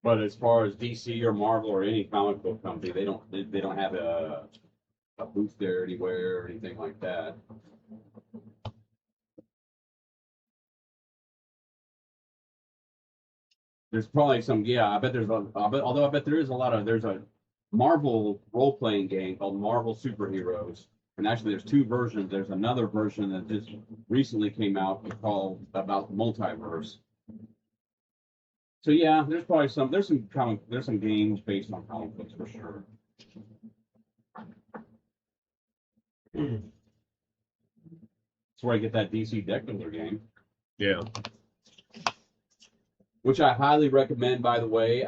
But as far as DC or Marvel or any comic book company, they don't have a booth there anywhere or anything like that. There's probably some, yeah. I bet there's a Marvel role-playing game called Marvel Superheroes, and actually there's two versions. There's another version that just recently came out called about multiverse. So yeah, there's some games based on comic books for sure. That's where I get that DC deck builder game. Yeah. Which I highly recommend, by the way.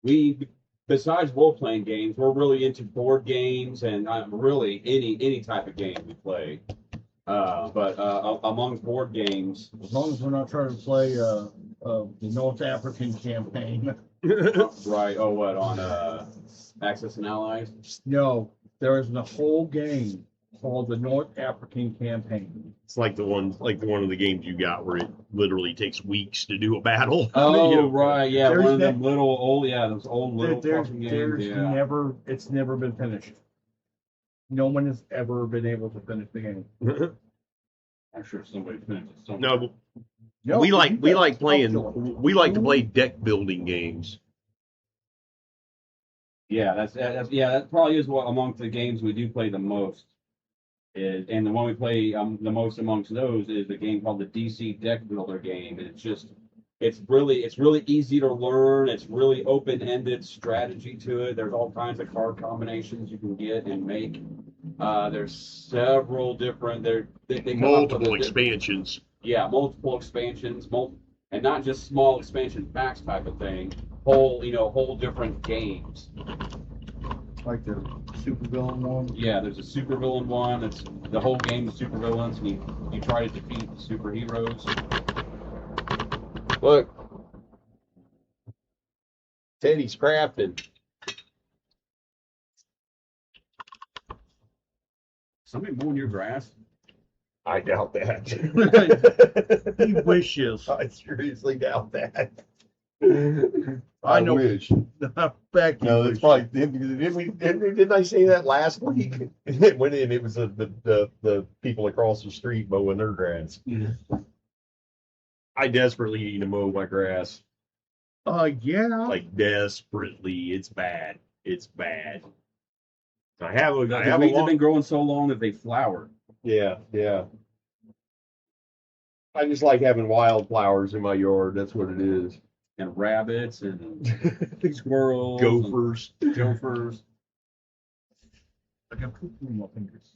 We, besides role-playing games, we're really into board games and really any type of game we play. But among board games, As long as we're not trying to play the North African campaign. right? On Axis and Allies? No, there isn't a whole game called the North African Campaign. It's like the one of the games you got where it literally takes weeks to do a battle. Oh, You know, right, yeah, There's one of that- them little old, yeah, those old little fucking games, yeah. It's never been finished. No one has ever been able to finish the game. I'm sure somebody finished it somewhere. No, No, we you like guys playing. talk to 'em. We like to play deck building games. Yeah, that probably is what amongst the games we do play the most. And the one we play the most amongst those is a game called the DC Deck Builder game, and it's really easy to learn. It's really open-ended strategy to it. There's all kinds of card combinations you can get and make. There's several different they come up with Multiple expansions. Yeah, multiple expansions, and not just small expansion packs type of thing. Whole different games. Like the supervillain one. Yeah, there's a supervillain one. It's the whole game of supervillains, and you try to defeat the superheroes. Look, Teddy's crafting. Somebody mowing your grass? I doubt that. He wishes. I seriously doubt that. I know. Wish. Becky No, wishes. it's probably didn't I say that last week? It went in. It was the people across the street mowing their grass. I desperately need to mow my grass. Yeah. Like desperately, it's bad. It's bad. I have a The weeds have been growing so long that they flower. yeah. I just like having wildflowers in my yard. That's what it is. And rabbits and squirrels. Gophers. And gophers. I got poop in my fingers.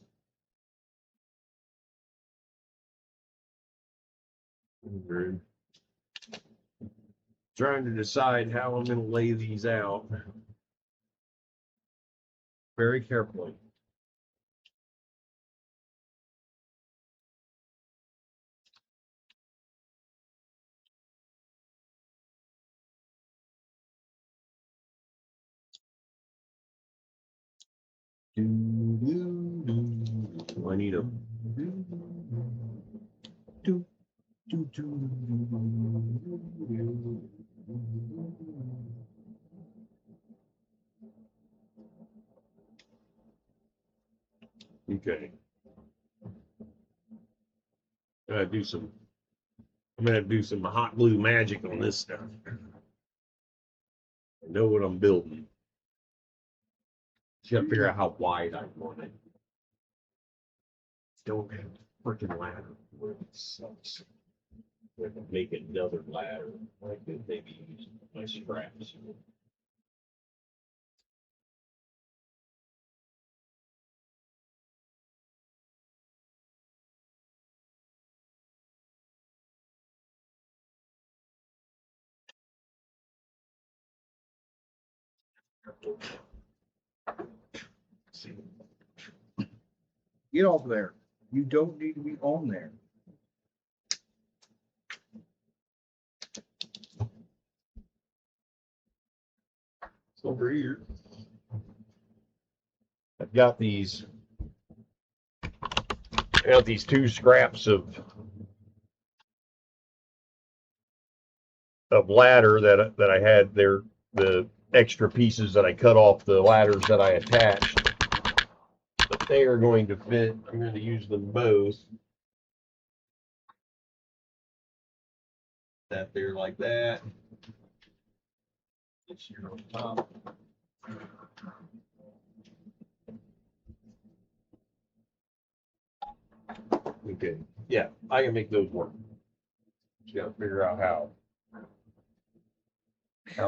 Trying to decide how I'm going to lay these out very carefully. I need a okay. I'm gonna do some hot glue magic on this stuff. I know what I'm building. Just gotta figure out how wide I want it. Don't have a freaking ladder. It sucks. We can make another ladder. I could maybe use my scraps. Get off there. You don't need to be on there. It's over here. I've got these. I got these two scraps of ladder that I had there. The extra pieces that I cut off the ladders that I attached. But they are going to fit. I'm going to use them both. That there like that. This here on top. Okay. Yeah, I can make those work. Just gotta figure out how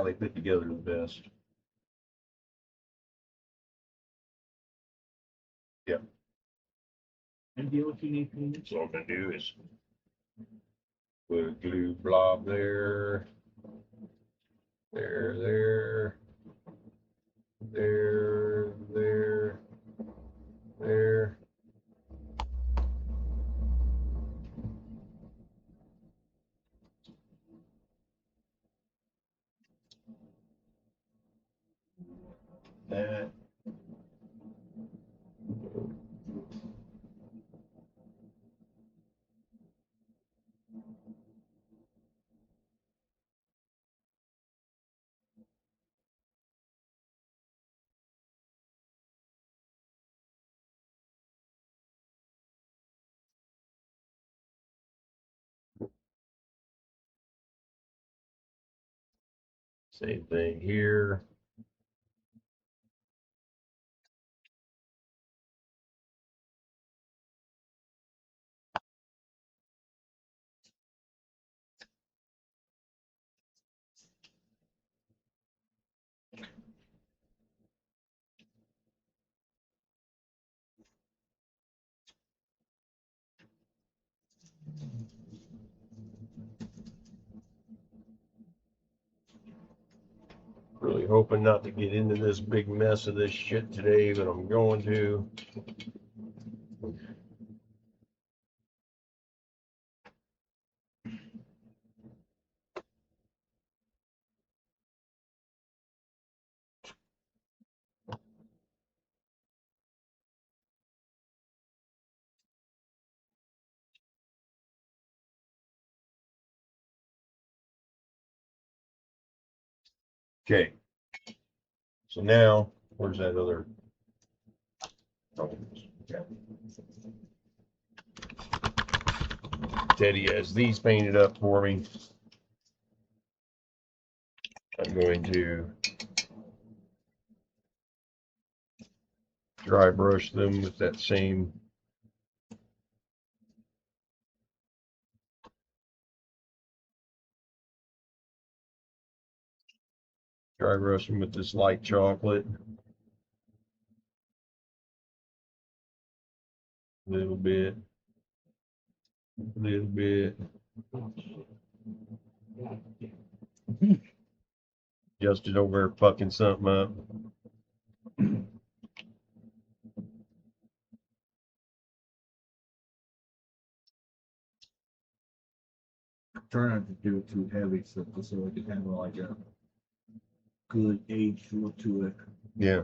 they fit together the best. Yep. And deal if you need to. So what I'm gonna do is put a glue blob there, there, there. That. Same thing here. Really hoping not to get into this big mess of this shit today, but I'm going to. Okay. So now, where's that other? Oh, yeah. Teddy has these painted up for me. I'm going to dry brush them with that same dry brush them with this light chocolate. A little bit. A little bit. Justin over there fucking something up. Try not to do it too heavy, so it can have like a good aged look to it. Yeah.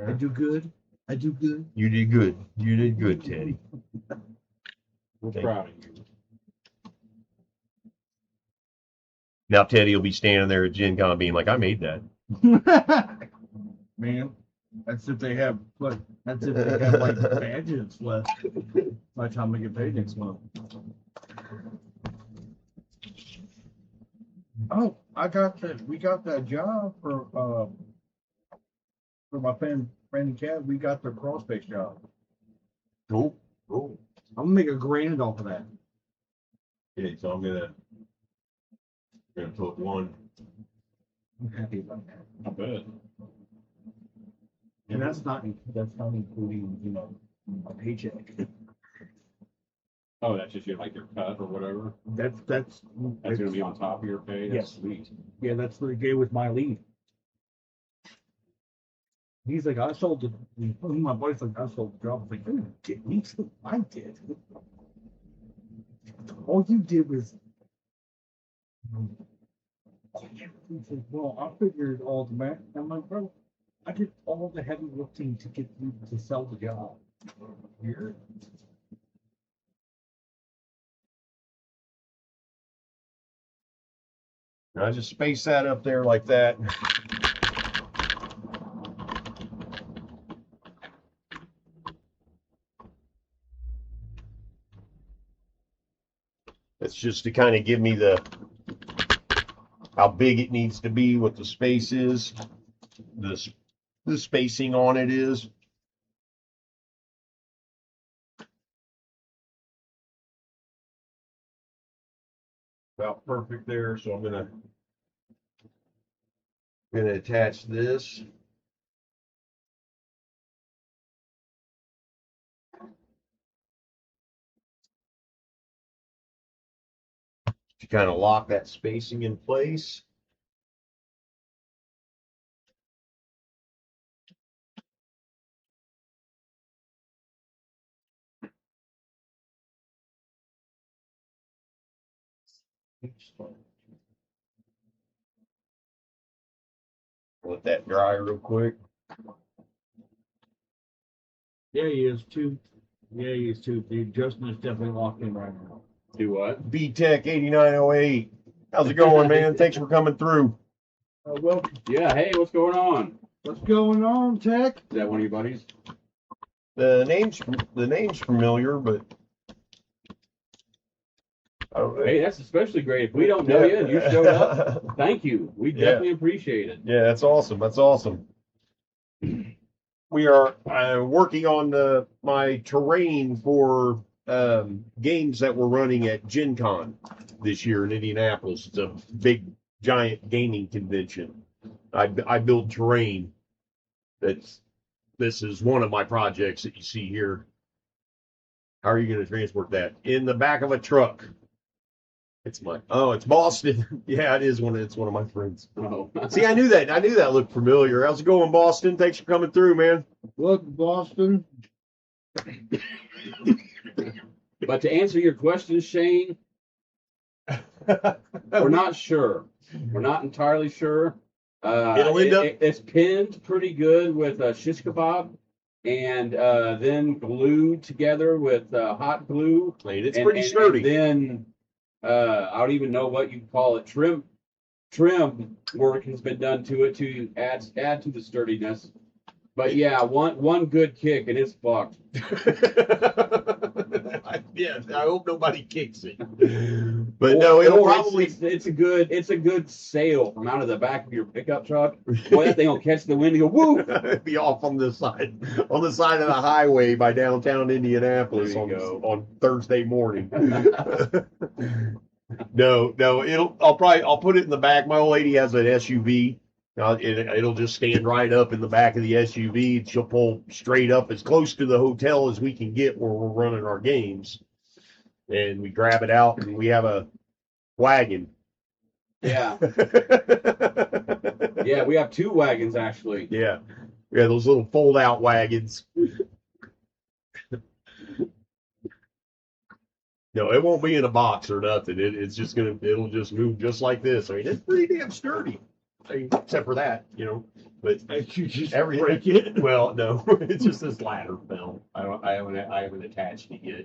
I do good. I do good. You did good. You did good, Teddy. We're Thank proud of you. Now Teddy will be standing there at Gen Con being like, I made that. Man, that's if they have like badges left by the time we get paid next month. Oh, we got that job for my friend and Cat. We got the crawl space job. Cool. Cool. I'm gonna make $1,000 off of that. Okay, so I'm gonna put one. I'm happy about that. I bet. And that's not including, a paycheck. Oh, that's just your cut or whatever. That's Gonna be on top of your pay. That's Yes. sweet. Yeah, that's what he gave with my lead. He's like, I sold it. My boy's like, I sold the job. I'm like, you didn't get me. I did. All you did was. He's like, well, I figured all the math. I'm like, bro, I did all the heavy lifting to get you to sell the job. Here. I just space that up there like that. It's just to kind of give me how big it needs to be, what the space is, the spacing on it is. About perfect there, so I'm gonna attach this. To kind of lock that spacing in place. Let that dry real quick. Yeah, he is too. Yeah, he is too. The adjustment is definitely locked in right now. Do what? BTech 8908. How's it going, man? Thanks for coming through. Well, Yeah. Hey, what's going on? what's going on, Tech? Is that one of your buddies? The name's familiar, but Hey, that's especially great. If we don't know you and you showed up, thank you. We definitely appreciate it. Yeah, that's awesome. That's awesome. We are working on my terrain for games that we're running at Gen Con this year in Indianapolis. It's a big, giant gaming convention. I build terrain. This is one of my projects that you see here. How are you going to transport that? In the back of a truck. It's Boston. Yeah, it's one of my friends. Oh. See, I knew that. I knew that looked familiar. How's it going, Boston? Thanks for coming through, man. Look, Boston. But to answer your question, Shane, we're not sure. We're not entirely sure. It'll end up. It's pinned pretty good with shish kebab, and then glued together with hot glue. It's pretty sturdy. And then I don't even know what you call it. Trim work has been done to it to add to the sturdiness. But yeah, one good kick and it's fucked. Yeah, I hope nobody kicks it. But no, it'll probably. It's a good sail from out of the back of your pickup truck. Boy, that thing will catch the wind and go woo. Be off on the side of the highway by downtown Indianapolis on Thursday morning. No, I'll put it in the back. My old lady has an SUV. It'll just stand right up in the back of the SUV. She'll pull straight up as close to the hotel as we can get where we're running our games. And we grab it out and we have a wagon. Yeah. Yeah, we have 2 wagons actually. Yeah. We have those little fold out wagons. No, it won't be in a box or nothing. It'll just move just like this. I mean, it's pretty damn sturdy. I mean, except for that, but You just everything. break it. Well, no, it's just this ladder fell. I haven't attached it yet.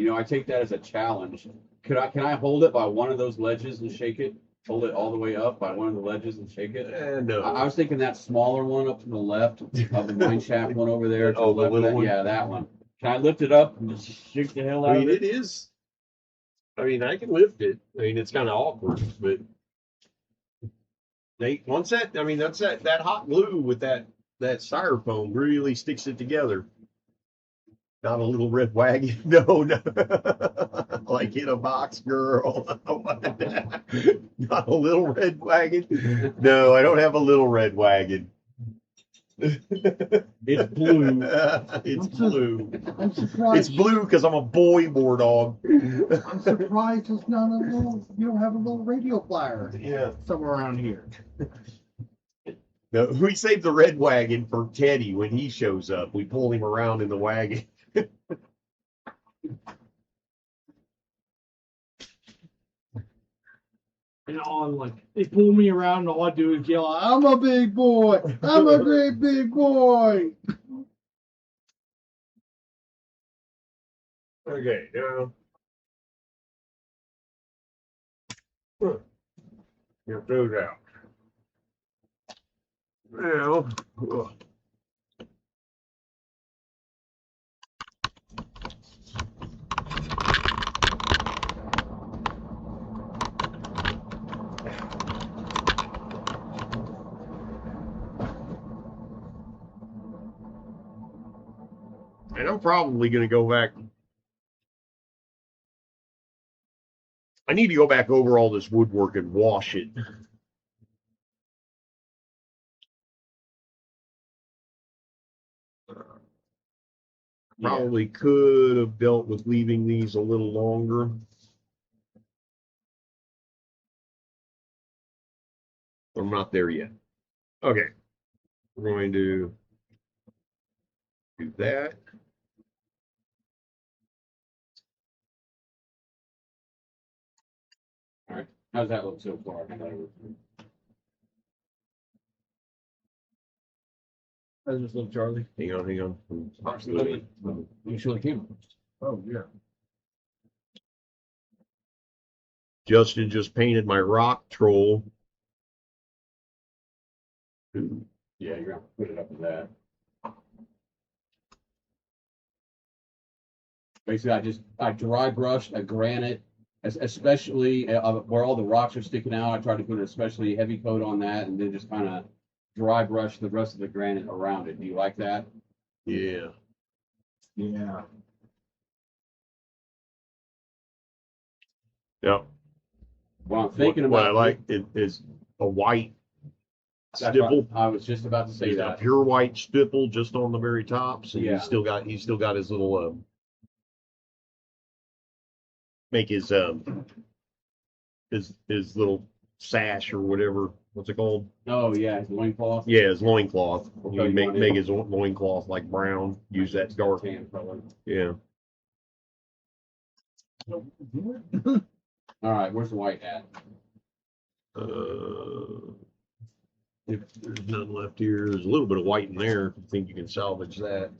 I take that as a challenge. Can I hold it by one of those ledges and shake it? Hold it all the way up by one of the ledges and shake it? No. I was thinking that smaller one up to the left of the mine shaft one over there. Oh, the little one? Yeah, that one. Can I lift it up and just shake the hell out of it? It is. I mean, I can lift it. I mean, it's kind of awkward, but that hot glue with that styrofoam really sticks it together. Not a little red wagon. No. Like in a box, girl. Not a little red wagon. No, I don't have a little red wagon. It's blue. It's blue. I'm surprised. It's blue because I'm a boy war dog. I'm surprised it's not a little. You don't have a little radio flyer. Yeah. Somewhere around here. No, we saved the red wagon for Teddy when he shows up. We pull him around in the wagon. And they pull me around, and all I do is yell, "I'm a big boy! I'm a great big boy!" Okay, now. Get those out. Now. And I'm probably going to go back. I need to go back over all this woodwork and wash it. Probably could have dealt with leaving these a little longer. I'm not there yet. Okay. We're going to do that. All right. How's that look so far? That's just little Charlie. Hang on. Absolutely. You show the camera. Oh yeah. Justin just painted my rock troll. Yeah, you're gonna put it up to that. Basically, I dry brushed a granite, especially where all the rocks are sticking out. I tried to put an especially heavy coat on that, and then just kind of dry brush the rest of the granite around it. Do you like that? Yeah. Yeah. Yep. What I'm thinking What I about like is a white that's stipple. what I was just about to say Just a that. pure white stipple just on the very tops, and Yeah. he's still got his little make his little sash or whatever. What's it called? Oh yeah, his loincloth. Yeah, his loincloth. Okay, You you make want it? make his loincloth like brown. Use that dark. Tan color. Yeah. All right, where's the white at? If there's none left here, there's a little bit of white in there. If you think you can salvage that.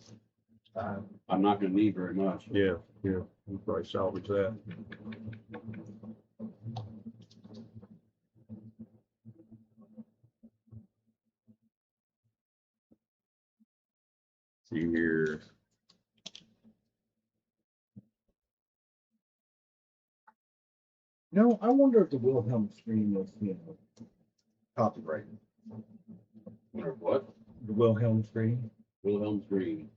I'm not going to need very much. Yeah, you probably salvage that. See here. No, I wonder if the Wilhelm screen was, copyrighted. What? The Wilhelm screen. Wilhelm's Green.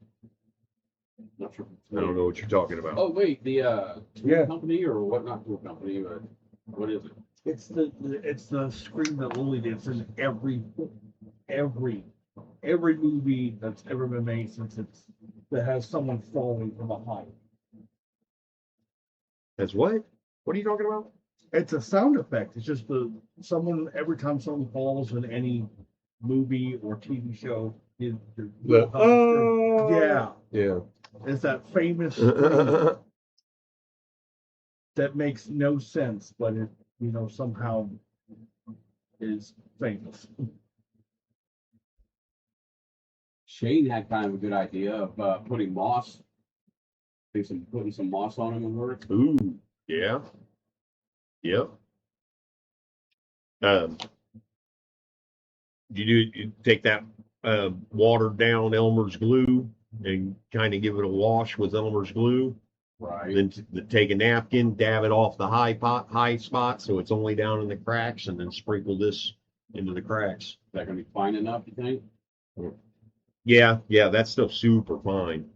Not sure. I don't know what you're talking about. Oh wait, the tool Yeah. company or what? Not tool company, but what is it? It's the screen that Lily did. It's in every movie that's ever been made that has someone falling from a height. That's what? What are you talking about? It's a sound effect. It's just every time someone falls in any movie or TV show. Yeah, Yeah. it's that famous scream that makes no sense, but it somehow is famous. Shane had kind of a good idea of putting moss. Putting some moss on them would work. Ooh, yeah. Yep. You take that watered down Elmer's glue and kind of give it a wash with Elmer's glue. Right. Then take a napkin, dab it off the high spot so it's only down in the cracks, and then sprinkle this into the cracks. Is that going to be fine enough, you think? Yeah, that's still super fine.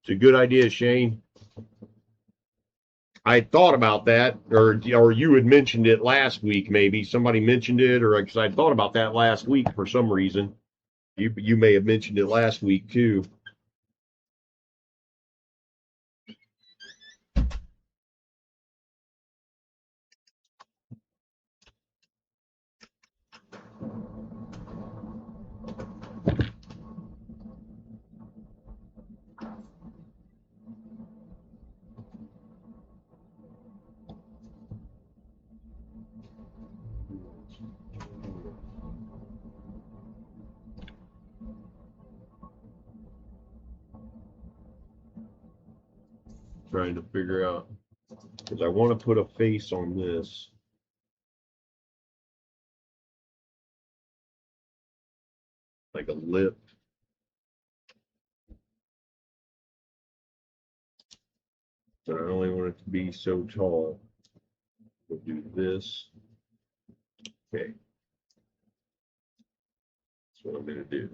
It's a good idea, Shane. I thought about that, or you had mentioned it last week. Maybe somebody mentioned it, or because I thought about that last week for some reason. You may have mentioned it last week too. Trying to figure out, because I want to put a face on this. Like a lip. But I only want it to be so tall. We'll do this. Okay. That's what I'm going to do.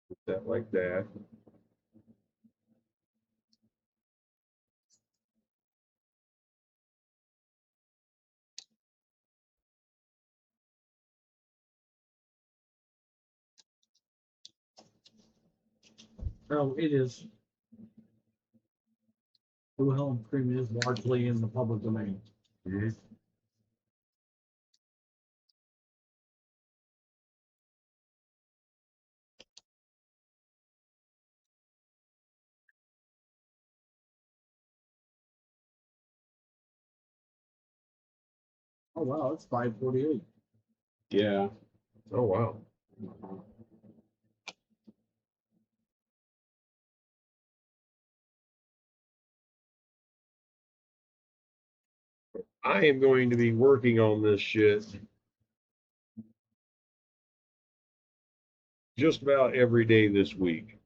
Put that like that. Oh, it is. Wilhelm scream is largely in the public domain. Mhm. Oh wow, it's 5:48. Yeah. Oh wow. I am going to be working on this shit just about every day this week.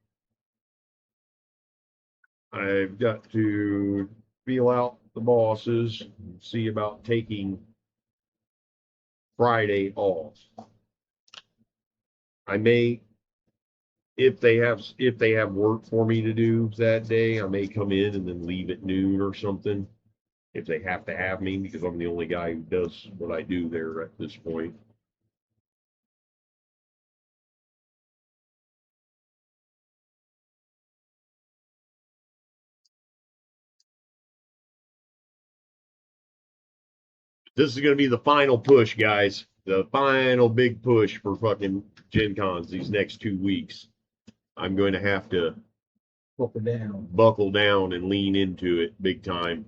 I've got to feel out the bosses, see about taking Friday off. I may, if they have work for me to do that day, I may come in and then leave at noon or something. If they have to have me, because I'm the only guy who does what I do there at this point. This is going to be the final push, guys. The final big push for fucking Gen Cons these next 2 weeks. I'm going to have to buckle down and lean into it big time.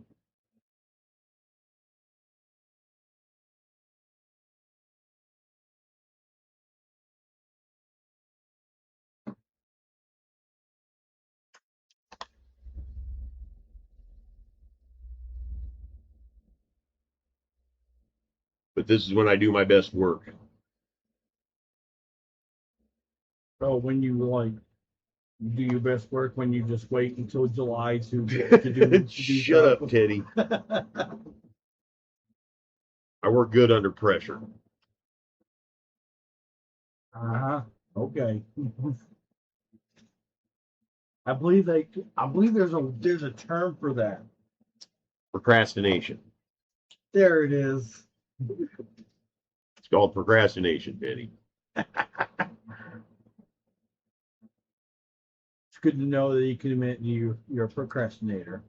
But this is when I do my best work. So when you like do your best work, when you just wait until July to do Shut up, Teddy. I work good under pressure. Uh-huh. Okay. I believe there's a term for that. Procrastination. There it is. It's called procrastination, Teddy. It's good to know that you can admit you're a procrastinator.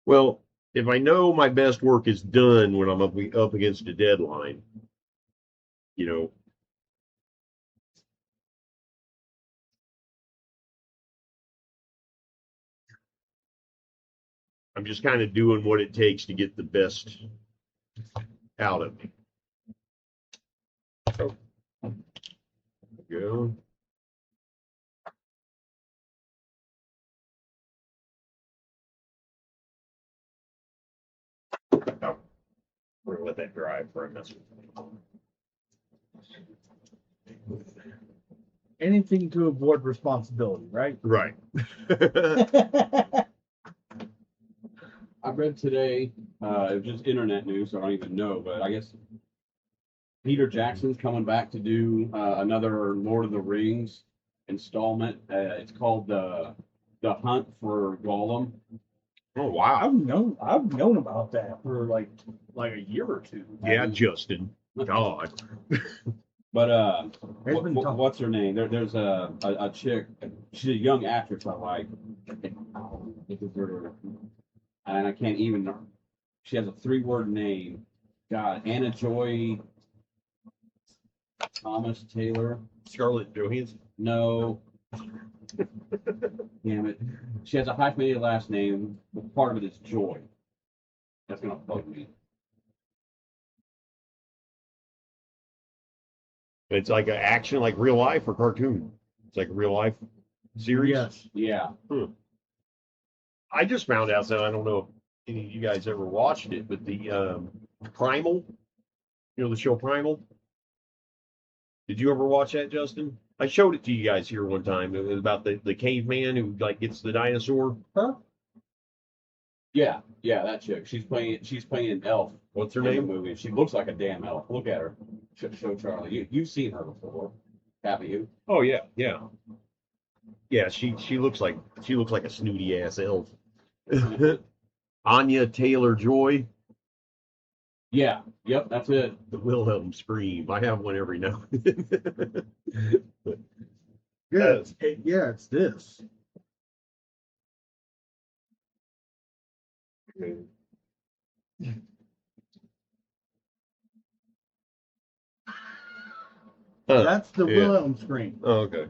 Well, if I know my best work is done when I'm up against a deadline, you know, I'm just kind of doing what it takes to get the best out of me. Oh. Go. Oh, we're gonna let that dry for a minute. Anything to avoid responsibility, right? Right. I read today, it was just internet news, so I don't even know, but I guess Peter Jackson's coming back to do another Lord of the Rings installment. It's called The Hunt for Gollum. Oh wow. I've known about that for like a year or two. Yeah, Justin. God. But There's been talk- what's her name? There's a chick. She's a young actress I like. And I can't even. She has a 3-word name. God, Anna Joy Thomas Taylor. Scarlett Johansson. No. Damn it. She has a hyphenated last name, but part of it is Joy. That's gonna bug me. It's like an action, like real life or cartoon. It's like a real life series. Yes. Yeah. I just found out that I don't know if any of you guys ever watched it, but the Primal, you know the show Primal. Did you ever watch that, Justin? I showed it to you guys here one time. It was about the caveman who like gets the dinosaur. Huh? Yeah, that chick. She's playing an elf. What's her in the name? movie. She looks like a damn elf. Look at her. Show Charlie. You've seen her before, haven't you? Oh yeah, yeah, yeah. She looks like a snooty ass elf. Anya Taylor Joy. Yeah. Yep. That's it. The Wilhelm scream. I have one every now and then. Yeah, it's this. That's the yeah. Wilhelm screen. Oh, okay.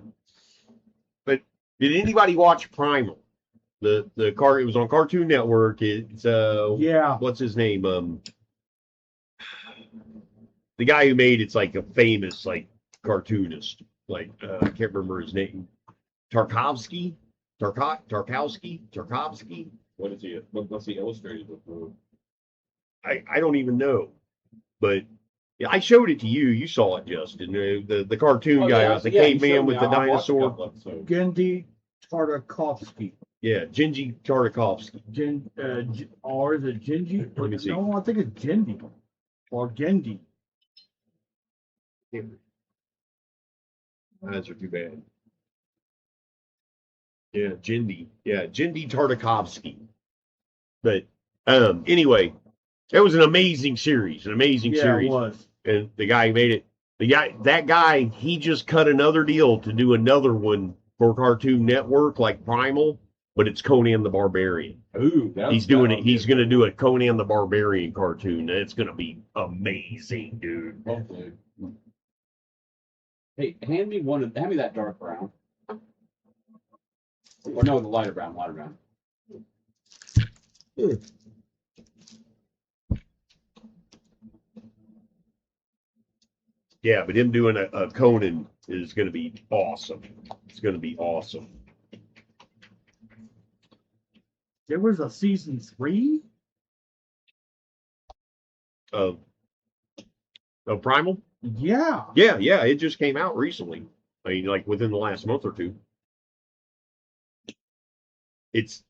But did anybody watch Primal? It was on Cartoon Network. It's Yeah. what's his name? The guy who made it's like a famous like cartoonist. Like I can't remember his name. Tarkovsky. What is he? What's he illustrated with? I don't even know, but yeah, I showed it to you. You saw it, Justin. The cartoon guy, the caveman with the dinosaur. Gendy Tartakovsky. Yeah, Genji Tartakovsky. Or is it Genji? Let me see. No, I think it's Gendy or Gendy. Eyes are too bad. Yeah, Gendy. Yeah, Gendy Tartakovsky. But anyway, it was an amazing series. An amazing series. Yeah, it was. And the guy who made it. That guy, he just cut another deal to do another one for Cartoon Network, like Primal, but it's Conan the Barbarian. Ooh, he's doing it. He's going to do a Conan the Barbarian cartoon. It's going to be amazing, dude. Hopefully. Hey, hand me that dark brown. Or no, the lighter brown. Yeah, but him doing a Conan is going to be awesome. It's going to be awesome. There was a season 3 of Primal. Yeah. Yeah. It just came out recently. I mean, like within the last month or two. It's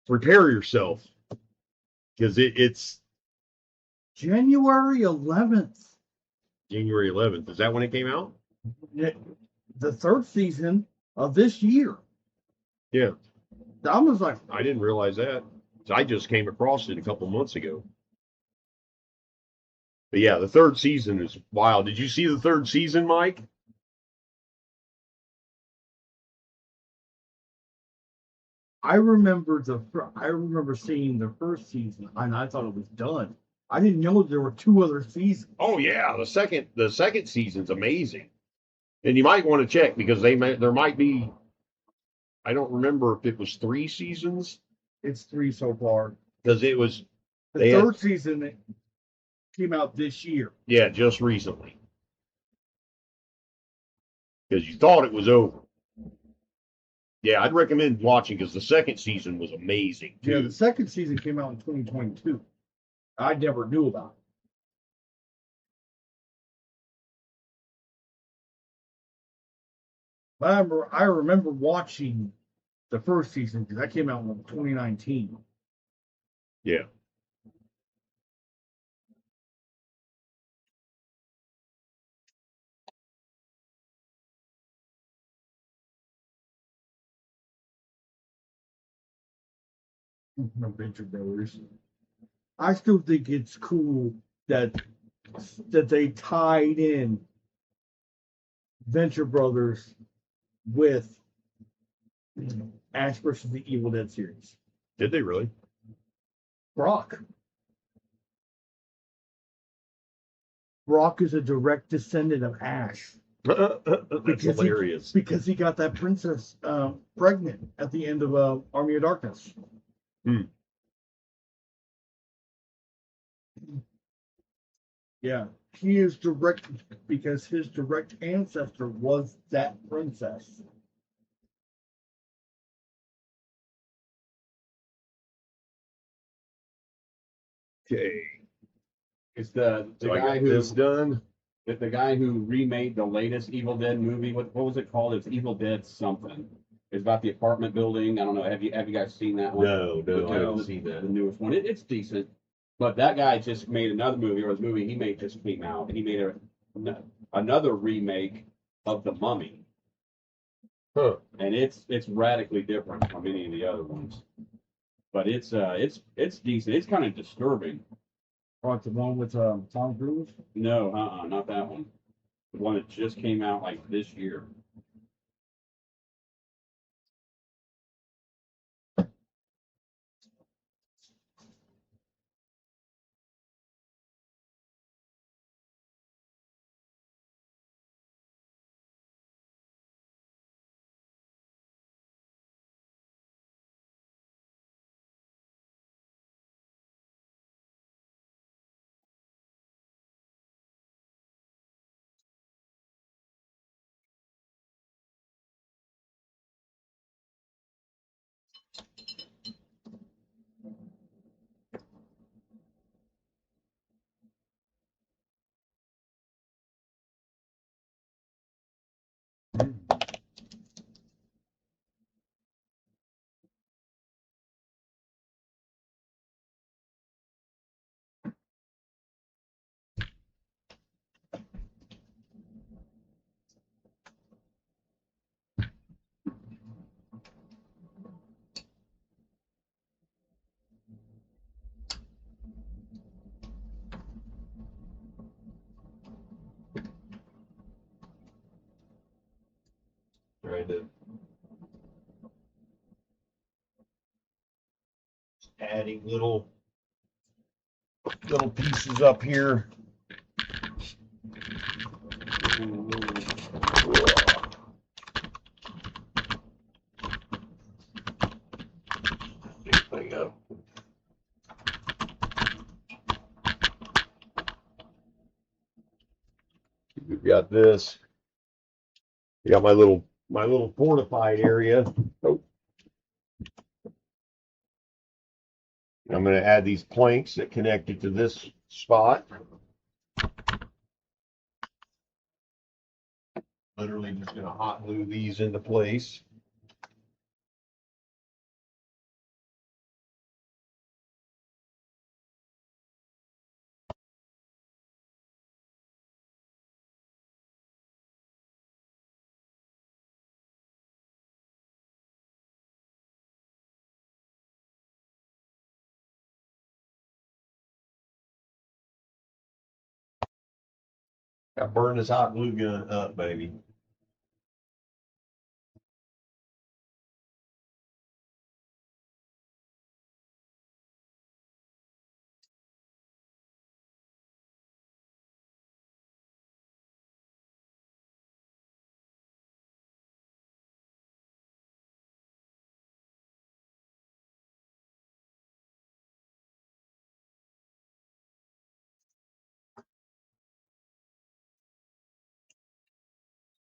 prepare yourself because it's January 11th. January 11th. Is that when it came out? The 3rd season of this year. Yeah. I was like, I didn't realize that. I just came across it a couple months ago. But yeah, the 3rd season is wild. Did you see the 3rd season, Mike? I remember seeing the 1st season, and I thought it was done. I didn't know there were 2 other seasons. Oh yeah, the second season's amazing, and you might want to check because there might be. I don't remember if it was 3 seasons. It's 3 so far. Because it was the 3rd season came out this year. Yeah, just recently. Because you thought it was over. Yeah, I'd recommend watching because the 2nd season was amazing too. Yeah, the 2nd season came out in 2022. I never knew about it. I remember watching the 1st season because that came out in 2019. Yeah. Venture Brothers. I still think it's cool that they tied in Venture Brothers with Ash versus the Evil Dead series. Did they really? Brock is a direct descendant of Ash. That's hilarious. Because he got that princess pregnant at the end of Army of Darkness. Yeah, he is direct because his direct ancestor was that princess. Okay. It's the So guy who this done. The guy who remade the latest Evil Dead movie. What was it called? It's Evil Dead something. It's about the apartment building. I don't know. Have you guys seen that one? No, I haven't seen that. The newest one. It's decent. But that guy just made another movie, or his movie he made just came out, and he made another remake of The Mummy. Huh. And it's radically different from any of the other ones. But it's decent. It's kind of disturbing. Oh, it's the one with Tom Cruise? No, not that one. The one that just came out like this year. Trying to adding little pieces up here. Big thing up. We've got this. We got my little fortified area. Oh. I'm going to add these planks that connect it to this spot. Literally just going to hot glue these into place. Got to burn this hot glue gun up, baby.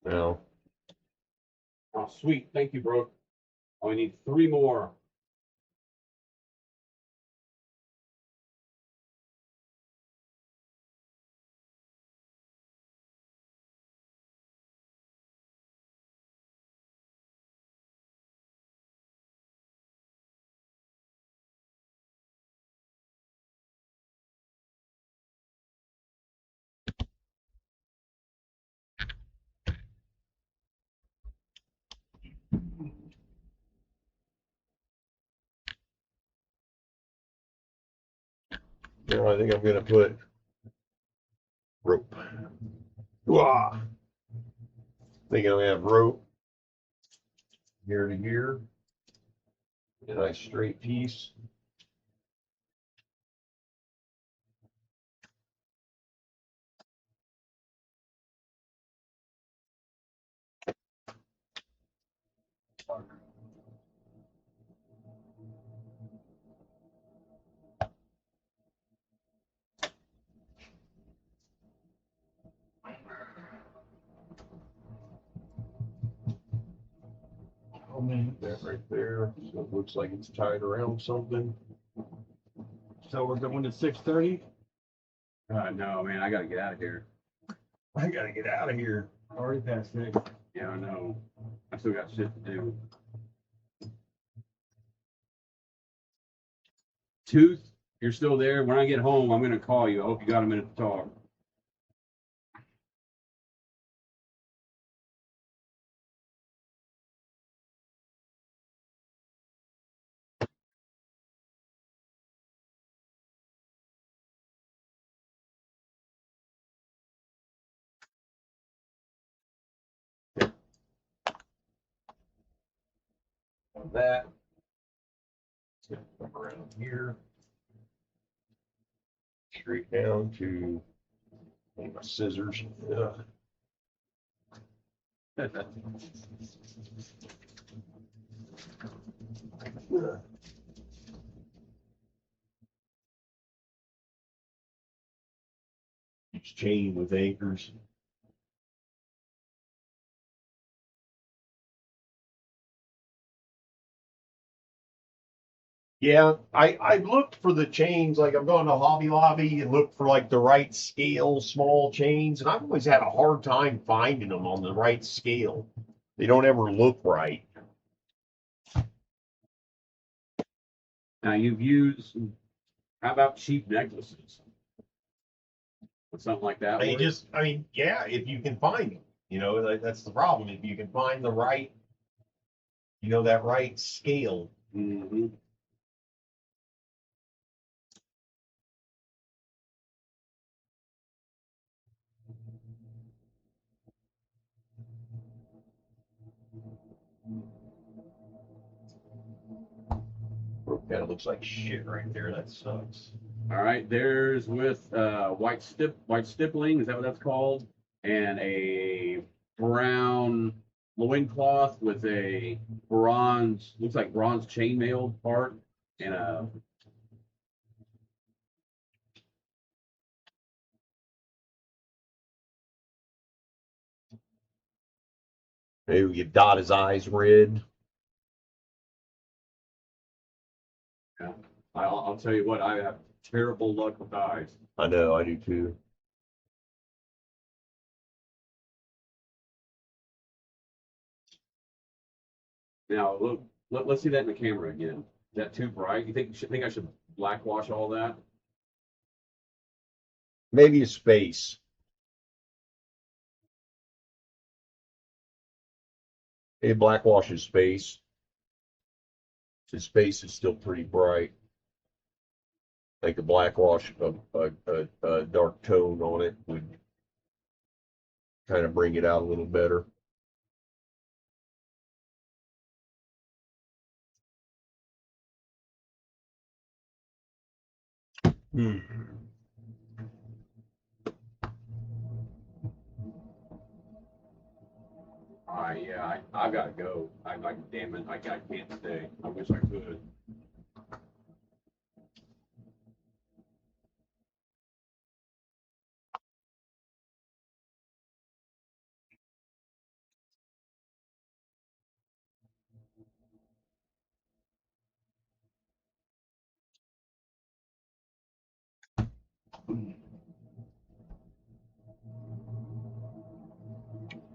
Now, Oh, sweet. Thank you, bro. I need 3 more. I think I'm going to put rope. Wah! Thinking I'm going to have rope here to here. A nice straight piece. Oh man. That right there. So it looks like it's tied around something. So we're going to 6:30. No, man, I got to get out of here. I gotta get out of here. Already past 6. Yeah, I know. I still got shit to do. Tooth, you're still there. When I get home, I'm going to call you. I hope you got a minute to talk. On that. It's gonna come around here. Straight down to need my scissors. Ugh. It's chained with anchors. Yeah, I looked for the chains, like I'm going to Hobby Lobby and look for like the right scale, small chains, and I've always had a hard time finding them on the right scale. They don't ever look right. Now, you've used, how about cheap necklaces? Would something like that work? Yeah, if you can find them, that's the problem. If you can find the right, that right scale. Mm-hmm. Kind of looks like shit right there. That sucks. All right, there's with white stippling, is that what that's called? And a brown loincloth with a bronze, looks like bronze chainmail part, and a Maybe we could dot his eyes red. yeah. I'll tell you what, I have terrible luck with eyes. I know, I do too. Now look, let's see that in the camera again. Is that too bright? You think I should blackwash all that? Maybe a space. It blackwashes space. His space is still pretty bright. Like a blackwash, a dark tone on it would kind of bring it out a little better. Hmm. I've got to go. I'm like, damn it, I can't stay. I wish I could.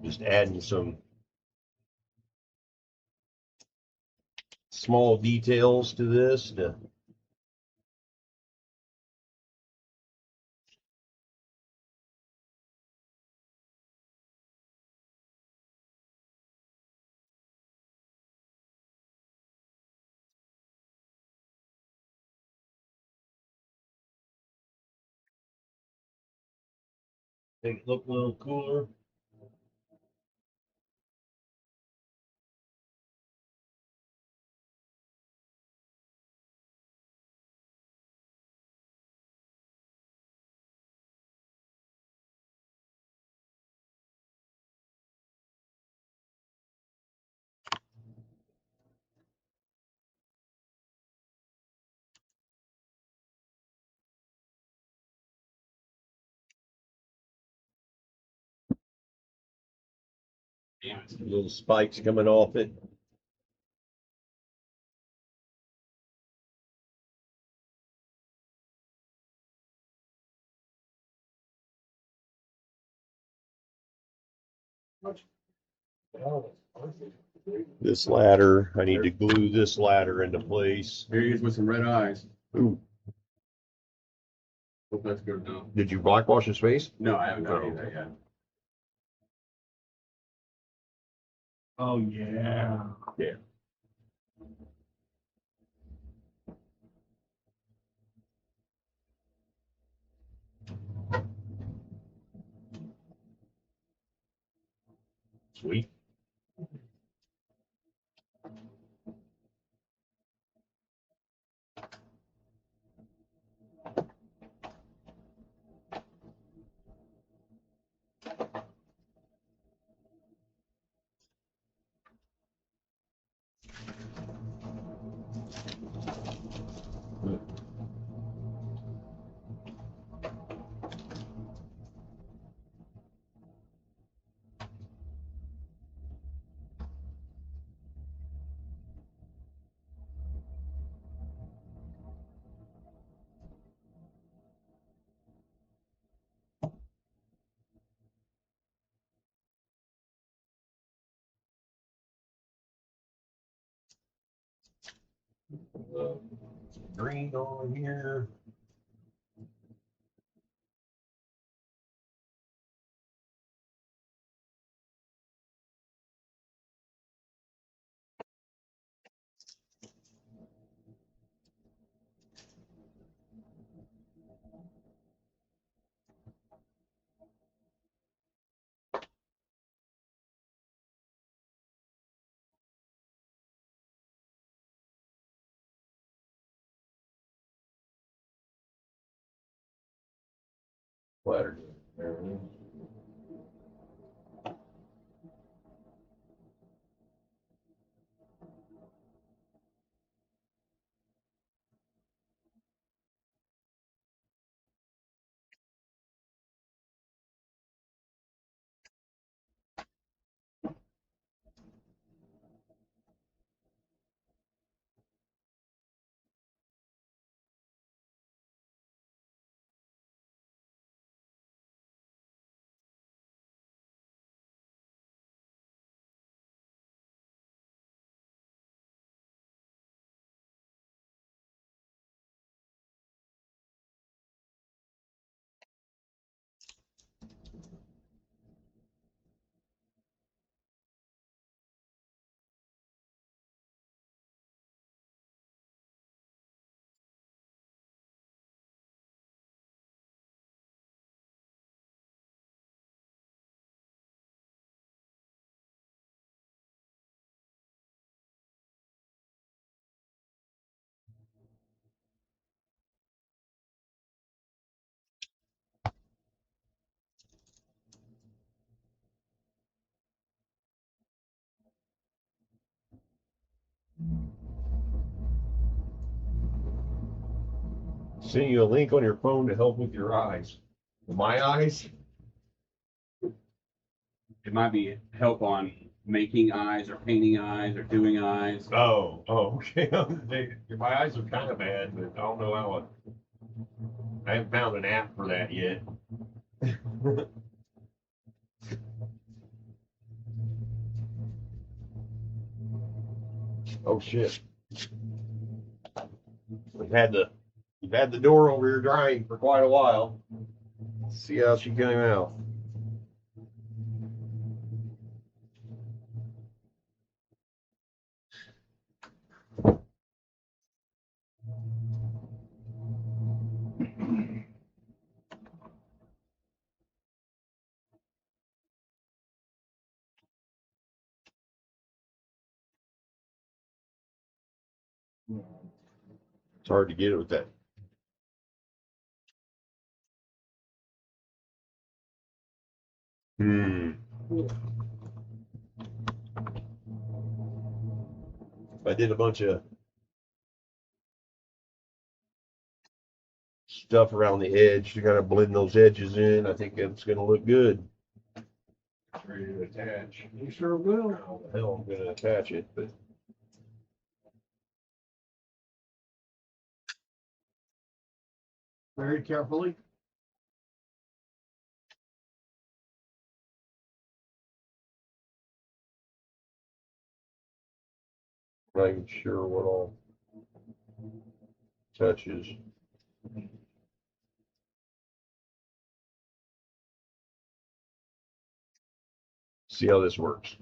Just adding some small details to this to make it look a little cooler. Damn it. Little spikes coming off it. This ladder, I need to glue this ladder into place. Here he is with some red eyes. Ooh, Hope that's good enough. did you blackwash his face? No, I haven't done any of that yet. Oh, yeah. Yeah. Sweet. Green on here. Flatter. There it is. Send you a link on your phone to help with your eyes. My eyes? It might be help on making eyes or painting eyes or doing eyes. Oh, okay. My eyes are kind of bad, but I don't know how I haven't found an app for that yet. Oh shit. We've had the door over here drying for quite a while. Let's see how she came out. It's hard to get it with that. I did a bunch of stuff around the edge to kind of blend those edges in. I think it's going to look good. Ready to attach. You sure will. How the hell I'm going to attach it, but Very carefully. I'm not even sure what all touches. See how this works.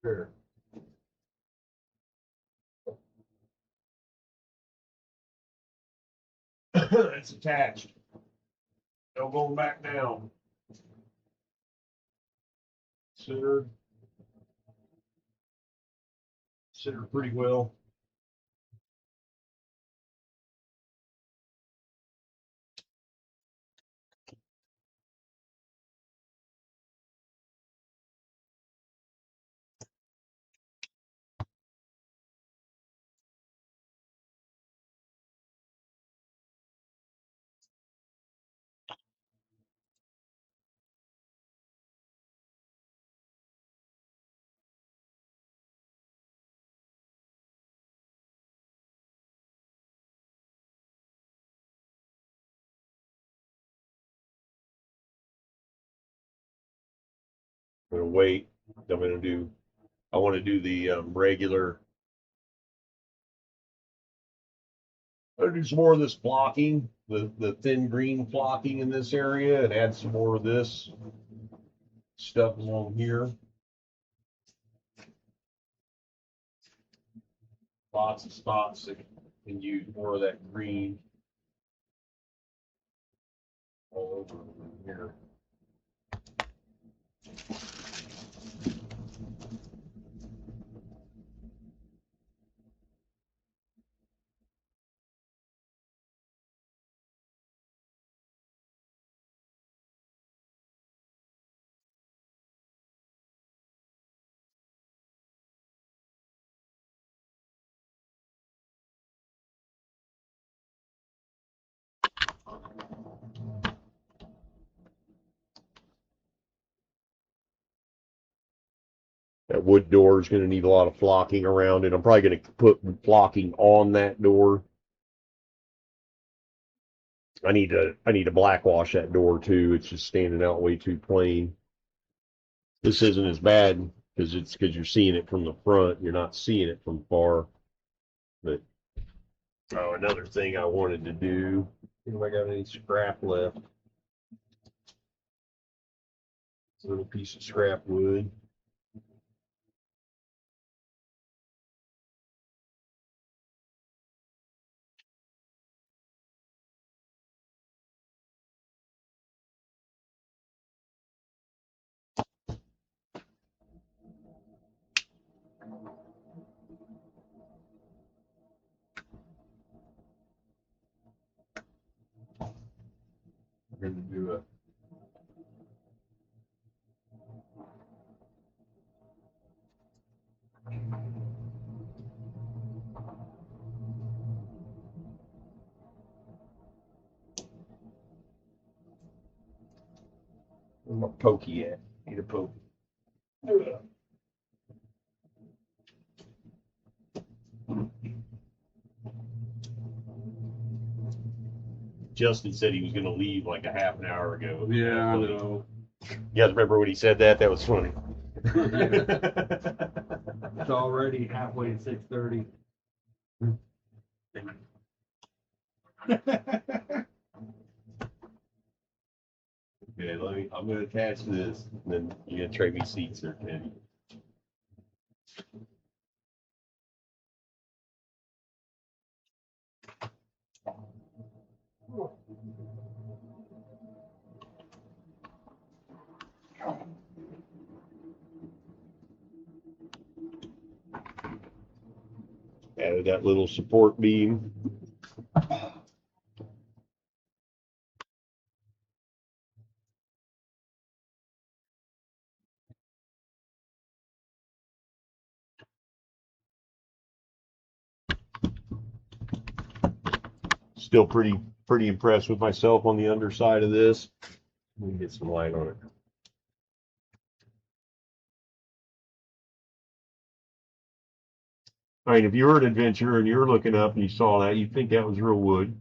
Sure. It's attached. No going back down. Centered. Centered pretty well. I'm gonna wait. I want to do the regular. I'm gonna do some more of this flocking, the thin green flocking in this area, and add some more of this stuff along here. Lots of spots that can use more of that green. all over here. That wood door is going to need a lot of flocking around it. I'm probably going to put flocking on that door. I need to blackwash that door too. It's just standing out way too plain. This isn't as bad because you're seeing it from the front. You're not seeing it from far. But another thing I wanted to do. See if I got any scrap left. It's a little piece of scrap wood. We're going to do a where's my pokey at? Need a pokey. Justin said he was going to leave like a half an hour ago. Yeah, I know. You guys remember when he said that? That was funny. It's already halfway to 6:30. Okay, I'm going to attach this, and then you're going to trade me seats there, Teddy. Added that little support beam. Still pretty impressed with myself on the underside of this. Let me get some light on it. I mean, if you were an adventurer and you were looking up and you saw that, you'd think that was real wood.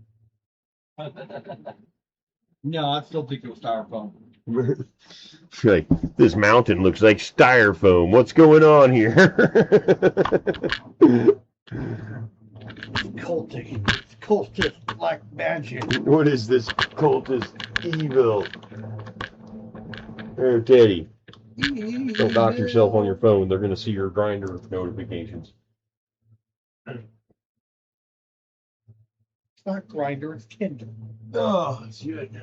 No, I still think it was styrofoam. Like, this mountain looks like styrofoam. What's going on here? Cultist black magic. What is this cultist evil? There, Teddy. Don't dock yourself on your phone. They're going to see your grinder notifications. It's not grinder, it's Kindle. Oh, it's good.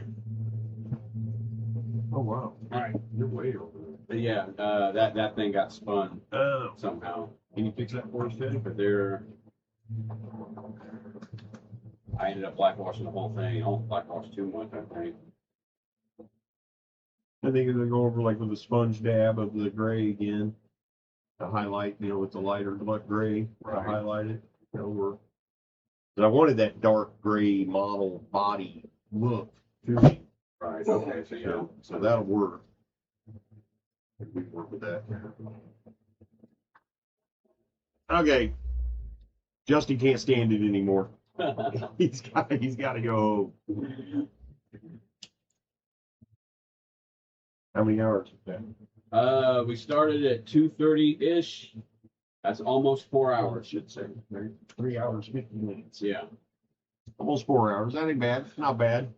Oh, wow. All right. You're way over But yeah, that thing got spun there. Oh. somehow. Can you fix that for us, Teddy? But I ended up blackwashing the whole thing. I don't blackwash too much, I think. I think they're going to go over like with a sponge dab of the gray again. To highlight, with the lighter gray. To Right. highlight it. That'll work. But I wanted that dark gray model body look to me. Right. Okay. So yeah. So that'll work. If we can work with that. Okay. Justin can't stand it anymore. He's got to go. How many hours is that? We started at 2:30-ish. That's almost 4 I hours. should say 3 hours, 50 minutes. Yeah. Almost 4 hours. That ain't bad. Not bad.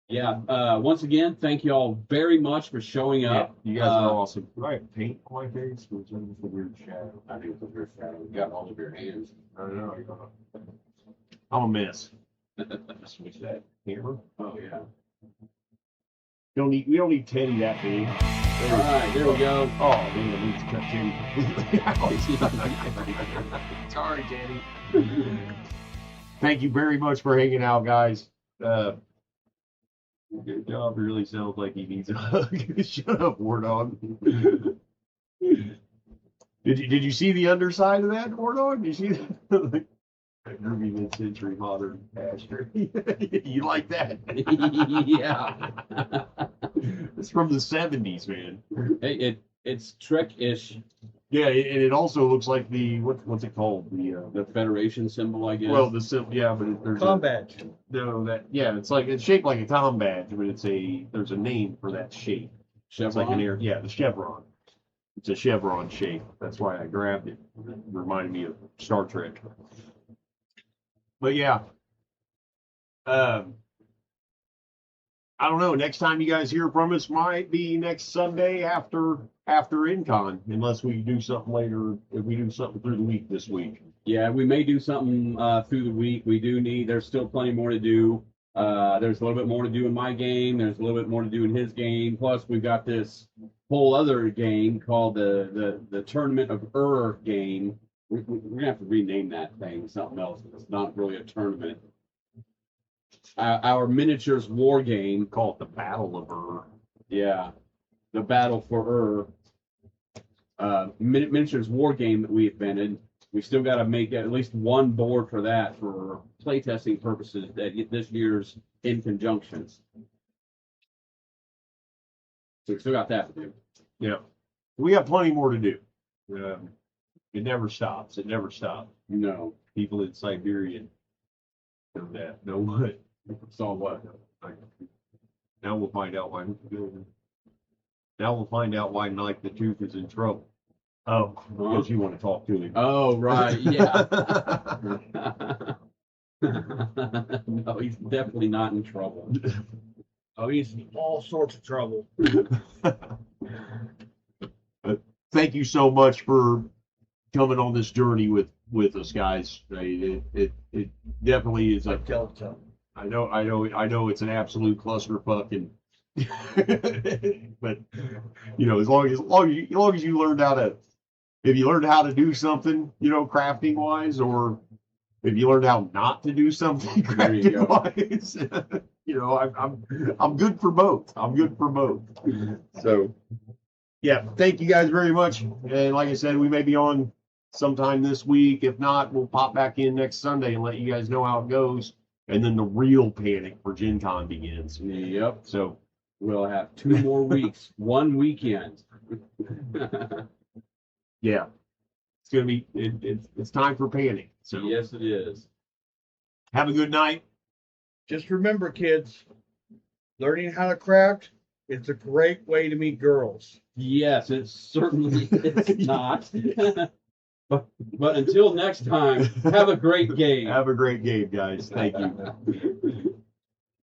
Yeah. Once again, thank you all very much for showing up. You guys are awesome. Do I have paint on my face? Or is that just a weird shadow? I think it's a weird shadow. You got all of your hands. I don't know. I'm a mess. Switch that camera. Oh yeah. We don't need Teddy that big. All right, there we go. Oh man, I need to cut Teddy completely out. Sorry, Teddy. Thank you very much for hanging out, guys. Your job really sounds like he needs a hug. Shut up, War Dog. Did you see the underside of that, War Dog? Did you see that? Ruby mid-century modern ashtray. You like that? Yeah. It's from the 70s, man. Hey, it's Trek-ish. Yeah, and it also looks like the what's it called? The Federation symbol, I guess. Well, the symbol, yeah, but there's Com badge. it's shaped like a com badge, but there's a name for that shape. It's like the chevron. It's a chevron shape. That's why I grabbed it. It reminded me of Star Trek. But yeah, I don't know. Next time you guys hear from us might be next Sunday after InCon, unless we do something later. If we do something through the week this week. Yeah, we may do something through the week. There's still plenty more to do. There's a little bit more to do in my game. There's a little bit more to do in his game. Plus, we've got this whole other game called the Tournament of game. We're gonna have to rename that thing something else. It's not really a tournament. Our miniatures war game. Call it the Battle of Yeah, the Battle for miniatures war game that we invented. We still got to make at least one board for that for playtesting purposes this year's In Conjunctions. So we still got that to do. Yeah, we have plenty more to do. It never stops. It never stops. No. People in Siberia know that. Know what? Saw what? Now we'll find out why. Now we'll find out why Mike the Tooth is in trouble. Oh, because you want to talk to him. Oh, right. Yeah. No, he's definitely not in trouble. Oh, he's in all sorts of trouble. Thank you so much for coming on this journey with us, guys. It definitely is a Telltale. I know it's an absolute clusterfuck, and but as long as you learned how to do something, crafting wise, or if you learned how not to do something crafting wise, I'm good for both. I'm good for both. So yeah, thank you guys very much. And like I said, we may be on sometime this week. If not, we'll pop back in next Sunday and let you guys know how it goes. And then the real panic for Gen Con begins. Yep. So we'll have 2 more weeks, 1 weekend. Yeah, it's gonna be. It's time for panic. So yes, it is. Have a good night. Just remember, kids, learning how to craft, it's a great way to meet girls. Yes, it certainly is not. But until next time, have a great game. Have a great game, guys. Thank you.